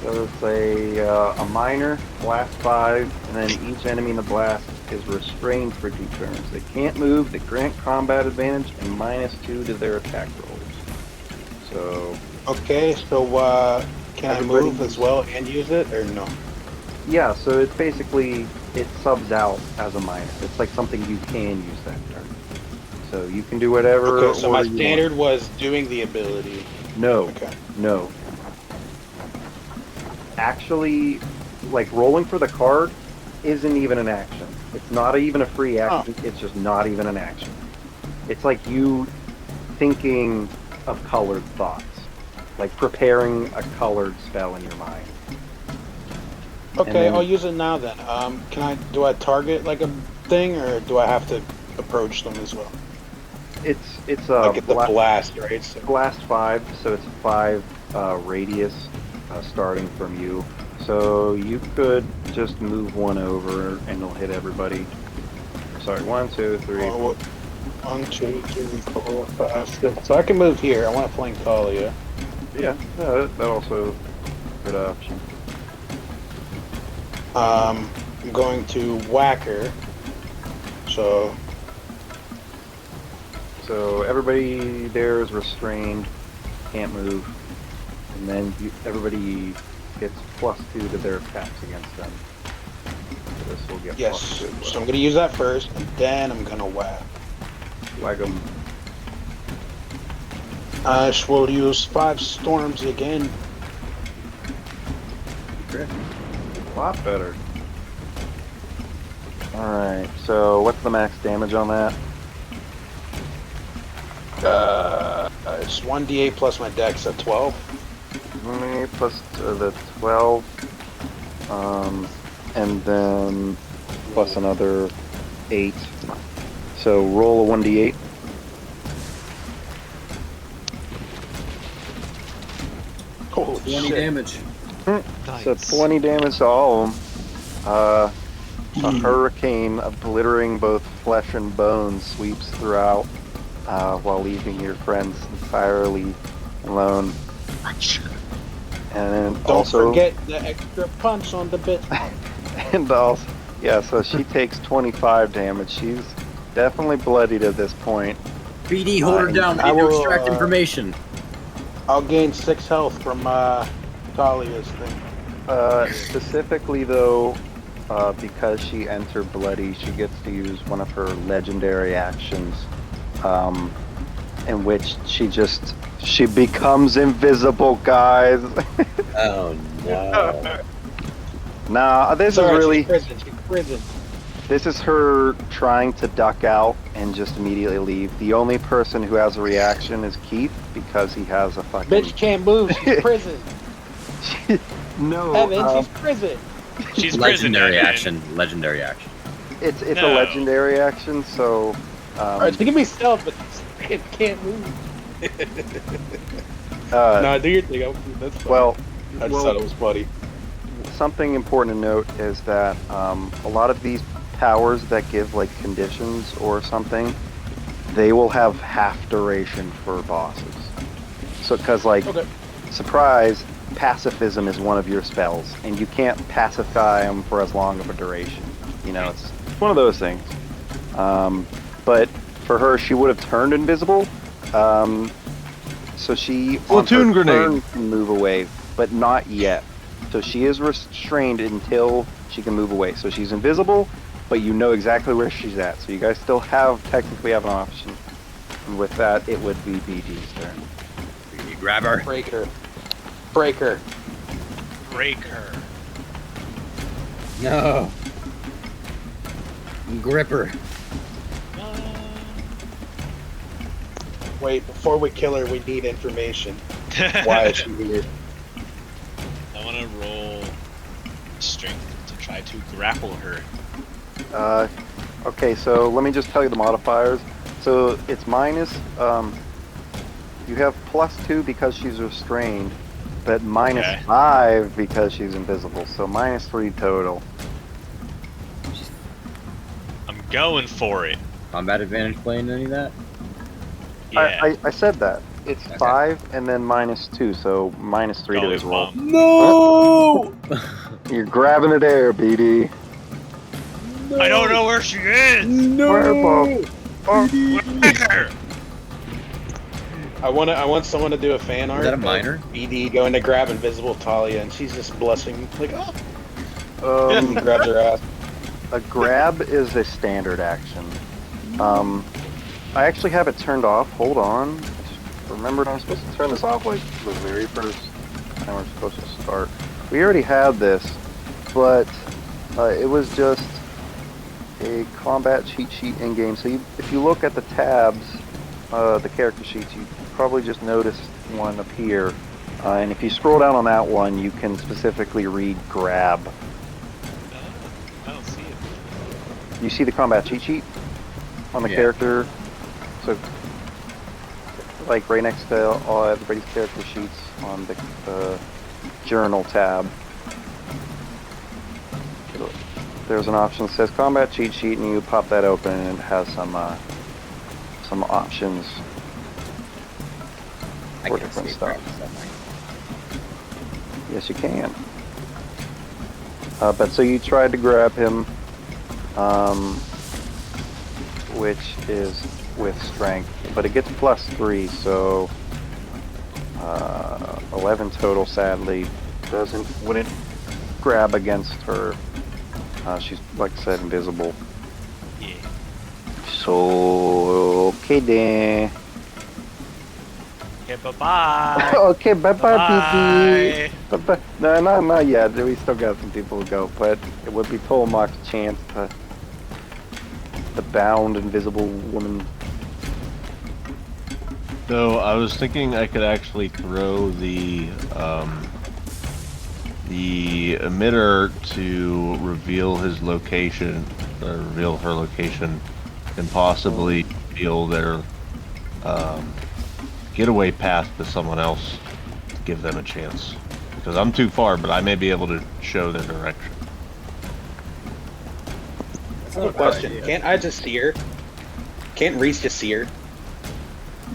So it's a miner, blast 5, and then each enemy in the blast is restrained for 2 turns. They can't move, they grant combat advantage, and -2 to their attack rolls. So... Okay, so can I move as well and use it, or no? Yeah, so it's basically, it subs out as a miner. It's like something you can use that turn. So you can do whatever. Okay, so my you standard want. was doing the ability. No. Okay. No. Actually, like rolling for the card isn't even an action. It's not even a free action. It's just not even an action. It's like you thinking of colored thoughts. Like preparing a colored spell in your mind. Okay, then, I'll use it now then. Do I target like a thing, or do I have to approach them as well? It's like at the blast, right? So. Blast 5, so it's 5 radius starting from you. So you could just move one over and it'll hit everybody. Sorry, 1, 2, 3. Oh, 1, 2, 3, 4, 5, 6. So I can move here. I want to flank Talia. Yeah, that also good option. I'm going to whack her. So everybody there is restrained, can't move, and then everybody gets +2 to their attacks against them. So this will get yes. +2 as well. So I'm going to use that first, and then I'm going to whack. Whack 'em. I will use 5 storms again. Okay. A lot better. Alright, so what's the max damage on that? It's 1d8 plus my dex at 12. 1d8 plus the 12. And then plus another 8. So roll a 1d8. Holy 20 shit. damage. So 20 damage to all of them. A hurricane of glittering both flesh and bones sweeps throughout while leaving your friends entirely alone. And then Don't also forget the extra punch on the bit. and also, yeah, so she takes 25 damage. She's definitely bloodied at this point. BD, hold her down. We I need to will, extract information. I'll gain 6 health from Talia's thing. Specifically though, because she entered bloody, she gets to use one of her legendary actions, in which she becomes invisible, guys. Oh no. Nah, this Sorry, is really. She's prison. This is her trying to duck out and just immediately leave. The only person who has a reaction is Keith because he has a fucking. Bitch can't move. She's prison. No. Evan, she's prison. She's Legendary prison, action. Legendary action. It's a No. legendary action, so. Alright, she can be stealth, but it can't move. No, do your thing. That's fine. Well, I just thought it was funny. something important to note is that a lot of these powers that give like conditions or something, they will have half duration for bosses. So, because like, surprise, pacifism is one of your spells, and you can't pacify them for as long of a duration. You know, it's one of those things. But for her, she would have turned invisible. So she Platoon on her turn grenade. can move away, but not yet. So she is restrained until she can move away. So she's invisible, but you know exactly where she's at. So you guys still technically have an option. And with that, it would be BD's turn. You grab her. Break her. Break her. Break her. No. Grip her. Wait, before we kill her, we need information. Why is she here? I want to roll strength to try to grapple her. Okay, so let me just tell you the modifiers. So it's minus, you have +2 because she's restrained, but -5 because she's invisible. So -3 total. I'm going for it. Combat advantage playing any of that? Yeah. I said that. It's 5 and then -2, so -3 to his roll. No! You're grabbing it there, BD. I don't know where she is. No! Where? I want someone to do a fan art. Is that a of minor? BD going to grab invisible Talia, and she's just blushing like, oh. He grabs her ass. A grab is a standard action. I actually have it turned off. Hold on. I remembered I was supposed to turn this off like the very first time we're supposed to start. We already had this, but it was just a combat cheat sheet in game. So if you look at the tabs, the character sheets, you probably just noticed one appear. And if you scroll down on that one, you can specifically read grab. I don't see it. You see the combat cheat sheet on the character? So, like right next to everybody's character sheets on the journal tab. there's an option that says combat cheat sheet, and you pop that open, and it has some options I for can different escape stuff. stuff. Yes, you can. But so you tried to grab him, which is with strength, but it gets +3, so 11 total. Sadly, wouldn't grab against her. She's, like I said, invisible. Yeah. So okay then. Okay, bye-bye. Okay, bye bye, Bye. Bye bye. No, not yet. We still got some people to go, but it would be Tolomac's chance to the bound invisible woman. So I was thinking I could actually throw the emitter to reveal his location, or reveal her location, and possibly reveal their getaway path to someone else to give them a chance. Because I'm too far, but I may be able to show their direction. I have a question. Can't I just see her? Can't Reese just see her?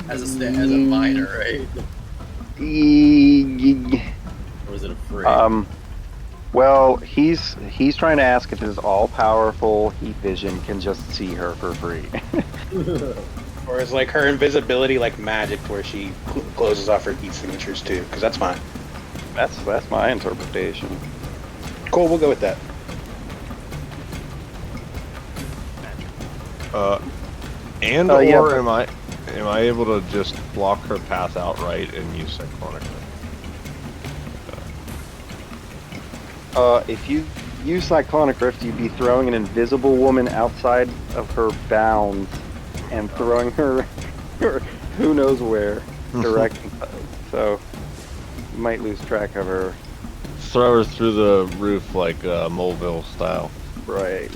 As a miner, right? Or is it afraid? Well, he's trying to ask if his all-powerful heat vision can just see her for free. Or is like her invisibility like magic where she closes off her heat signatures too? Because that's fine. That's my interpretation. Cool, we'll go with that. Am I able to just block her path outright and use cyclonic? If you use Cyclonic Rift, you'd be throwing an invisible woman outside of her bounds and throwing her who knows where directly. So you might lose track of her. Throw her through the roof like Moleville style. Right.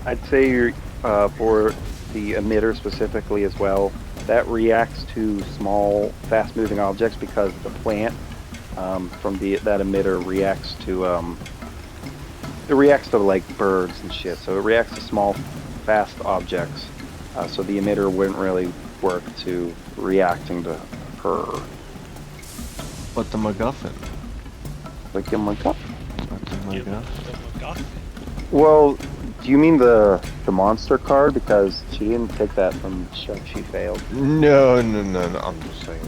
I'd say you're for the emitter specifically as well. That reacts to small, fast-moving objects because the plant from that emitter reacts to like birds and shit. So it reacts to small, fast objects. So the emitter wouldn't really work to reacting to her. But the MacGuffin. Like a MacGuffin. What the MacGuffin? Well, do you mean the monster card? Because she didn't take that from Shrek. She failed. No. I'm just saying.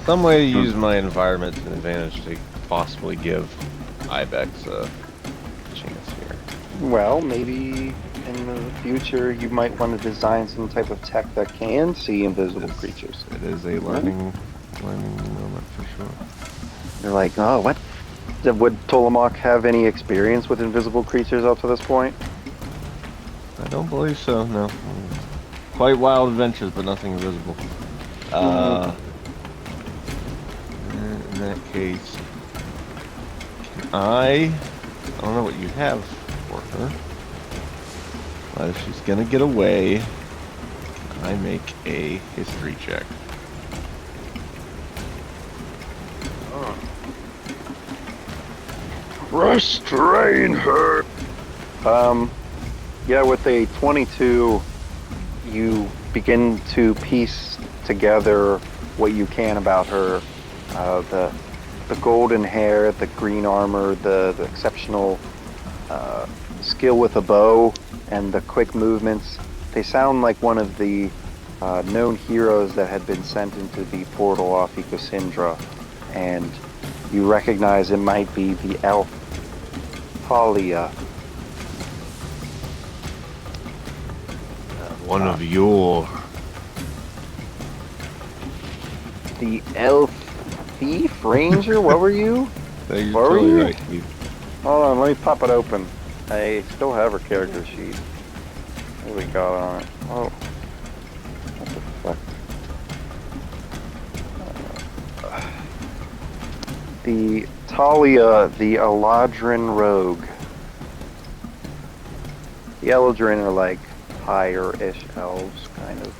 Some way to use my environment to an advantage to possibly give Ibex a chance here. Well, maybe in the future you might want to design some type of tech that can see invisible creatures. It is a learning moment for sure. You're like, oh, what? Would Tolomak have any experience with invisible creatures up to this point? I don't believe so, no. Quite wild adventures, but nothing invisible. In that case, I don't know what you have for her, but if she's gonna get away, can I make a history check? Restrain her! Yeah, with a 22, you begin to piece together what you can about her. The golden hair, the green armor, the exceptional skill with a bow, and the quick movements. They sound like one of the known heroes that had been sent into the portal off Ecosindra, and you recognize it might be the elf Talia. One of your... The elf thief ranger? What were you? You're What were totally you? right, Keith. Hold on, let me pop it open. I still have her character sheet. What do we got on it? Oh. What the fuck? The Talia, the Eladrin rogue. The Eladrin are like higher-ish elves, kind of.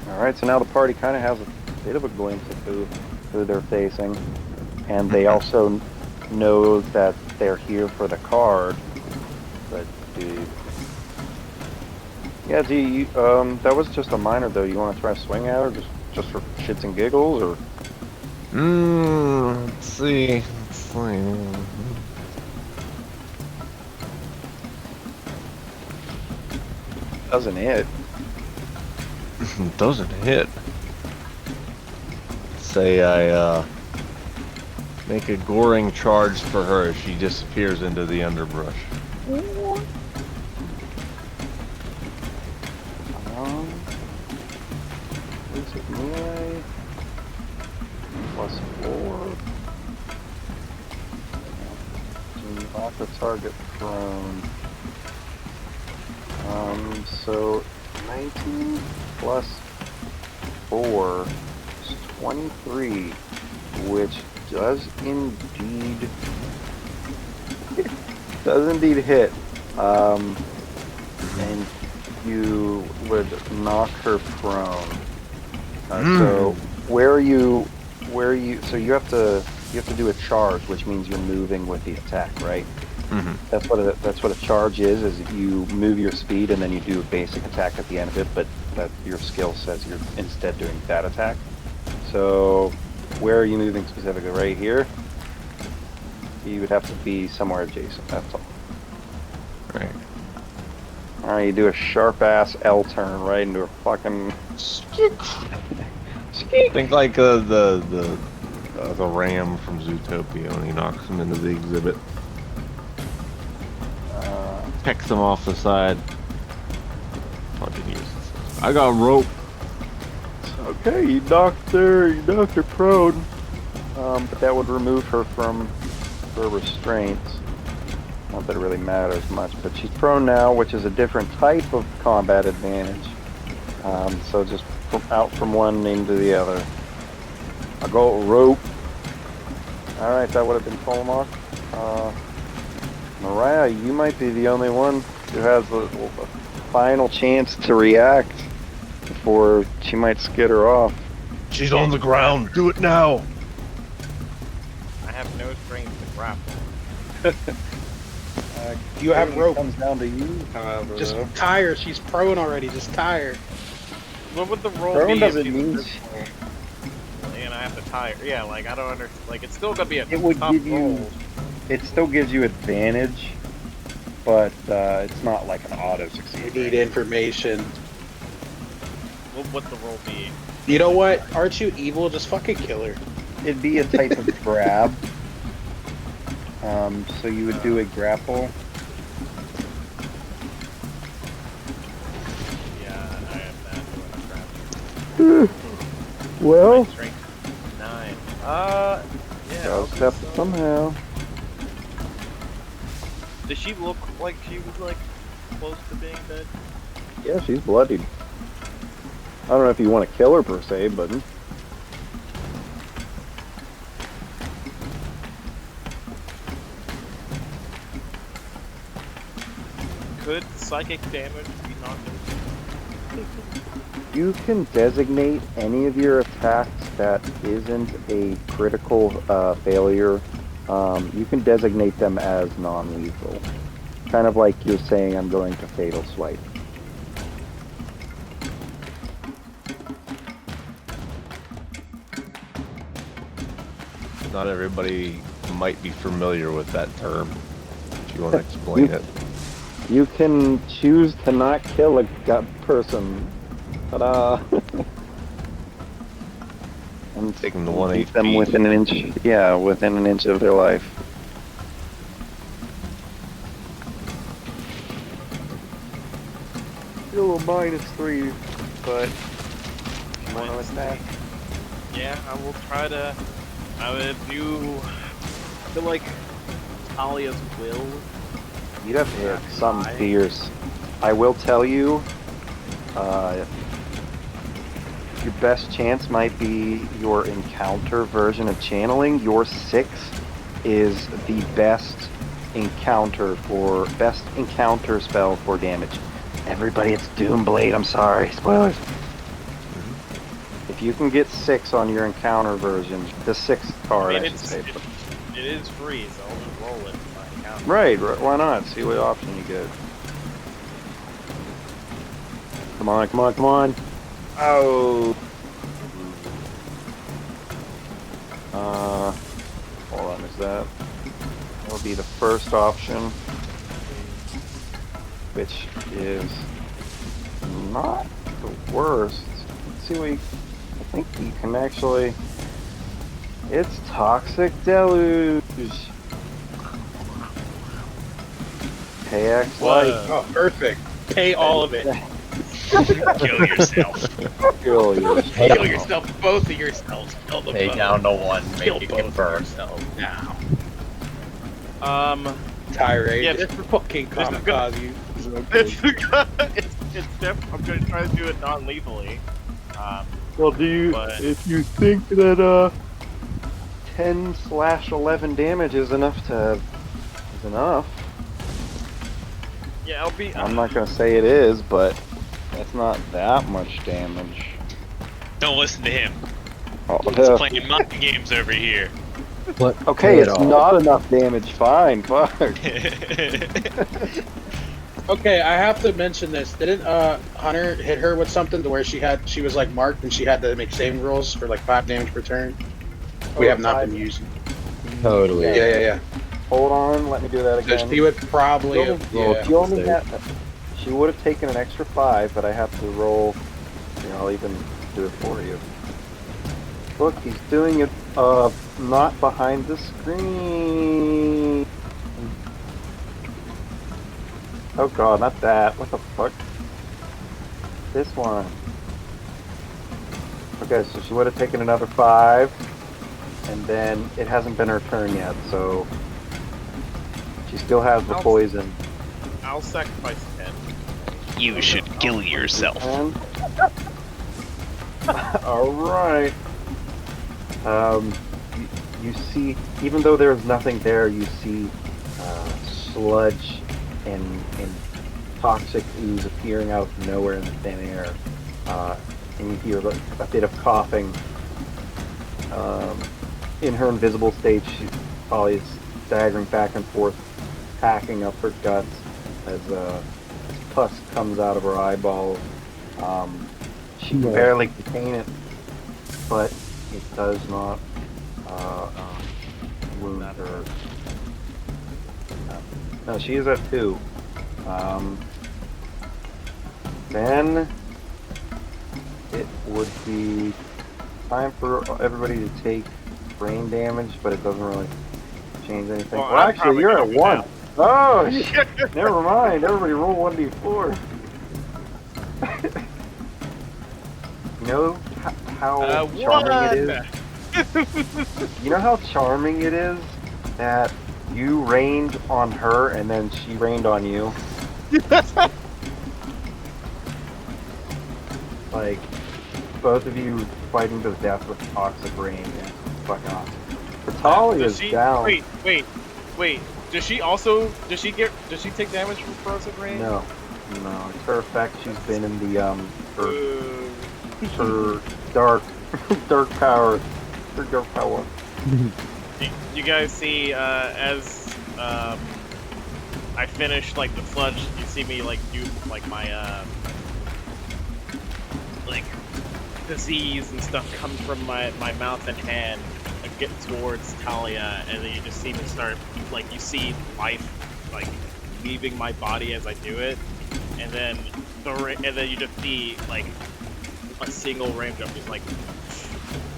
Alright, so now the party kind of has a bit of a glimpse of who who they're facing, and they also know that they're here for the card. But that was just a minor though. You want to try to swing at her just for shits and giggles, or? Let's see. Doesn't hit. Doesn't hit. Say I make a goring charge for her as she disappears into the underbrush. Is it melee? +4. Knock the target prone. So 19 plus 4 is 23, which does indeed hit. And you would knock her prone. So where are you? So you have to do a charge, which means you're moving with the attack, right? Mm-hmm. That's what a charge is you move your speed and then you do a basic attack at the end of it, but that your skill says you're instead doing that attack. So where are you moving specifically? Right here? You would have to be somewhere adjacent, that's all. Right. Alright, you do a sharp ass L turn right into a fucking Think like the ram from Zootopia when he knocks him into the exhibit. Pecks him off the side. I got rope. Okay, you knocked her prone. But that would remove her from her restraints. Not that it really matters much, but she's prone now, which is a different type of combat advantage. So just out from one into the other. I go rope. Alright, that would have been Colmar. Mariah, you might be the only one who has the final chance to react before she might skid her off. She's on the ground. Do it now. I have no strength to grapple. You have rope. Comes down to you, however. Just tie her. She's prone already. Just tie her. What would the roll Prone be? doesn't if mean and I have to tie her. Yeah, like I don't understand. Like it's still gonna be a it would tough give you. roll. It still gives you advantage, but it's not like an auto succeed. You need information. What would the roll be? You know what? Aren't you evil? Just fucking kill her. It'd be a type of grab. So you would do a grapple. Yeah, I have that doing a grab. Well, Strength 9. Yeah. gotta step somehow. Does she look like she was like close to being dead? Yeah, she's bloodied. I don't know if you want to kill her per se, but Could psychic damage be knocked into? you can designate any of your attacks that isn't a critical failure. You can designate them as non-lethal. Kind of like you're saying, I'm going to Fatal Swipe. Not everybody might be familiar with that term. If you want to explain it. You can choose to not kill a person. Ta-da! And Take them to 1 keep them HP. within an inch. Yeah, within an inch of their life. Still a -3, but you want to attack? Yeah, I will try to. I would do. I feel like Talia's will. You'd have to hit something fierce. I will tell you, your best chance might be your encounter version of channeling. Your 6 is the best encounter spell for damage. Everybody, it's Doomblade. I'm sorry, spoilers. It if you can get 6 on your encounter version, the 6th card, I should say. It is free, so I'll just roll it in my account. Right, why not? See what option you get. Come on, come on, come on. Oh. Hold on, is that? That'll be the first option, which is not the worst. Let's see what I think you can actually. It's Toxic Deluge. Pay X life. Oh, perfect. Pay all of it. Kill yourself. Kill yourself. Kill yourself. Both of yourselves. Kill them Pay both. down to 1. Kill Make it both confirm. yourselves now. Yeah, Tirade. Yeah, this- fucking kamikaze. it's different. I'm gonna try to do it non-lethally. Well, if you think that 10/11 damage is enough. Yeah, I'll be. I'm not gonna say it is, but that's not that much damage. Don't listen to him. Oh, He's playing mind games over here. okay, it's not enough damage. Fine, fuck. Okay, I have to mention this. Didn't Hunter hit her with something to where she was like marked and she had to make saving rolls for like 5 damage per turn? We have not been using. Totally. Yeah. Hold on, let me do that So again. she would probably have, She only had. She would have taken an extra 5, but I have to roll. I'll even do it for you. Look, he's doing it. Not behind the screen. Oh god, not that. What the fuck? This one. Okay, so she would have taken another 5, and then it hasn't been her turn yet, so she still has the poison. I'll sacrifice 10. You should kill yourself. Alright. You see, even though there's nothing there, you see sludge and toxic ooze appearing out of nowhere in the thin air. And you hear a bit of coughing. In her invisible state, she probably is staggering back and forth, packing up her guts as pus comes out of her eyeballs. She can barely contain it, but it does not wound her. No, she is at 2. Then it would be time for everybody to take brain damage, but it doesn't really change anything. Well, actually, you're at 1. Oh, shit. Never mind. Everybody roll 1d4. You know how charming it is? You know how charming it is that you rained on her and then she rained on you? Like, both of you fighting to the death with toxic rain. Yeah, fucking awesome. Talia's down. Wait. Does she take damage from corrosive rain? No. It's her effect. She's been in the her dark power. Her dark power. You guys see as I finish like the sludge, you see me like do like my like disease and stuff comes from my mouth and hand and get towards Talia, and then you just see me start like you see life like leaving my body as I do it, and then you just see like a single raindrop just like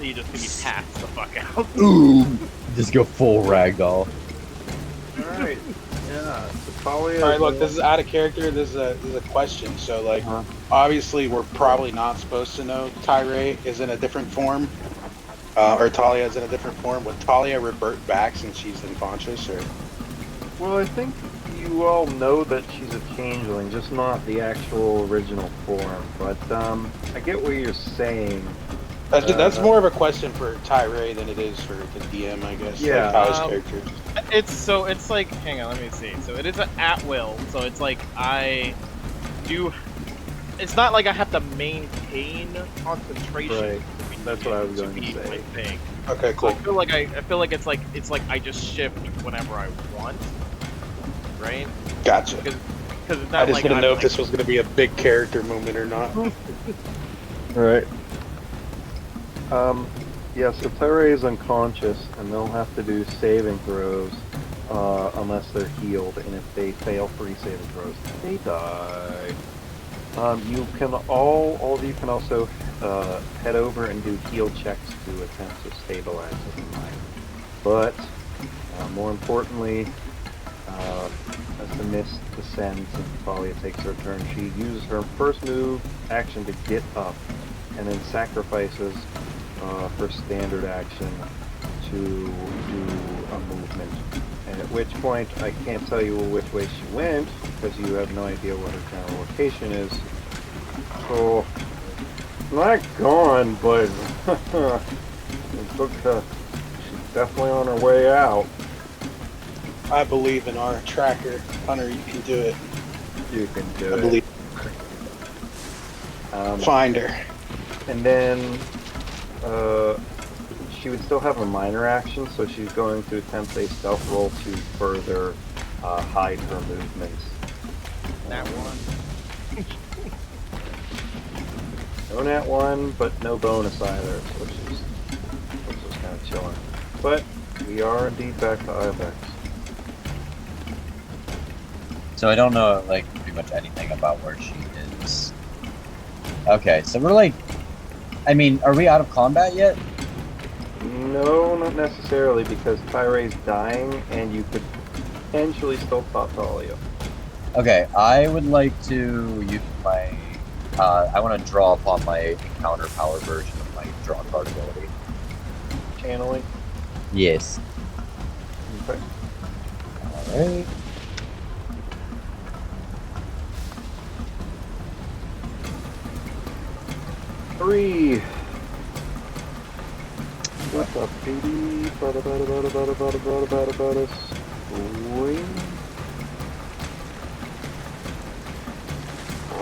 you just see me pass the fuck out. Ooh! Just go full ragdoll. Alright. Yeah. So Talia. Alright, look, this is out of character. This is a question. So, like, obviously, we're probably not supposed to know Tyree is in a different form, or Talia is in a different form. Would Talia revert back since she's unconscious, or? Well, I think you all know that she's a changeling, just not the actual original form. But I get what you're saying. That's more of a question for Tyree than it is for the DM, I guess. Yeah. Like Ty's character. It's like, hang on, let me see. So it is an at will. So it's like it's not like I have to maintain concentration to be That's what I was going to be say. my thing. Okay, So cool. I feel like it's like I just shift whenever I want, right? Gotcha. Because it's I not just like didn't I'm know like, if this was going to be a big character moment or not. Right. Yeah, so Tyree is unconscious, and they'll have to do saving throws unless they're healed, and if they fail 3 saving throws, they die. You can all of you can also head over and do heal checks to attempt to stabilize the mind. But more importantly, as the mist descends and Thalia takes her turn, she uses her first move action to get up, and then sacrifices her standard action to do a movement. And at which point, I can't tell you which way she went, because you have no idea what her general location is. So, not gone, but she's definitely on her way out. I believe in our tracker. Hunter, you can do it. You can do I it. believe. Find her. And then she would still have a minor action, so she's going to attempt a stealth roll to further hide her movements. that one. No nat 1, but no bonus either, which is kind of chilling. But we are indeed back to Ibex. So I don't know, like, pretty much anything about where she is. Okay, so we're like... I mean, are we out of combat yet? No, not necessarily, because Tyree's dying, and you could potentially still pop Thalia. Okay, I would like to use my... I want to draw upon my encounter power version of my draw card ability. Channeling? Yes. Okay. Alright. Three. What's up, baby? Bada. Swing.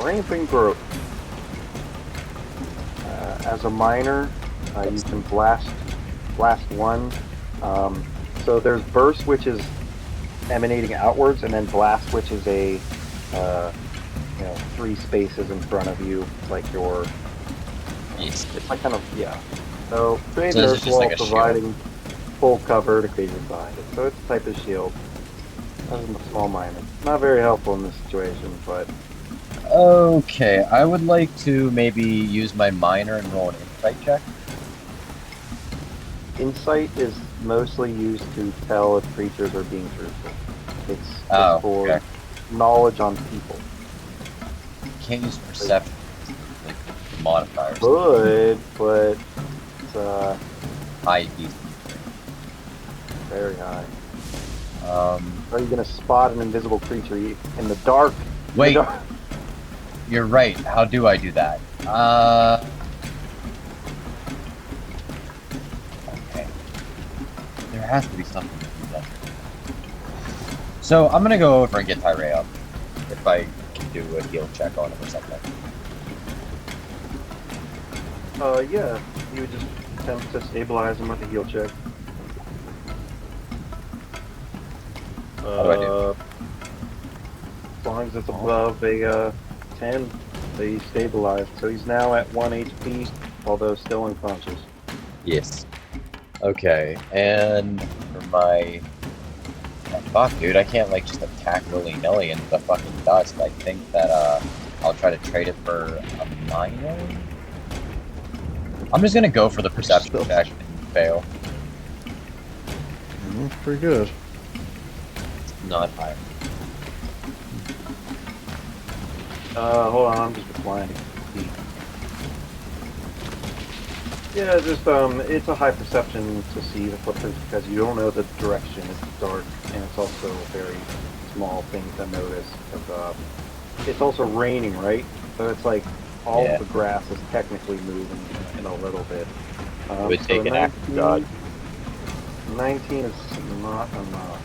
Ramping growth. As a minor, you can blast one. So there's burst, which is emanating outwards, and then blast, which is a 3 spaces in front of you, like your. Yes. It's like kind of So create So an this earth is just wall like a providing full cover to create your behind it. So it's a type of shield. That's a small minor. Not very helpful in this situation, but. Okay, I would like to maybe use my minor and roll an insight check. Insight is mostly used to tell if creatures are being truthful. It's for okay. knowledge on people. Can't use perception, like modifiers. Good, but it's High DC. very high. Um, Are you gonna spot an invisible creature in the dark? Wait. You're right. How do I do that? Okay. There has to be something to do that. So I'm gonna go over and get Tyree up. If I can do a heal check on him or something. Yeah. You would just attempt to stabilize him with a heal check. How do I do? As long as it's above a 10, they stabilize. So he's now at 1 HP, although still unconscious. Yes. Okay, and for my... Oh, fuck, dude, I can't, like, just attack willy-nilly into the fucking dust. I think that, I'll try to trade it for a minor? I'm just gonna go for the perception check and fail. Pretty good. Not high. Hold on, I'm just replying. Yeah, just it's a high perception to see the footprints because you don't know the direction. It's dark, and it's also a very small thing to notice. Because, it's also raining, right? So it's like all of the grass is technically moving in a little bit. Would take an act of God. 19 is not enough.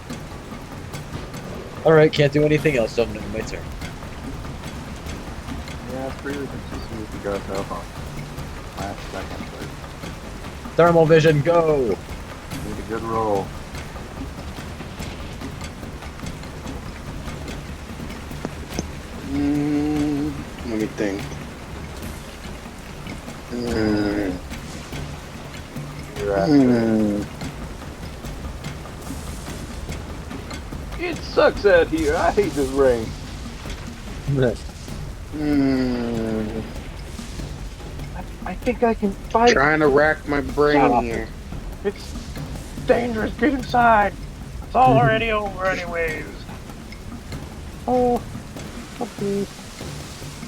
Alright, can't do anything else, so I'm my turn. Yeah, it's really consistent with you guys have on last second, but Thermal vision, go! Need a good roll. Let me think. It sucks out here. I hate this rain. I think I can fight. Trying to rack my brain here. It's dangerous. Get inside. It's all already over anyways. Oh, please.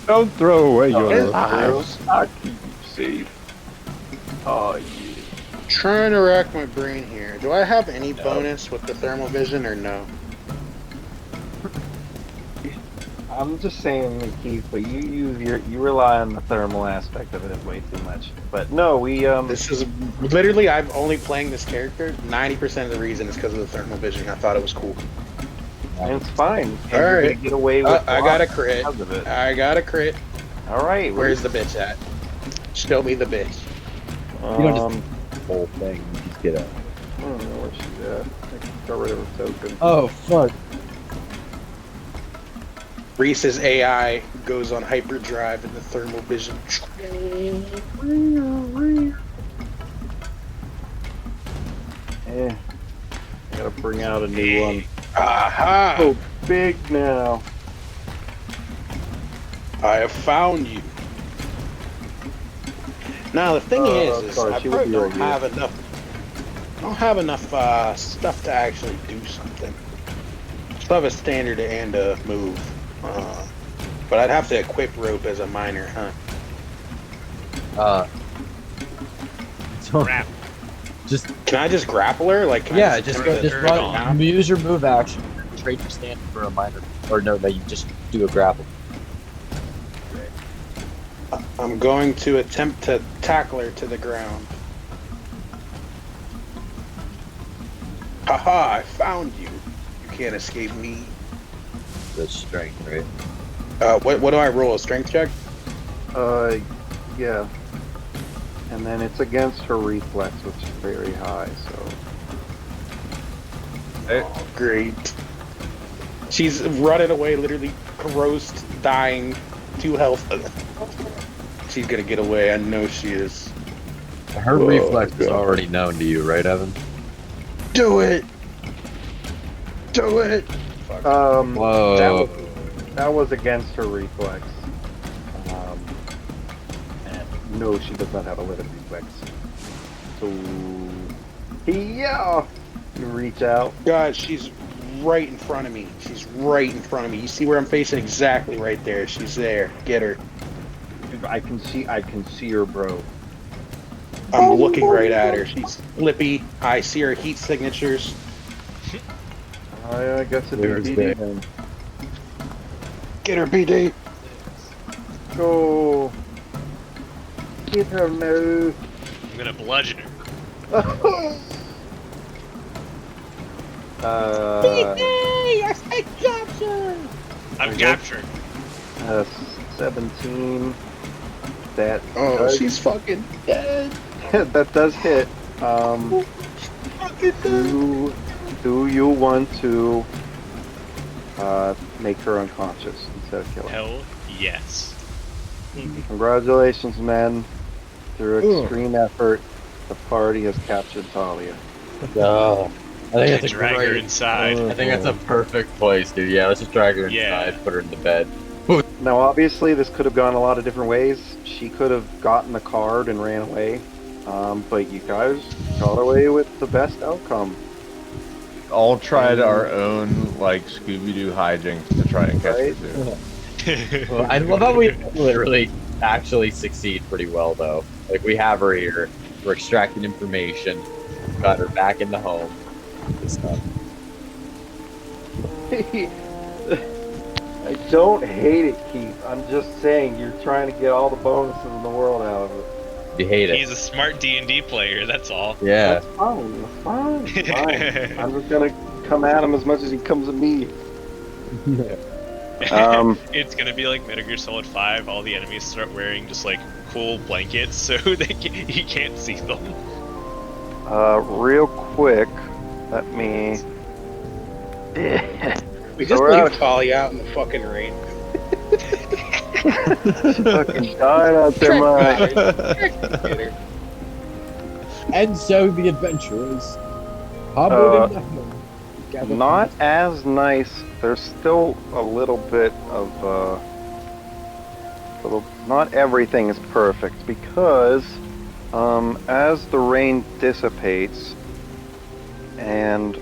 Don't throw away your lives. I'll keep you safe. Oh, yeah. Trying to rack my brain here. Do I have any bonus with the thermal vision or no? I'm just saying, Keith, but you rely on the thermal aspect of it way too much. But no, we This is literally, I'm only playing this character. 90% of the reason is because of the thermal vision. I thought it was cool. and it's fine. And All you're right. gonna get away with. I got a crit. because of it. I got a crit. All right. Where's the bitch at? Show me the bitch. You don't just whole thing. You just get a. I don't know where she's at. I got rid of her token. Oh fuck! Reese's AI goes on hyperdrive in the thermal vision. I gotta bring out a new one. Aha! Oh, big now. I have found you. Now the thing is sorry, I she would probably be don't right have enough. I don't have enough stuff to actually do something. Still have a standard and a move, but I'd have to equip rope as a minor, huh? So Crap. just Can I just grapple her? Like, can I yeah, just turn go, the- just turn run. Use your move action. Trade your stand for a minor, or no, that you just do a grapple. I'm going to attempt to tackle her to the ground. Haha! I found you. You can't escape me. That's strength, right? What do I roll? A strength check? Yeah. And then it's against her reflex, which is very high, so. Oh, great. She's running away, literally corrosed, dying, 2 health. She's gonna get away, I know she is. Her reflex is already known to you, right, Evan? Do it! Do it! Whoa. That was against her reflex. And no, she does not have a limit reflex. So, yeah, you reach out. God, she's right in front of me. She's right in front of me. You see where I'm facing? Exactly right there. She's there. Get her. I can see her, bro. I'm looking right at her. She's flippy. I see her heat signatures. I guess it's There's BD that. then. Get her, BD. Go. Get her now. I'm gonna bludgeon her. I'm captured. 17. That Oh, does, she's fucking dead. that does hit. Do you want to make her unconscious instead of killing her? Hell yes. Congratulations, men. Through extreme effort, the party has captured Talia. Oh, I think I that's a drag her great. inside. I think that's a perfect place, dude. Yeah, let's just drag her Yeah. inside, put her in the bed. Now, obviously, this could have gone a lot of different ways. She could have gotten the card and ran away, but you guys got away with the best outcome. All tried our own like Scooby-Doo hijinks to try and catch Right? her too. Well, I love how we literally actually succeed pretty well, though. Like, we have her here, we're extracting information, got her back in the home. This stuff. I don't hate it, Keith. I'm just saying you're trying to get all the bonuses in the world out of it. You hate it. He's a smart D&D player, that's all. Yeah. That's fine. That's fine. It's fine. I'm just gonna come at him as much as he comes at me. It's gonna be like Metal Gear Solid 5. All the enemies start wearing just like cool blankets so he can't see them. Real quick, let me. We So just we're leave out. Talia out in the fucking rain. She fucking died out there, man. And so the adventurers harbored in the home. Gather Not from as nice. There's still a little bit of not everything is perfect because as the rain dissipates and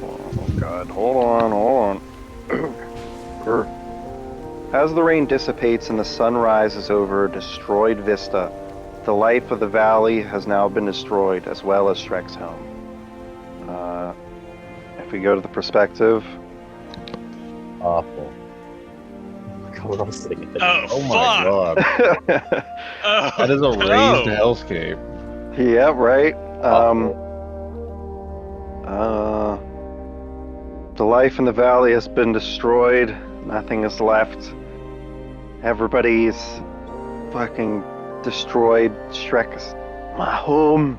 oh god, hold on. As the rain dissipates and the sun rises over a destroyed vista, the life of the valley has now been destroyed, as well as Shrek's home. If we go to the perspective, awful. We're all sitting at the Oh, my god. Oh, That is a raised no. hellscape. yeah, right. The life in the valley has been destroyed. Nothing is left. Everybody's fucking destroyed. Shrek's my home,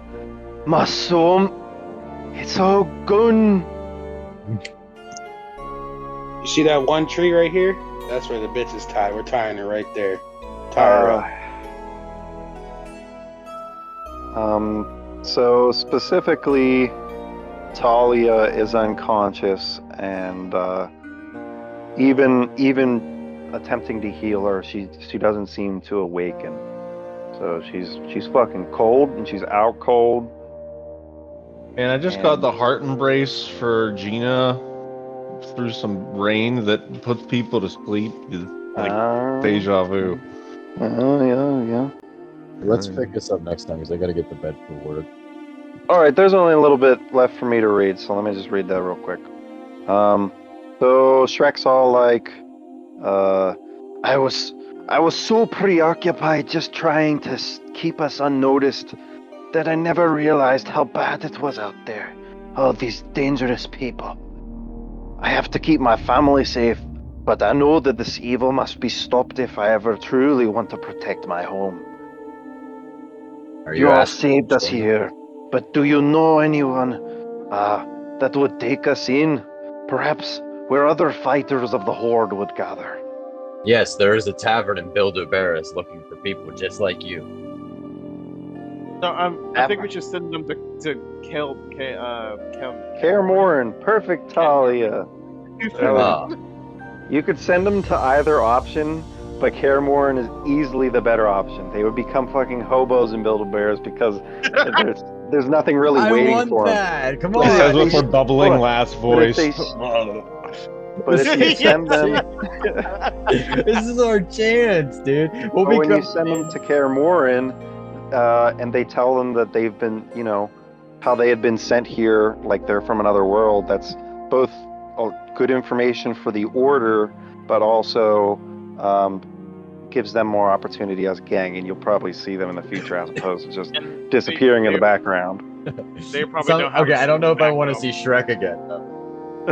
my soul. It's all gone. You see that one tree right here? That's where the bitch is tied. We're tying her right there. Tie her up. So specifically, Talia is unconscious, and even attempting to heal her, she doesn't seem to awaken. So she's fucking cold, and she's out cold. And I just got the heart embrace for Gina through some rain that puts people to sleep. Like deja vu. Yeah. Let's pick this up next time because I gotta get to bed for work. All right, there's only a little bit left for me to read, so let me just read that real quick. So Shrek's all like, I was so preoccupied just trying to keep us unnoticed that I never realized how bad it was out there. All these dangerous people. I have to keep my family safe, but I know that this evil must be stopped if I ever truly want to protect my home. You all saved us here, but do you know anyone that would take us in? Perhaps where other fighters of the Horde would gather. Yes, there is a tavern in Bilderberris looking for people just like you. No, I think we should send them to kill. Kaer Morhen, perfect Talia. You could send them to either option, but Kaer Morhen is easily the better option. They would become fucking hobos in Build-A-Bears because there's nothing really waiting for them. Come He says with her bubbling last voice. But if you send them, This is our chance, dude. when you send them to Kaer Morhen, and they tell them that they've been, how they had been sent here, like they're from another world, that's both good information for the Order, but also gives them more opportunity as a gang, and you'll probably see them in the future as opposed to just disappearing in the background. They probably don't have okay, I don't know if I want to see Shrek again.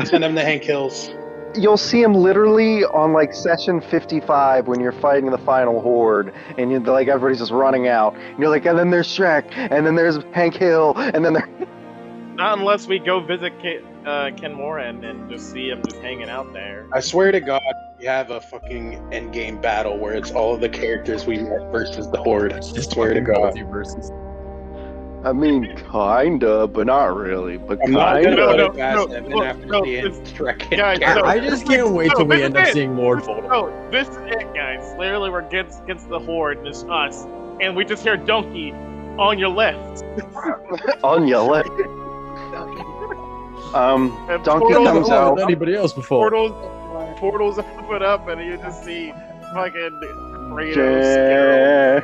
Send them to Hank Hills. You'll see him literally on like session 55 when you're fighting the final horde, and you're like everybody's just running out. And you're like, and then there's Shrek, and then there's Hank Hill, and then there. Not unless we go visit Ken Morhen and just see him just hanging out there. I swear to God, we have a fucking endgame battle where it's all of the characters we met versus the Horde. I swear to God. I mean, kinda, but not really. But I'm not kinda. gonna put it past Evan after seeing Shrek and Guys, Garrett. I just can't wait till we end up seeing Lord Voldemort. No, this is it, guys. Literally, we're against the Horde, and it's us. And we just hear Donkey on your left. On your left. And Donkey portals- comes out. Anybody else before? Portals open up, and you just see fucking Kratos.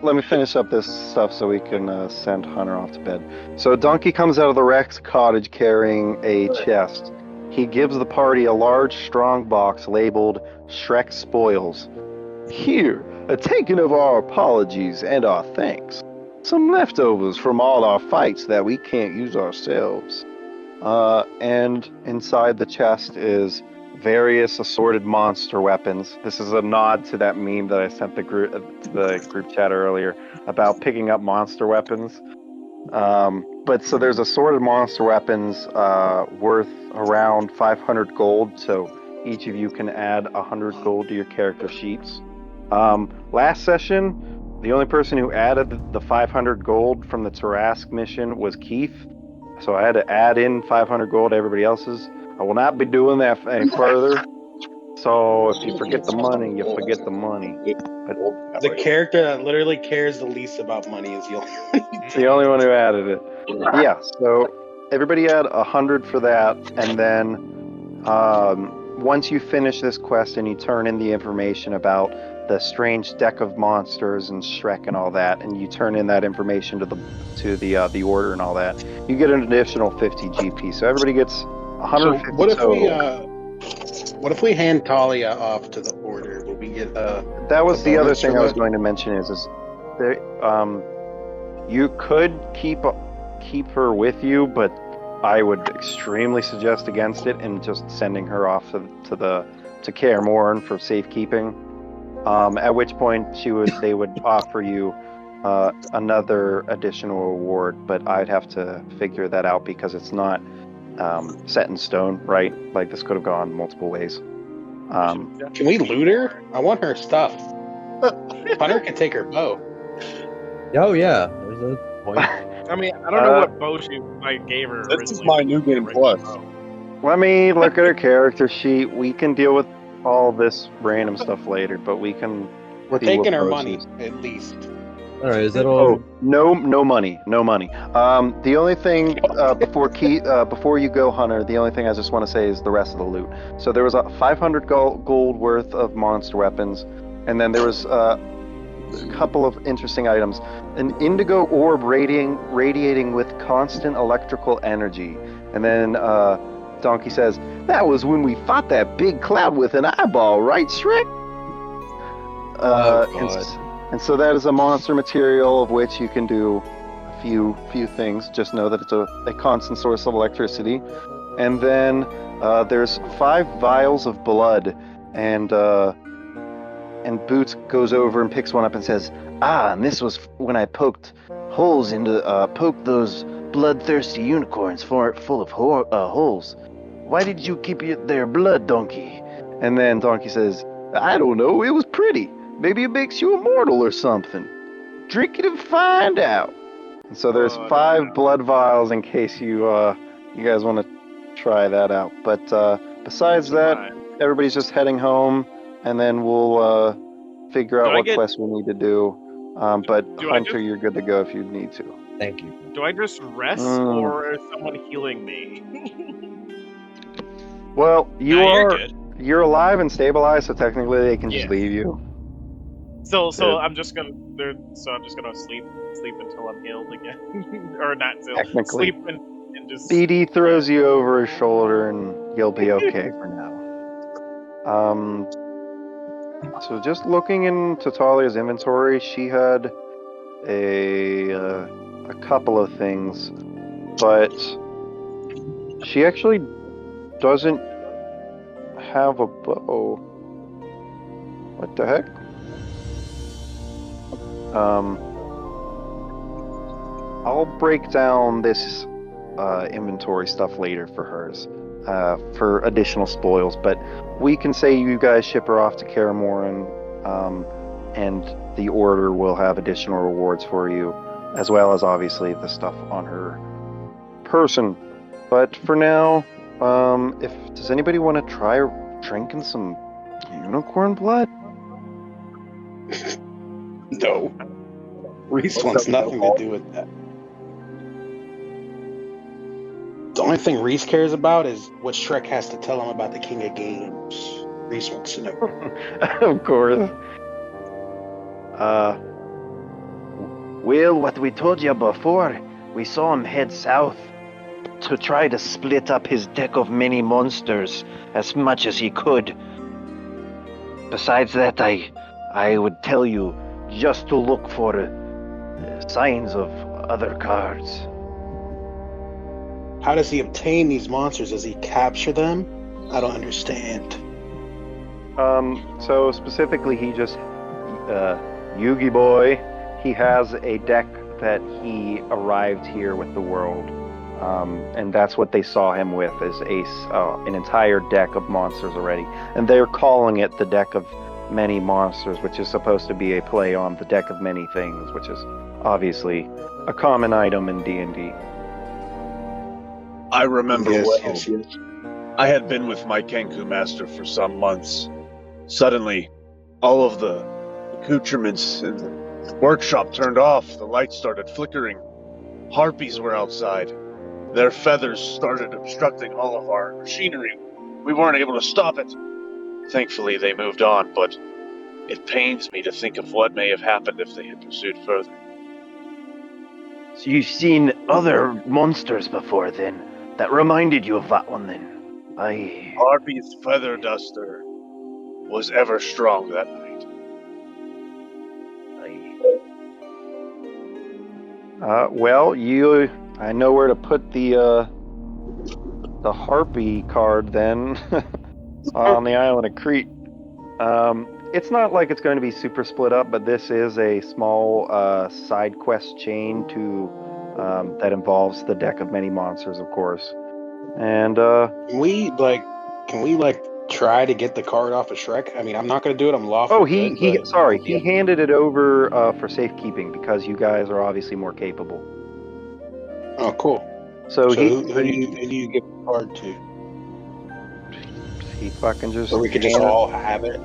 Let me finish up this stuff so we can send Hunter off to bed. So Donkey comes out of the Rex cottage carrying a chest. He gives the party a large, strong box labeled Shrek Spoils. Here, a token of our apologies and our thanks. Some leftovers from all our fights that we can't use ourselves. And inside the chest is various assorted monster weapons. This is a nod to that meme that I sent the group chat earlier about picking up monster weapons. But so there's assorted monster weapons worth around 500 gold. So each of you can add 100 gold to your character sheets. Last session, the only person who added the 500 gold from the Tarask mission was Keith. So I had to add in 500 gold to everybody else's. I will not be doing that any further. So if you forget the money, you forget the money. But The character that literally cares the least about money is the only one. it's the only one who added it. Yeah, so everybody add 100 for that, and then once you finish this quest and you turn in the information about the strange deck of monsters and Shrek and all that, and you turn in that information to the order and all that, you get an additional 50 GP. So everybody gets 150. So what if we hand Talia off to the order? Will we get that was the other thing I was going to mention is there, you could keep her with you, but I would extremely suggest against it and just sending her off to Kaer Morhen for safekeeping. At which point they would offer you another additional reward, but I'd have to figure that out because it's not set in stone, right? Like this could have gone multiple ways. Can we loot her? I want her stuff. Hunter can take her bow. Oh yeah, there's a point. I mean, I don't know what bow I gave her. This is my new game plus. Let me look at her character sheet. We can deal with all this random stuff later, but we're taking her money at least. All right, is that all? Oh, no money. The only thing before you go, Hunter, the only thing I just want to say is the rest of the loot. So there was a 500 gold worth of monster weapons, and then there was a couple of interesting items. An indigo orb radiating with constant electrical energy, and then Donkey says, "That was when we fought that big cloud with an eyeball, right, Shrek?" And so that is a monster material of which you can do a few things. Just know that it's a constant source of electricity. And then there's 5 vials of blood, and Boots goes over and picks one up and says, and this was when I poked those bloodthirsty unicorns full of holes. Why did you keep their blood, Donkey? And then Donkey says, I don't know, it was pretty. Maybe it makes you immortal or something. Drink it and find out. And so there's 5 blood vials in case you guys want to try that out. But besides that, everybody's just heading home, and then we'll figure out what quest we need to do. But Hunter, you're good to go if you need to. Thank you. Do I just rest, or is someone healing me? Well, you're alive and stabilized, so technically they can just leave you. So I'm just gonna sleep until I'm healed again, or not until technically. Sleep and just. BD throws you over his shoulder, and you'll be okay for now. So just looking into Talia's inventory, she had a couple of things, but she actually doesn't have a bow. What the heck? I'll break down this inventory stuff later for hers, for additional spoils, but we can say you guys ship her off to Kaer Morhen, and the Order will have additional rewards for you, as well as obviously the stuff on her person. But for now, does anybody want to try drinking some unicorn blood? No. Reese wants nothing to do with that. The only thing Reese cares about is what Shrek has to tell him about the King of Games. Reese wants to know. Of course. Well, what we told you before, we saw him head south to try to split up his deck of many monsters as much as he could. Besides that, I would tell you just to look for signs of other cards. How does he obtain these monsters? Does he capture them? I don't understand. So specifically, he just, Yugi Boy, he has a deck that he arrived here with the world. And that's what they saw him with, is an entire deck of monsters already. And they're calling it the deck of many monsters, which is supposed to be a play on the deck of many things, which is obviously a common item in D&D. I remember Yes, well. yes, yes. I had been with my Kenku master for some months. Suddenly, all of the accoutrements in the workshop turned off. The lights started flickering. Harpies were outside. Their feathers started obstructing all of our machinery. We weren't able to stop it. Thankfully, they moved on, but it pains me to think of what may have happened if they had pursued further. So you've seen other monsters before then that reminded you of that one then? Aye. Harpy's feather duster was ever strong that night. Well, I know where to put the Harpy card then on the island of Crete. It's not like it's going to be super split up, but this is a small side quest chain to that involves the deck of many monsters, of course. And Can we try to get the card off of Shrek? I mean, I'm not going to do it. I'm lawful. he handed it over for safekeeping because you guys are obviously more capable. Oh, cool. So who do you give the card to? He fucking just. Or we could just hand it- all have it.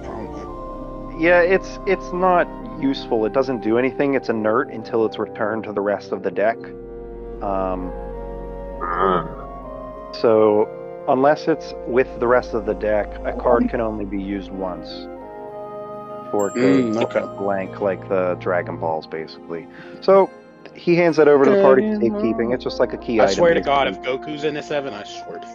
Yeah, it's not useful. It doesn't do anything. It's inert until it's returned to the rest of the deck. So unless it's with the rest of the deck, a card can only be used once. For it goes blank, like the Dragon Balls, basically. So he hands that over to the party for safekeeping. It's just like a key I item. swear to God, if Goku's in this, Evan, I swear to